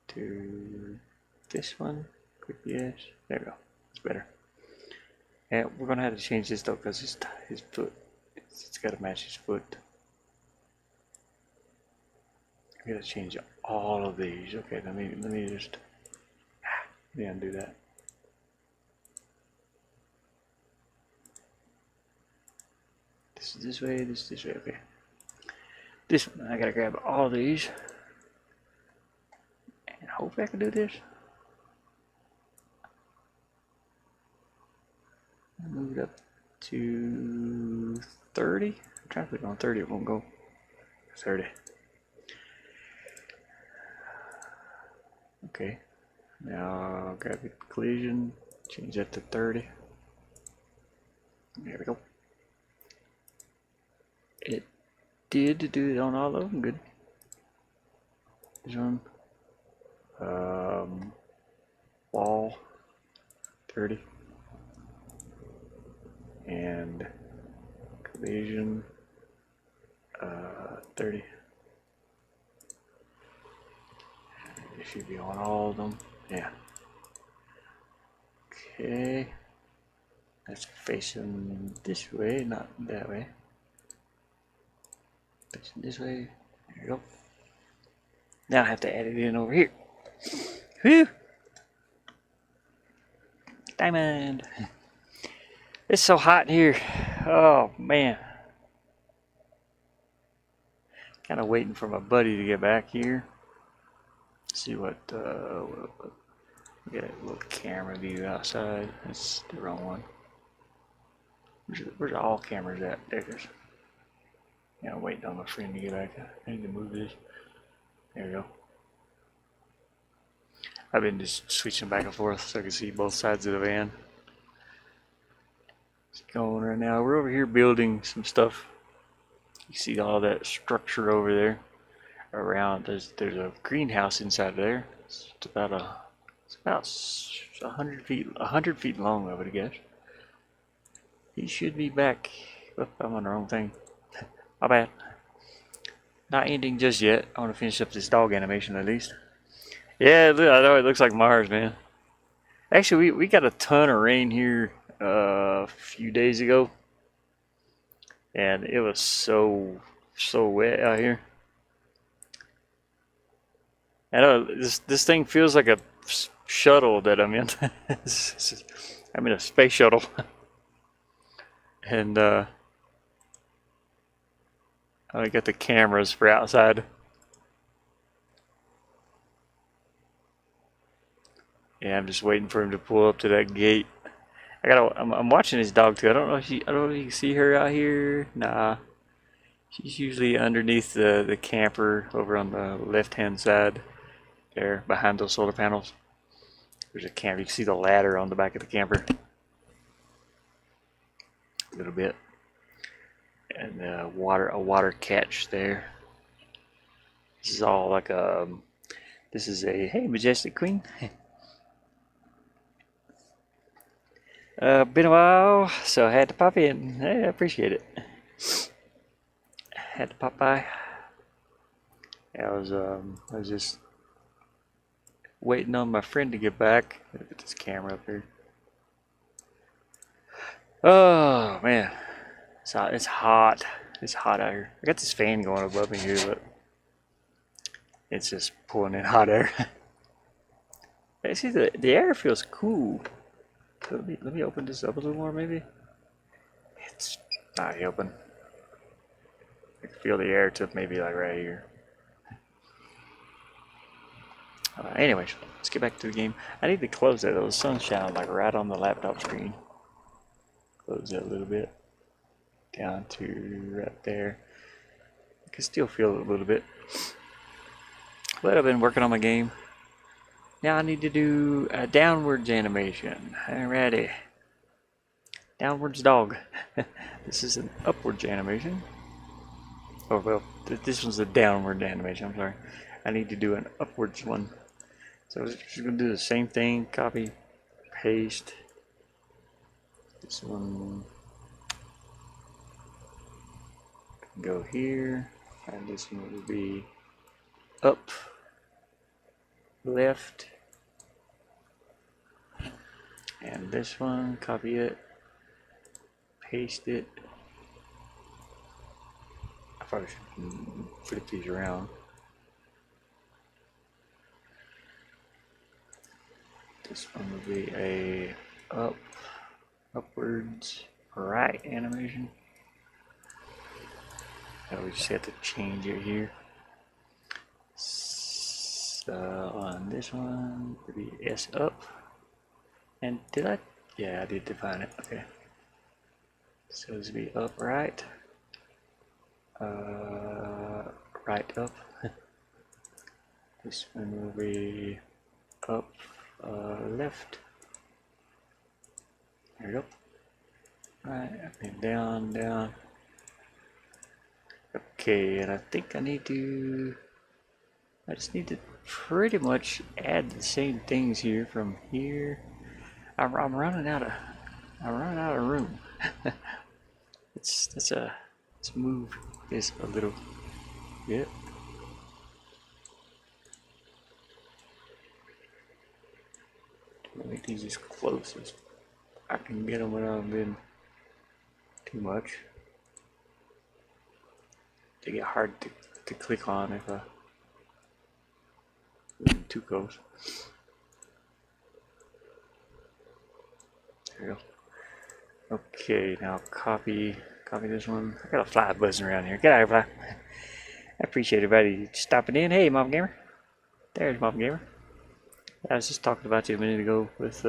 To this one. Quick yes. There we go. It's better. And we're gonna have to change this though because his foot. It's gotta match his foot. We gotta change all of these. Okay, let me just undo that. This is this way. This is this way. Okay. This one I gotta grab all of these. And hopefully I can do this. Move it up to 30. I'm trying to click on 30, it won't go. 30. Okay. Now I'll grab the collision, change that to 30. There we go. It did do it on all of them, good. This one. Wall 30. And collision 30. It should be on all of them. Yeah. Okay. That's facing this way, not that way. Facing this way. There you go. Now I have to add it in over here. Whew! Diamond! It's so hot in here. Oh man. Kind of waiting for my buddy to get back here. See what, we got a little camera view outside. That's the wrong one. Where's all cameras at? There it is. Yeah, I'm waiting on my friend to get back. I need to move this. There we go. I've been just switching back and forth so I can see both sides of the van. It's going right now. We're over here building some stuff. You see all that structure over there around. There's a greenhouse inside there. It's about 100 feet long, I would guess. He should be back. Oh, I'm on the wrong thing. My bad. Not ending just yet. I want to finish up this dog animation at least. Yeah, I know it looks like Mars, man. Actually, we got a ton of rain here a few days ago, and it was so wet out here. I know this thing feels like a shuttle that I'm in. I'm in a space shuttle, and I got the cameras for outside. Yeah, I'm just waiting for him to pull up to that gate. I'm watching his dog too. I don't know if you can see her out here. Nah, she's usually underneath the camper over on the left-hand side there, behind those solar panels. There's a camper. You can see the ladder on the back of the camper. A little bit, and a water catch there. This is all like a. This is a hey, majestic queen. Been a while, so I had to pop in. Hey, I appreciate it. Had to pop by. I was just waiting on my friend to get back. Put this camera up here. Oh man, it's hot. It's hot. It's hot out here. I got this fan going above me here, but it's just pulling in hot air. See, the air feels cool. Let me open this up a little more, maybe. It's not open. I can feel the air to maybe like right here. Anyways, let's get back to the game. I need to close that. The sun shining like right on the laptop screen. Close that a little bit. Down to right there. I can still feel it a little bit. But I've been working on my game. Now I need to do a downwards animation. Alrighty. Downwards dog. This is an upwards animation. Oh well, this one's a downward animation, I'm sorry. I need to do an upwards one. So I'm just going to do the same thing. Copy, paste. This one. go here, and this one will be up, left, and this one, copy it, paste it. I probably should flip these around. This one will be a upwards, right animation. Now we just have to change it here. So on this one, it'll be S up. And did I? Yeah, I did define it. Okay. So this will be up, right. Right up. This one will be up, left. There we go. Right, and down, down. Okay, and I think I just need to pretty much add the same things here from here. I'm running out of room. Let's move this a little bit. Make these as close as I can get them without being too much. They get hard to click on if I move too close. There we go. Okay, now copy this one. I got a fly buzzing around here. Get out of here, fly. I appreciate everybody stopping in. Hey, Mom Gamer. There's Mom Gamer. I was just talking about you a minute ago with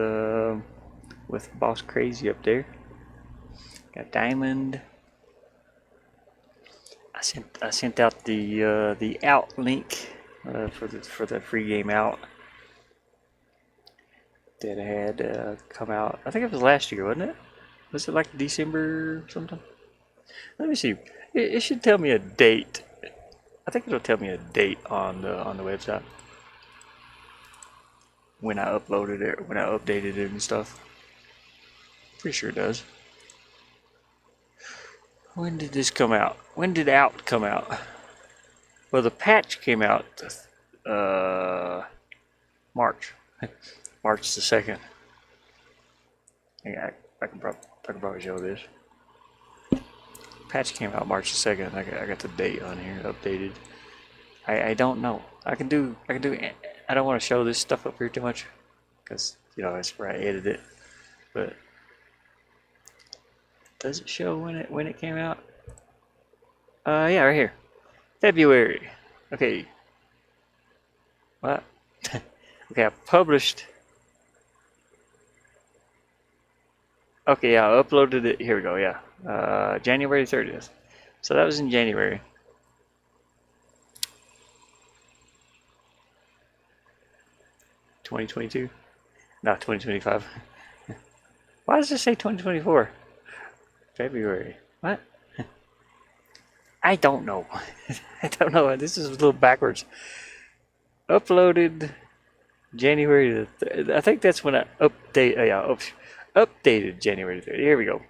Boss Crazy up there. Got Diamond. I sent out the out link for the free game out that had come out. I think it was last year, wasn't it? Was it like December something? Let me see. It should tell me a date. I think it'll tell me a date on the website when I uploaded it, when I updated it and stuff. Pretty sure it does. When did this come out? When did out come out? Well, the patch came out March. March the 2nd. I can probably show this. Patch came out March the 2nd. I got the date on here updated. I don't know. I can do. I don't want to show this stuff up here too much because that's where I edit it. But does it show when it came out? Yeah, right here, February. Okay. What? Okay, I published. Okay, yeah, I uploaded it. Here we go. Yeah, January 30th. So that was in January. $2022? No, 2025. Why does it say 2024? February. What? I don't know. I don't know. This is a little backwards. Uploaded January I think that's when I updated January 30th. Here we go.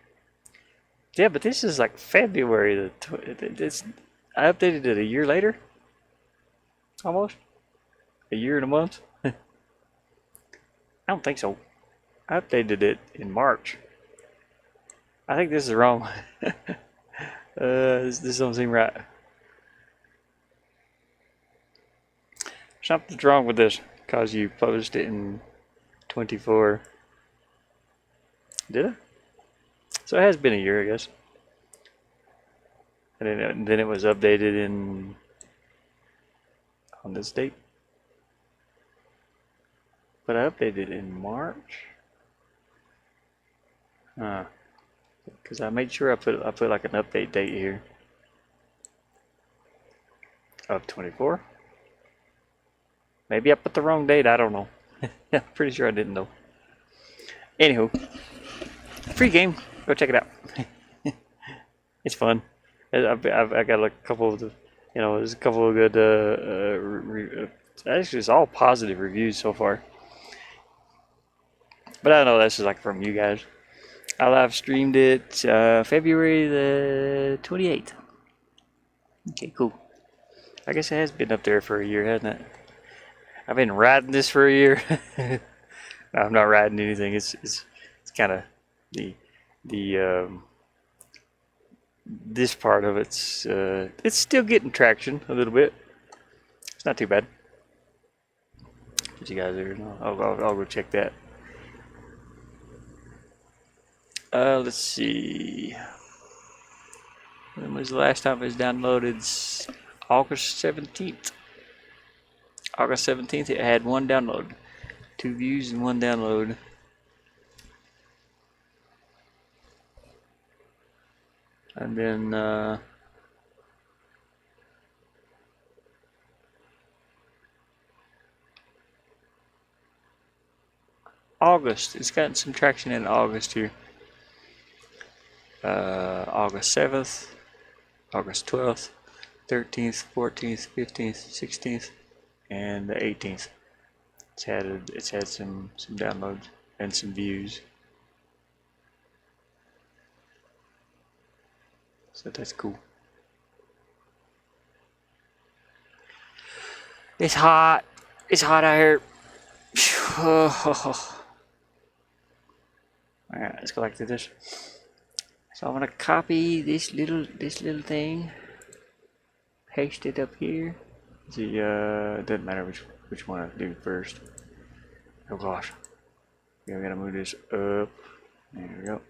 Yeah, but this is like February I updated it a year later. Almost. A year and a month. I don't think so. I updated it in March. I think this is wrong. This doesn't seem right. Something's wrong with this because you published it in 24. Did I? So it has been a year, I guess. And then it was updated on this date. But I updated in March. Because I made sure I put like an update date here of 24. Maybe I put the wrong date. I don't know. I'm pretty sure I didn't though. Anywho, free game. Go check it out. It's fun. I got a couple of there's a couple of good. Actually, it's all positive reviews so far. But I don't know. That's just like from you guys. I live streamed it February the 28th. Okay, cool. I guess it has been up there for a year, hasn't it? I've been riding this for a year. No, I'm not riding anything. It's kind of the this part of it's still getting traction a little bit. It's not too bad. But you guys are, I'll go check that. Let's see. When was the last time it was downloaded? August 17th. August 17th, it had one download. 2 views and 1 download. And then, August. It's gotten some traction in August here. August 7th, August 12th, 13th, 14th, 15th, 16th, and the 18th. It's had some downloads and some views. So that's cool. It's hot. It's hot out here. Alright, let's go back to this. So I'm gonna copy this little thing, paste it up here. See, it doesn't matter which one I do first. Oh gosh, yeah, we gotta move this up. There we go.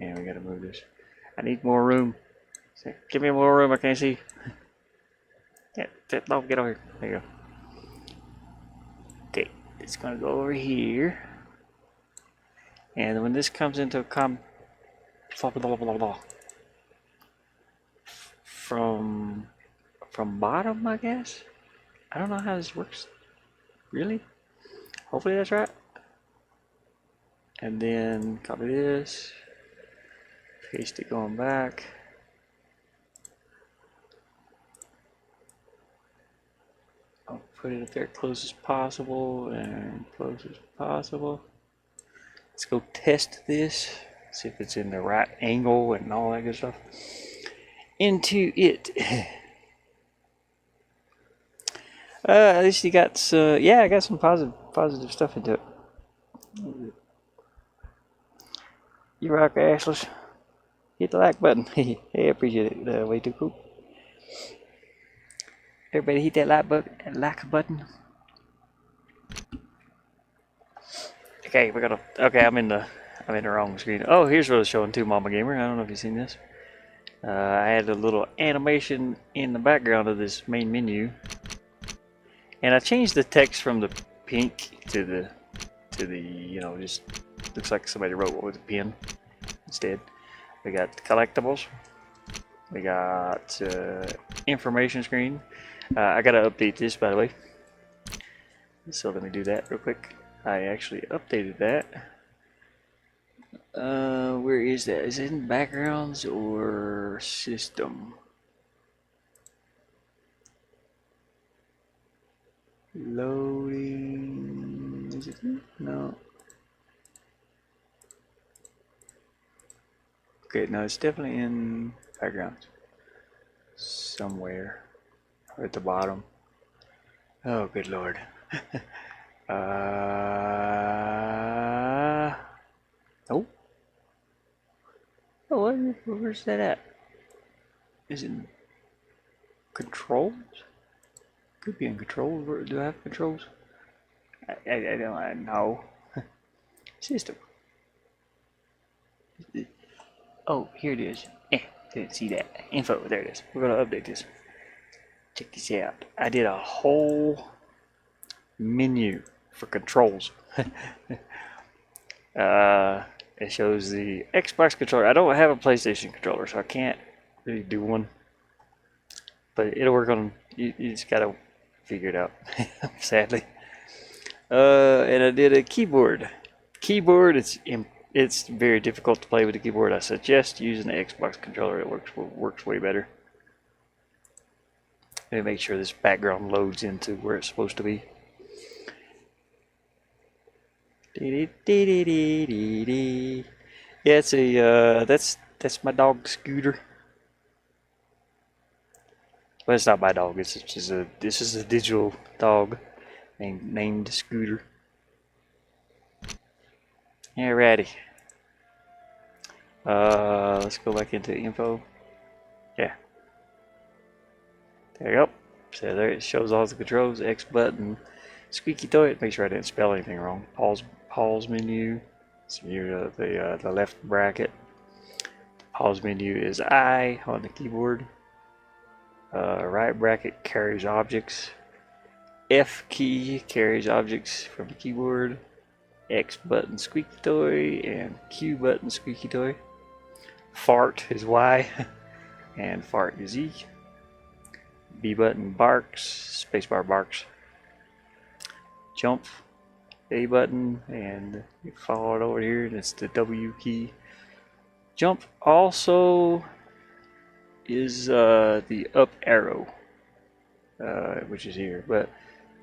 And we gotta move this. I need more room. Give me more room. I can't see. Yeah, no, get over here. There you go. Okay, it's gonna go over here. And when this comes into from bottom, I guess. I don't know how this works. Really? Hopefully that's right. And then copy this, paste it going back. I'll put it up there close as possible and close as possible. Let's go test this, see if it's in the right angle and all that good stuff. Into it. At least you got yeah, I got some positive stuff into it. You rock, Ashless. Hit the like button. Hey, I appreciate it. Way too cool. Everybody hit that like button. Okay, we gotta. Okay, I'm in the wrong screen. Oh, here's what I was showing too, Mama Gamer. I don't know if you've seen this. I had a little animation in the background of this main menu, and I changed the text from the pink to the just looks like somebody wrote it with a pen instead. We got collectibles. We got information screen. I gotta update this, by the way. So let me do that real quick. I actually updated that. Where is that? Is it in backgrounds or system? Loading. Is it? No. Okay, no, it's definitely in backgrounds. Somewhere. At the bottom. Oh, good lord. Nope. Oh, where's that at? Is it controls? Could be in controls. Do I have controls? I don't know. System. Oh, here it is. Didn't see that. Info, there it is. We're gonna update this. Check this out. I did a whole menu for controls. It shows the Xbox controller. I don't have a PlayStation controller, so I can't really do one. But it'll work on. You just gotta figure it out. Sadly. And I did a keyboard. Keyboard. It's very difficult to play with the keyboard. I suggest using the Xbox controller. It works way better. Let me make sure this background loads into where it's supposed to be. Yeah, it's a that's my dog Scooter. But it's not my dog. This is a digital dog named Scooter. Alrighty. Let's go back into info. Yeah. There you go. So there it shows all the controls. X button, squeaky toy. Make sure I didn't spell anything wrong. Pause menu. So you're the left bracket. Pause menu is I on the keyboard. Right bracket carries objects. F key carries objects from the keyboard. X button squeaky toy and Q button squeaky toy. Fart is Y and fart is E. B button barks, spacebar barks. Jump, A button, and you follow it over here, and it's the W key. Jump also is the up arrow, which is here, but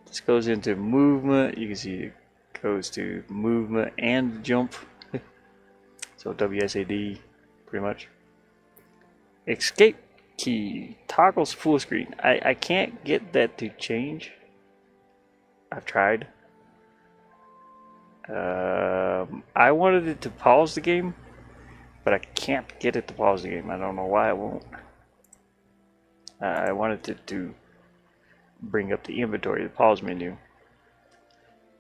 this goes into movement. You can see it goes to movement and jump. So WSAD, pretty much. Escape key toggles full screen. I can't get that to change. I've tried. I wanted it to pause the game, but I can't get it to pause the game. I don't know why it won't. I wanted it to bring up the inventory, the pause menu.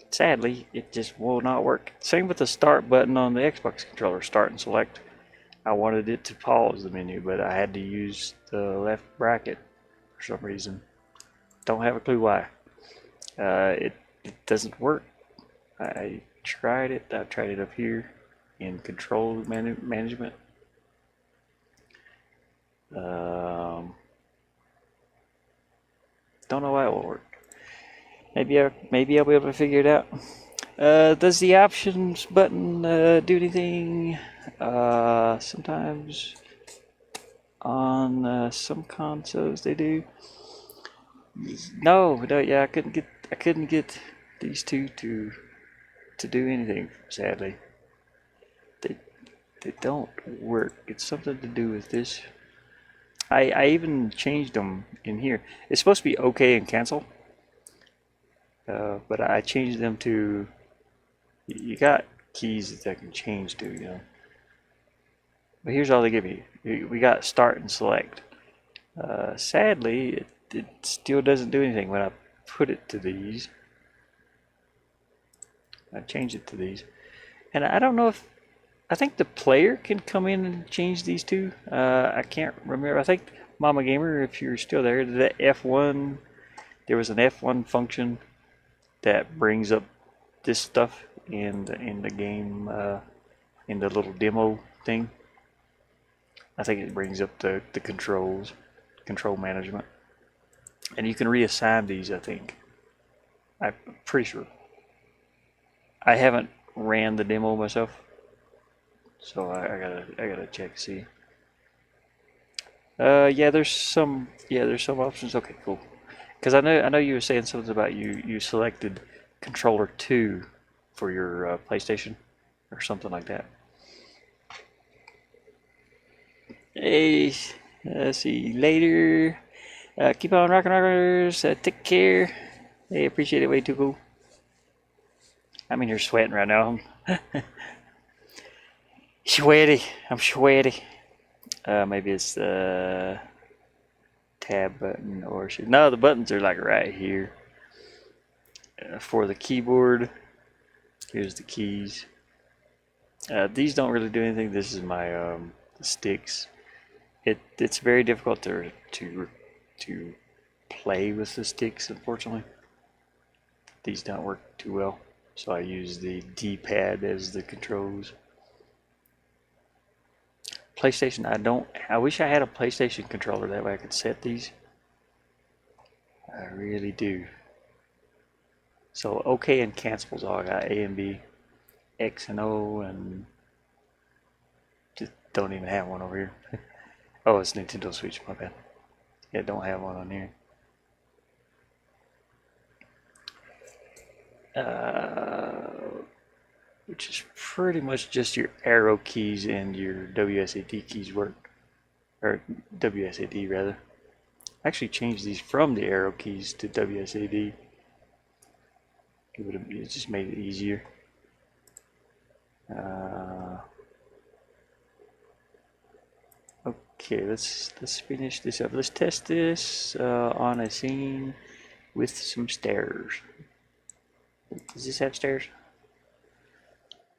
Sadly, it just will not work. Same with the start button on the Xbox controller, start and select. I wanted it to pause the menu, but I had to use the left bracket for some reason. Don't have a clue why. It doesn't work. I tried it. I've tried it up here in control management. Don't know why it won't work. Maybe I'll be able to figure it out. Does the options button do anything? Sometimes on some consoles they do. No, yeah, I couldn't get these two to do anything. Sadly, they don't work. It's something to do with this. I even changed them in here. It's supposed to be OK and cancel, but I changed them to. You got keys that can change to, you know. But here's all they give you. We got start and select. Sadly, it still doesn't do anything when I put it to these. I changed it to these. And I don't know if, I think the player can come in and change these two. I can't remember. I think Mama Gamer, if you're still there, that F1, there was an F1 function that brings up this stuff in the game, in the little demo thing. I think it brings up the controls, control management. And you can reassign these, I think. I'm pretty sure. I haven't ran the demo myself, so I gotta check see. Yeah, there's some options. Okay, cool. Because I know you were saying something about you selected controller 2 for your PlayStation or something like that. Hey, see you later. Keep on rocking, rockers. Take care. Hey, appreciate it. Way too cool. I'm in here sweating right now. Sweaty. I'm sweaty. Maybe it's the tab button or shit. No, the buttons are like right here. For the keyboard, here's the keys. These don't really do anything. This is my sticks. It's very difficult to play with the sticks, unfortunately. These don't work too well, so I use the D-pad as the controls. PlayStation, I wish I had a PlayStation controller, that way I could set these. I really do. So OK and cancels all I got. A and B, X and O, and just don't even have one over here. Oh, it's Nintendo Switch, my bad. Yeah, don't have one on here. Which is pretty much just your arrow keys and your WSAD keys work, or WSAD rather. actually changed these from the arrow keys to WSAD. It just made it easier. Okay, let's finish this up. Let's test this on a scene with some stairs. Does this have stairs?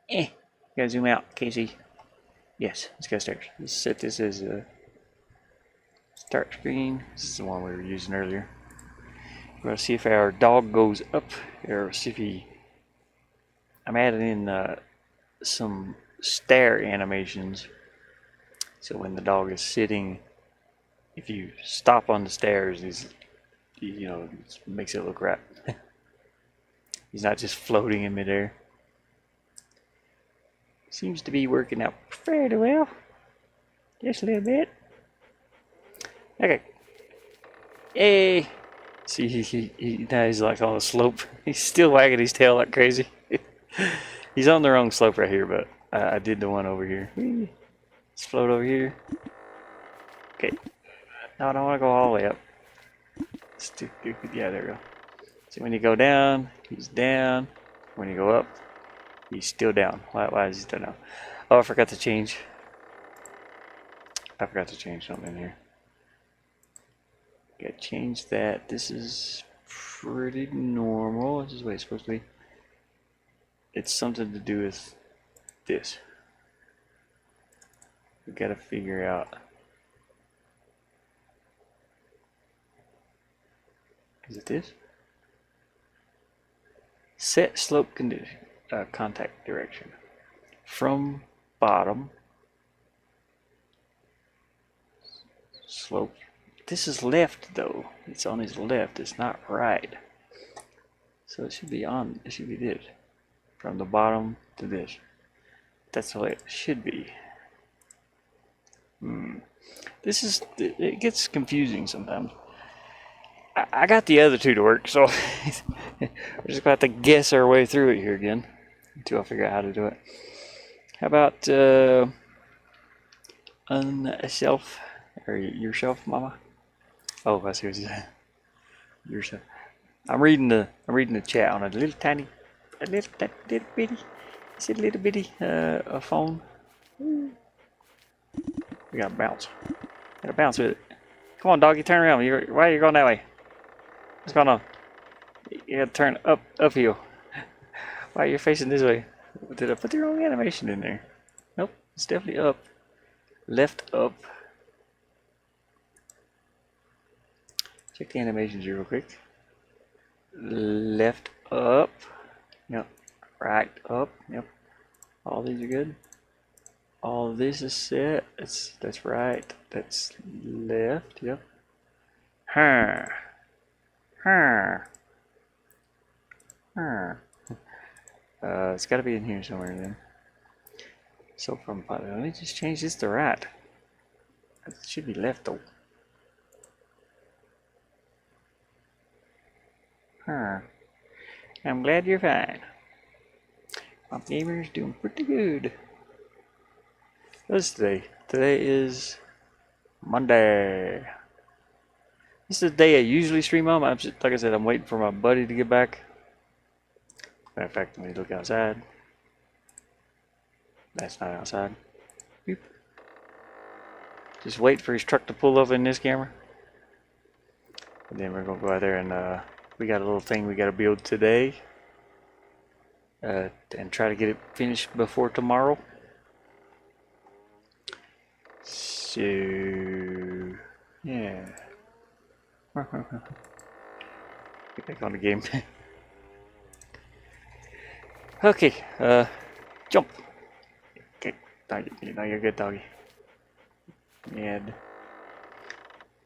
Gotta zoom out, Casey. Yes, it's got stairs. Let's set this as a start screen. This is the one we were using earlier. We're gonna see if our dog goes up, or see if he. I'm adding in some stair animations. So when the dog is sitting, if you stop on the stairs, it makes it look right. He's not just floating in midair. Seems to be working out fairly well. Just a little bit. Okay. Hey. See, now he's like on a slope. He's still wagging his tail like crazy. He's on the wrong slope right here, but I did the one over here. Let's float over here. Okay. No, I don't want to go all the way up. Yeah, there we go. So when you go down, he's down. When you go up, he's still down. Why is he still down? Oh, I forgot to change. I forgot to change something in here. Gotta change that. This is pretty normal. This is the way it's supposed to be. It's something to do with this. We gotta figure out. Is it this? Set slope condition, contact direction. From bottom. Slope. This is left though. It's on his left. It's not right. So it should be on. It should be this. From the bottom to this. That's the way it should be. It gets confusing sometimes. I got the other two to work, so we're just going to have to guess our way through it here again until I figure out how to do it. How about unself or yourself, Mama? Oh, I see what you said. Yourself. I'm reading the chat on a little bitty. It's a little bitty a phone. We gotta bounce. Gotta bounce with it. Come on, doggy, turn around. Why are you going that way? What's going on? You gotta turn uphill. Why are you facing this way? Did I put the wrong animation in there? Nope, it's definitely up. Left up. Check the animations here real quick. Left up. Yep. Right up. Yep. All these are good. All of this is set. That's right. That's left. Yep. Huh. It's got to be in here somewhere then. So let me just change this to right. It should be left though. I'm glad you're fine. My gamer's doing pretty good. What's today? Today is Monday. This is the day I usually stream on. Like I said, I'm waiting for my buddy to get back. Matter of fact, let me look outside. That's not outside. Beep. Just wait for his truck to pull up in this camera. And then we're going to go out there and we got a little thing we got to build today. And try to get it finished before tomorrow. So, yeah. Get back on the game. Okay, jump. Okay, doggy. Now you're good, doggy. And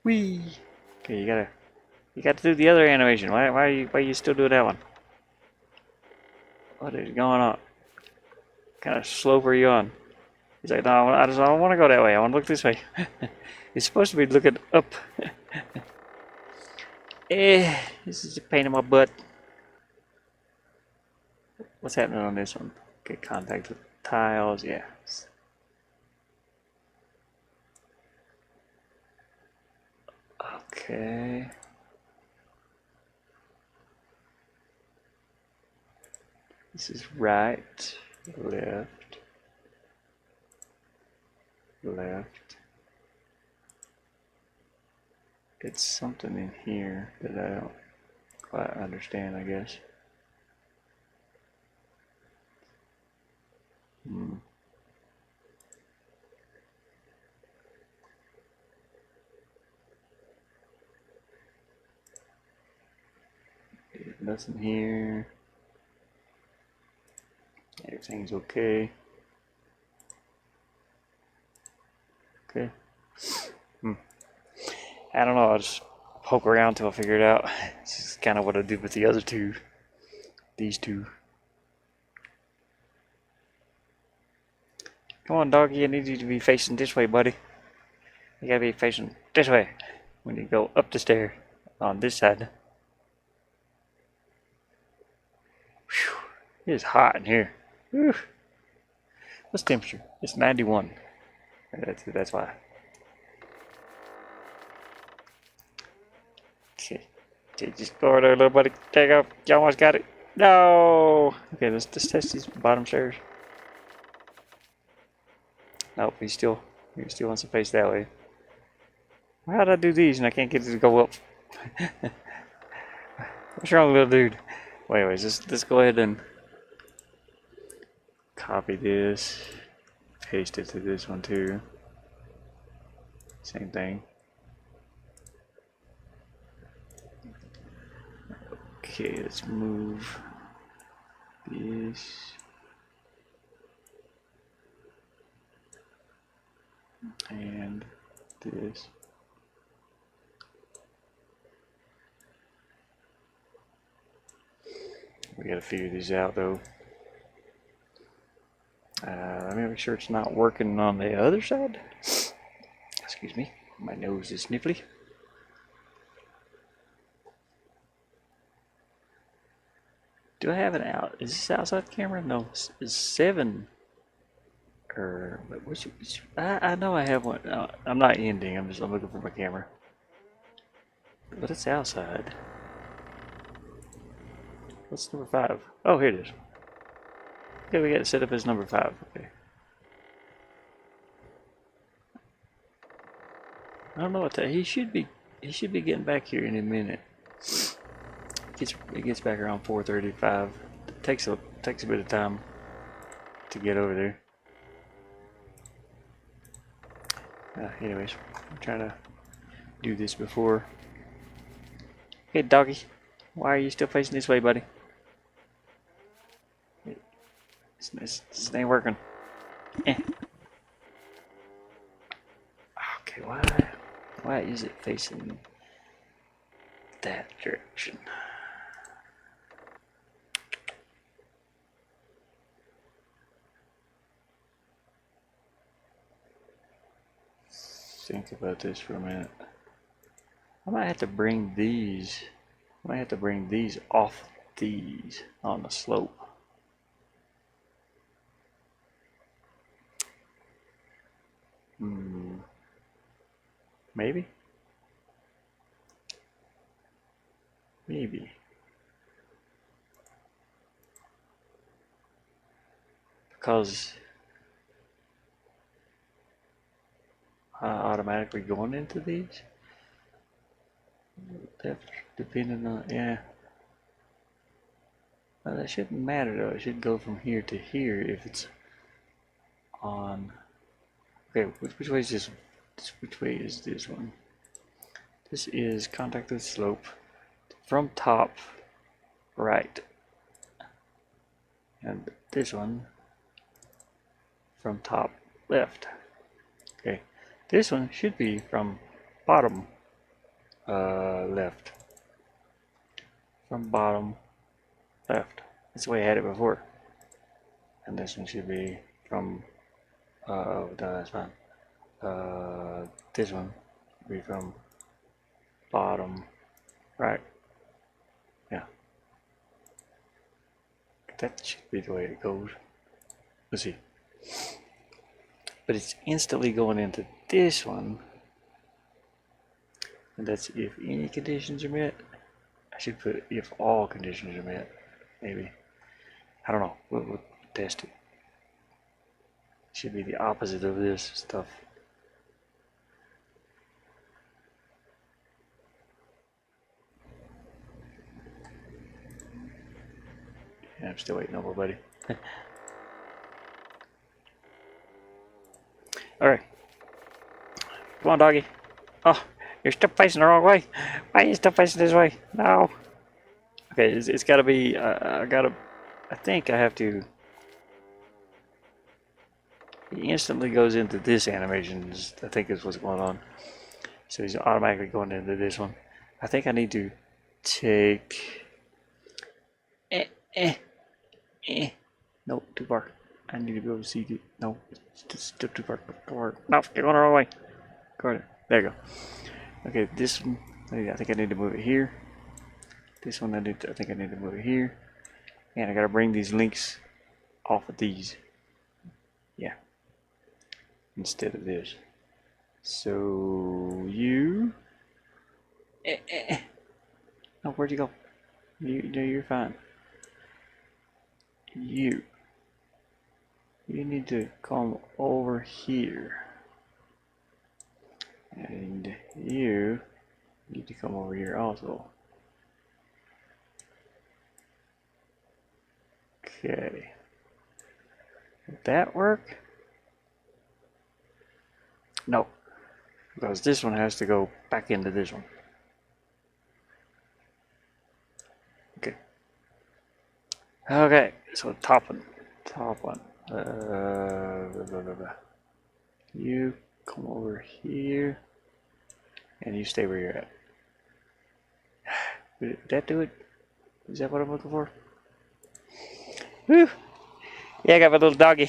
whee. Okay, you got to do the other animation. Why are you still doing that one? What is going on? What kind of slope are you on? He's like, no, I don't want to go that way. I want to look this way. It's supposed to be looking up. This is a pain in my butt. What's happening on this one? Get contact with tiles, yeah. Okay. This is right, left, left. It's something in here that I don't quite understand, I guess. Nothing here. Everything's okay. Okay. I don't know. I'll just poke around till I figure it out. This is kind of what I did with the other two. These two. Come on, doggy. I need you to be facing this way, buddy. You gotta be facing this way when you go up the stair on this side. Whew. It is hot in here. Whew. What's the temperature? It's 91. That's why. Okay. Just go over there, little buddy. There you go. You almost got it. No. Okay, let's just test these bottom stairs. Nope, he still wants to face that way. How did I do these and I can't get it to go up? What's wrong, little dude? Wait, let's go ahead and copy this, paste it to this one too. Same thing. Okay, let's move this and this. We gotta figure these out though. Let me make sure it's not working on the other side. Excuse me, my nose is sniffly. Do I have an out? Is this outside camera? No, it's 7. Or which I know I have one. No, I'm not ending. I'm looking for my camera. But it's outside. What's number 5? Oh, here it is. Okay, we got it set up as number 5. Okay. I don't know what that. He should be getting back here in a minute. It gets back around 4:35. It takes a bit of time to get over there. Anyways, I'm trying to do this before. Hey, doggy, why are you still facing this way, buddy? This ain't working. Eh. Okay, why is it facing that direction? Think about this for a minute. I might have to bring these. Off these on the slope. Maybe. Because automatically going into these. Depending on, yeah. Well, that shouldn't matter though. It should go from here to here if it's on. Okay, which way is this? Which way is this one? This is contact with slope from top right, and this one from top left. Okay, this one should be from bottom left. From bottom left. That's the way I had it before. And this one should be from oh, no, that's fine. This one should be from bottom right. Yeah. That should be the way it goes. Let's see. But it's instantly going into this one. And that's if any conditions are met. I should put if all conditions are met, maybe. I don't know. We'll test it. Should be the opposite of this stuff. Yeah, I'm still waiting on my buddy. Alright. Come on, doggy. Oh, you're still facing the wrong way. Why are you still facing this way? No. Okay, it's gotta be, I think I have to, he instantly goes into this animation, I think is what's going on. So he's automatically going into this one. I think I need to take, no, too far. I need to be able to see it. No, it's still too far. No, you're going the wrong way. Go there you go. Okay, this one, I think I need to move it here. This one, I think I need to move it here. And I gotta bring these links off of these. Yeah. Instead of this. So you. Oh, where'd you go? You're fine. You need to come over here. And you need to come over here also. Okay. Did that work? No. Because this one has to go back into this one. Okay. Okay, so top one. You come over here, and you stay where you're at. Did that do it? Is that what I'm looking for? Woo! Yeah, I got my little doggy.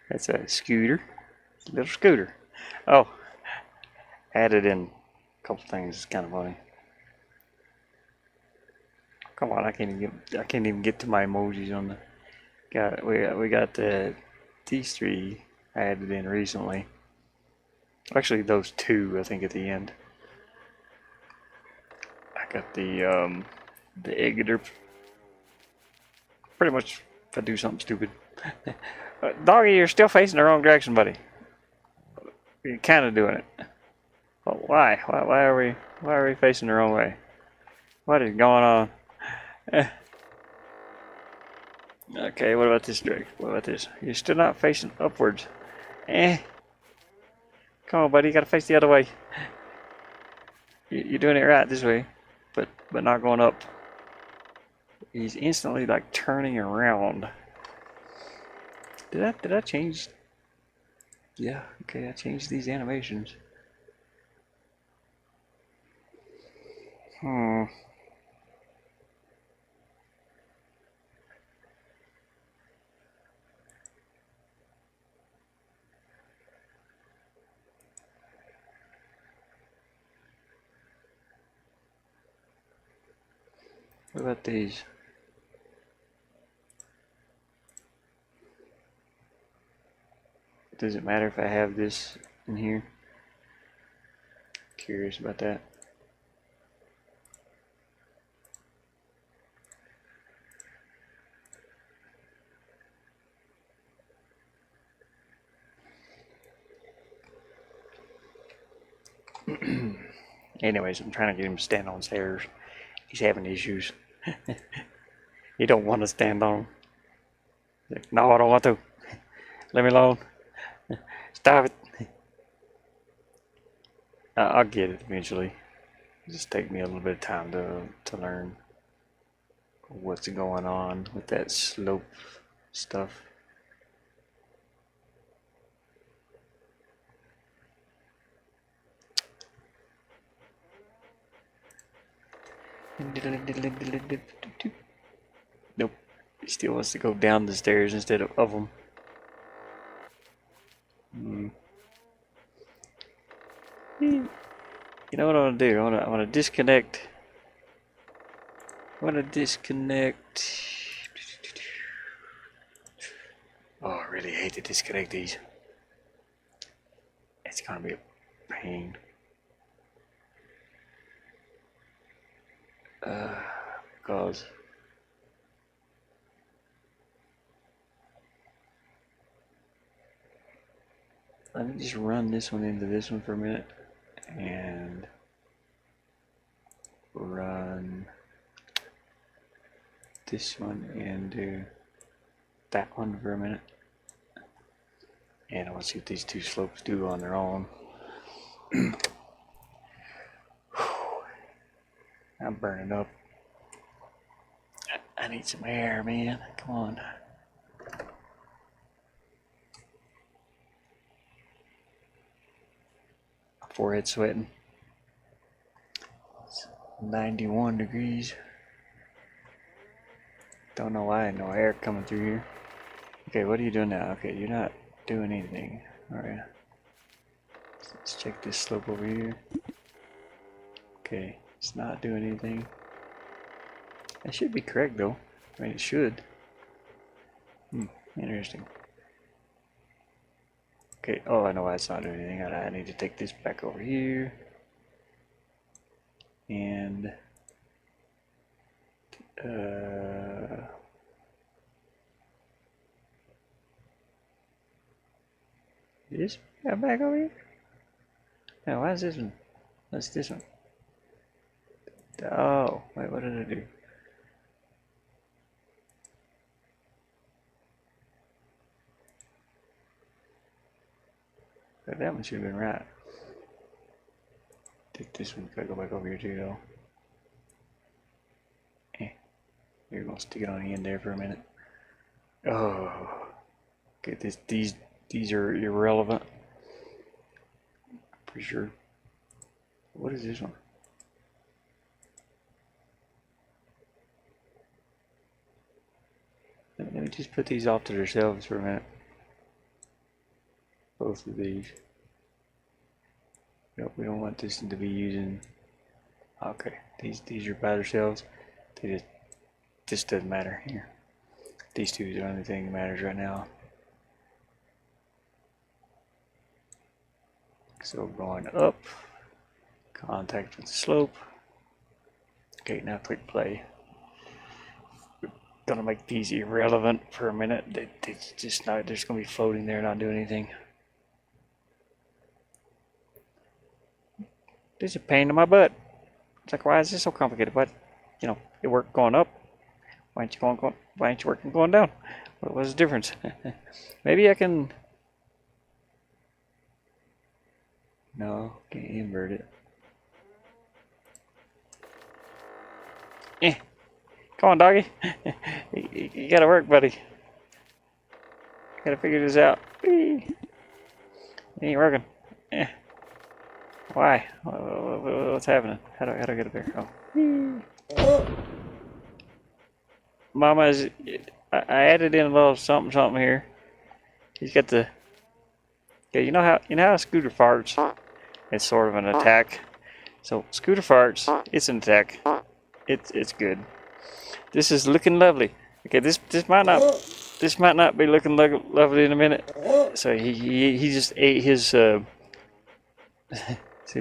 That's a scooter. It's a little scooter. Oh, added in a couple things. It's kind of funny. Come on, I can't even get to my emojis on the. We got these three added in recently. Actually, those two I think at the end. I got the egg. Pretty much if I do something stupid. Doggy, you're still facing the wrong direction, buddy. You're kind of doing it. But why? Why are we facing the wrong way? What is going on? Okay, what about this direction? What about this? You're still not facing upwards. Come on, buddy. You gotta face the other way. You're doing it right this way, but not going up. He's instantly like turning around. Did I change? Yeah. Okay, I changed these animations. What about these? Does it matter if I have this in here? Curious about that. Anyways, I'm trying to get him to stand on stairs. He's having issues. He don't want to stand on them. Like, no, I don't want to. Let me alone. Stop it. I'll get it eventually. It'll just take me a little bit of time to learn what's going on with that slope stuff. Nope. He still wants to go down the stairs instead of them. You know what I want to do? I want to disconnect. Oh, I really hate to disconnect these. It's gonna be a pain. Because let me just run this one into this one for a minute and run this one into that one for a minute. And I want to see what these two slopes do on their own. I'm burning up. I need some air, man. Come on. Forehead sweating. It's 91 degrees. Don't know why, no air coming through here. Okay, what are you doing now? Okay, you're not doing anything. Alright. Let's check this slope over here. Okay, it's not doing anything. That should be correct though. I mean, it should. Interesting. Okay, oh, I know why it's not doing anything. I need to take this back over here. And this back over here? Now, why is this one? What's this one? Oh, wait, what did I do? That one should have been right. Take this one, gotta go back over here too though. You're gonna stick it on the end there for a minute. Oh, okay. These are irrelevant for sure. What is this one? Let me just put these off to themselves for a minute. Both of these. Nope, we don't want this to be using. Okay, these are by themselves. They just doesn't matter here. These two are the only thing that matters right now. So going up, contact with the slope. Okay, now click play. We're gonna make these irrelevant for a minute. They just not. They're just gonna be floating there, not doing anything. This is a pain in my butt. It's like, why is this so complicated? But you know, it worked going up. Why ain't you working going down? What's the difference? Maybe I can. No, can't invert it. Come on, doggy. You gotta work, buddy. Gotta figure this out. It ain't working. Why? What's happening? How do I get up there? Oh. Mama, I added in a little something here. He's got the. Yeah, you know how a scooter farts? It's sort of an attack. So scooter farts, it's an attack. It's good. This is looking lovely. Okay, this might not be looking lovely in a minute. So he just ate his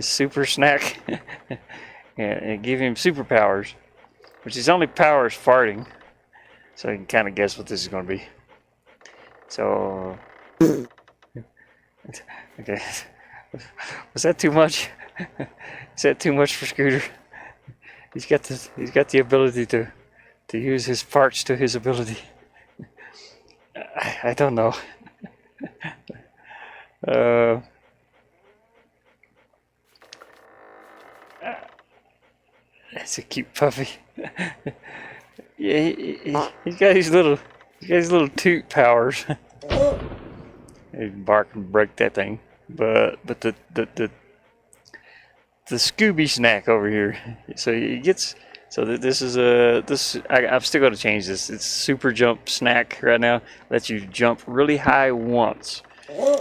super snack and give him superpowers, which his only power is farting. So you can kind of guess what this is going to be. So okay, was that too much? Is that too much for Scooter? He's got the ability to use his farts to his ability. I don't know. It's a cute puppy. Yeah, he's got his little toot powers. He can bark and break that thing, but the Scooby snack over here. So he gets. So this is I'm still going to change this. It's super jump snack right now. Lets you jump really high once.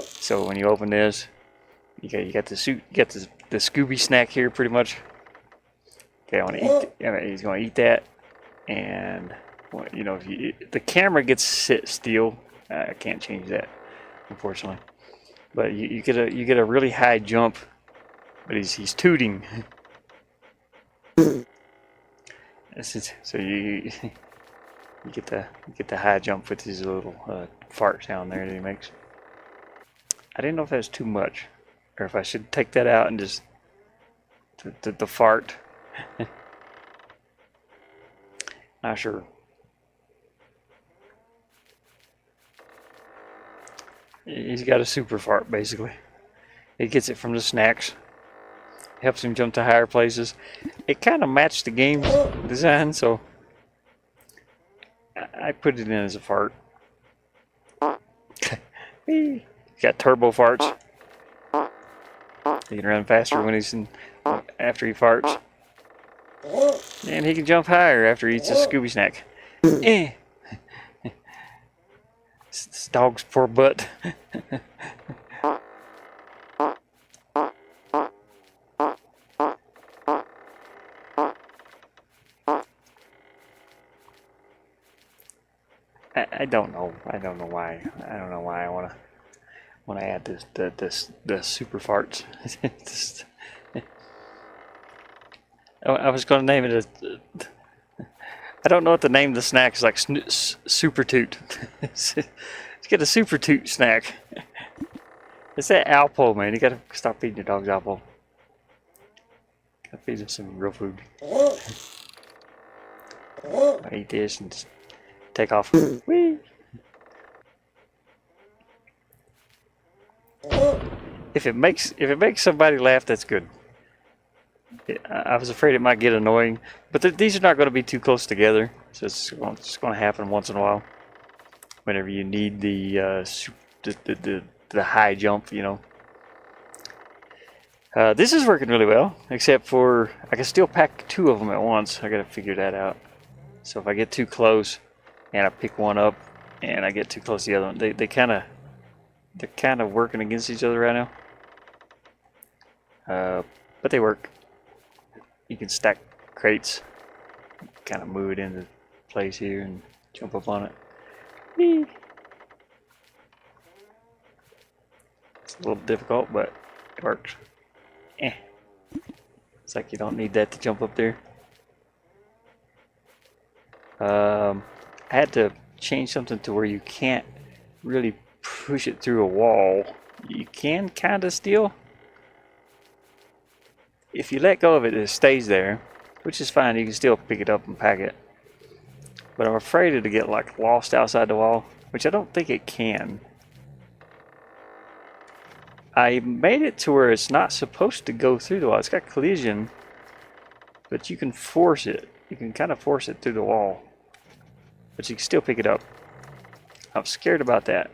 So when you open this, you got the Scooby snack here pretty much. Okay, I want to eat. He's going to eat that, and you know, if the camera gets sit still, I can't change that, unfortunately. But you get a really high jump, but he's tooting. So you you get the high jump with his little fart sound there that he makes. I didn't know if that was too much, or if I should take that out and just the fart. Not sure. He's got a super fart basically. He gets it from the snacks. Helps him jump to higher places. It kind of matched the game's design, so I put it in as a fart. Got turbo farts. He can run faster when he's after he farts, and he can jump higher after he eats a Scooby snack. This dog's poor butt. I don't know. I don't know why. I don't know why I want to add the super farts. I was going to name it I don't know what the name of the snack is, like Super Toot. Let's get a Super Toot snack. It's that R.E.P.O, man. You gotta stop feeding your dogs R.E.P.O. Gotta feed them some real food. I eat this and just take off. Whee! If it makes somebody laugh, that's good. I was afraid it might get annoying, but these are not going to be too close together, so it's going to happen once in a while. Whenever you need the high jump, you know. This is working really well, except for I can still pack 2 of them at once. I got to figure that out. So if I get too close and I pick one up and I get too close to the other one, they're kind of working against each other right now. But they work. You can stack crates, kind of move it into place here and jump up on it. Whee! It's a little difficult, but it works. It's like you don't need that to jump up there. I had to change something to where you can't really push it through a wall. You can kind of still. If you let go of it, it stays there, which is fine. You can still pick it up and pack it. But I'm afraid it'll get like lost outside the wall, which I don't think it can. I made it to where it's not supposed to go through the wall. It's got collision, but you can force it. You can kind of force it through the wall, but you can still pick it up. I'm scared about that.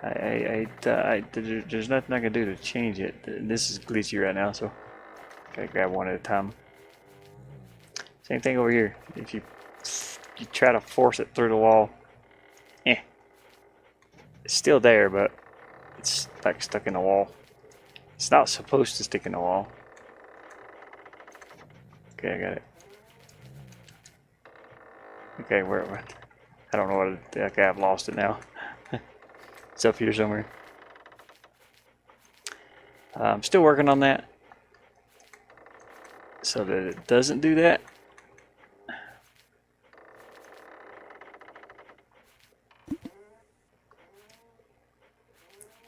There's nothing I can do to change it. This is glitchy right now, so gotta grab one at a time. Same thing over here. If you try to force it through the wall, it's still there, but it's like stuck in the wall. It's not supposed to stick in the wall. Okay, I got it. Okay, where? I don't know what. Okay, I've lost it now. It's up here somewhere. I'm still working on that so that it doesn't do that.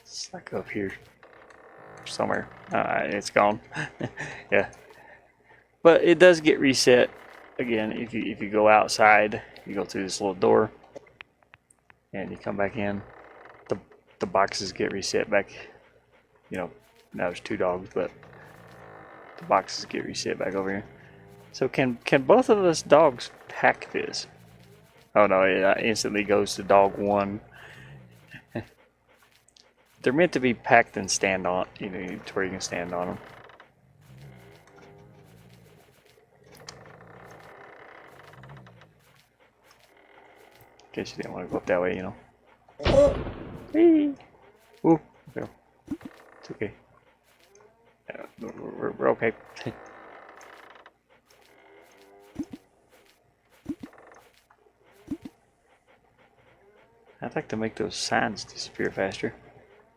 It's like up here somewhere. It's gone. Yeah, but it does get reset again if you go outside. You go through this little door and you come back in. The boxes get reset back. You know, now there's 2 dogs, but the boxes get reset back over here. So can both of us dogs pack this? Oh no, it instantly goes to dog 1. They're meant to be packed and stand on, you know, to where you can stand on them. Guess you didn't want to go up that way, you know. Whee! Ooh, no. It's okay. We're okay. I'd like to make those signs disappear faster.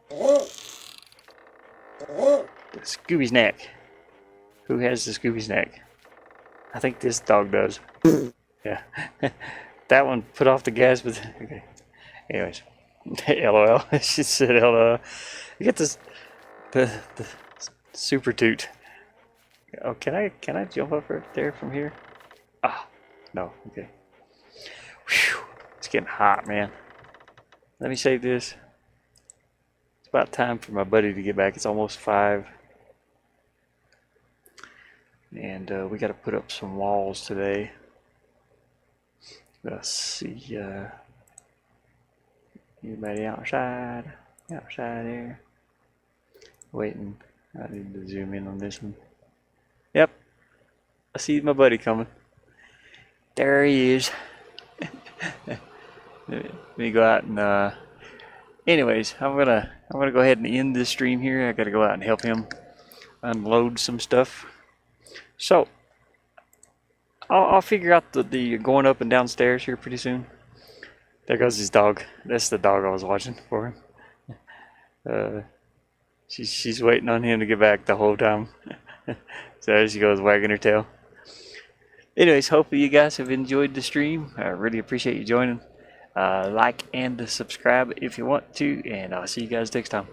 The Scooby snack. Who has the Scooby snack? I think this dog does. Yeah. That one put off the gas, but okay. Anyways, LOL. She said LOL. You get this the super toot. Oh, can I jump up right there from here? Ah, no. Okay. Whew. It's getting hot, man. Let me save this. It's about time for my buddy to get back. It's almost 5. And we got to put up some walls today. Let's see. Anybody outside? Outside there? Waiting. I need to zoom in on this one. Yep. I see my buddy coming. There he is. Let me go out and anyways, I'm gonna go ahead and end this stream here. I gotta go out and help him unload some stuff. So I'll figure out the going up and downstairs here pretty soon. There goes his dog. That's the dog I was watching for him. She's waiting on him to get back the whole time. So there she goes, wagging her tail. Anyways, hopefully you guys have enjoyed the stream. I really appreciate you joining. Like and subscribe if you want to, and I'll see you guys next time.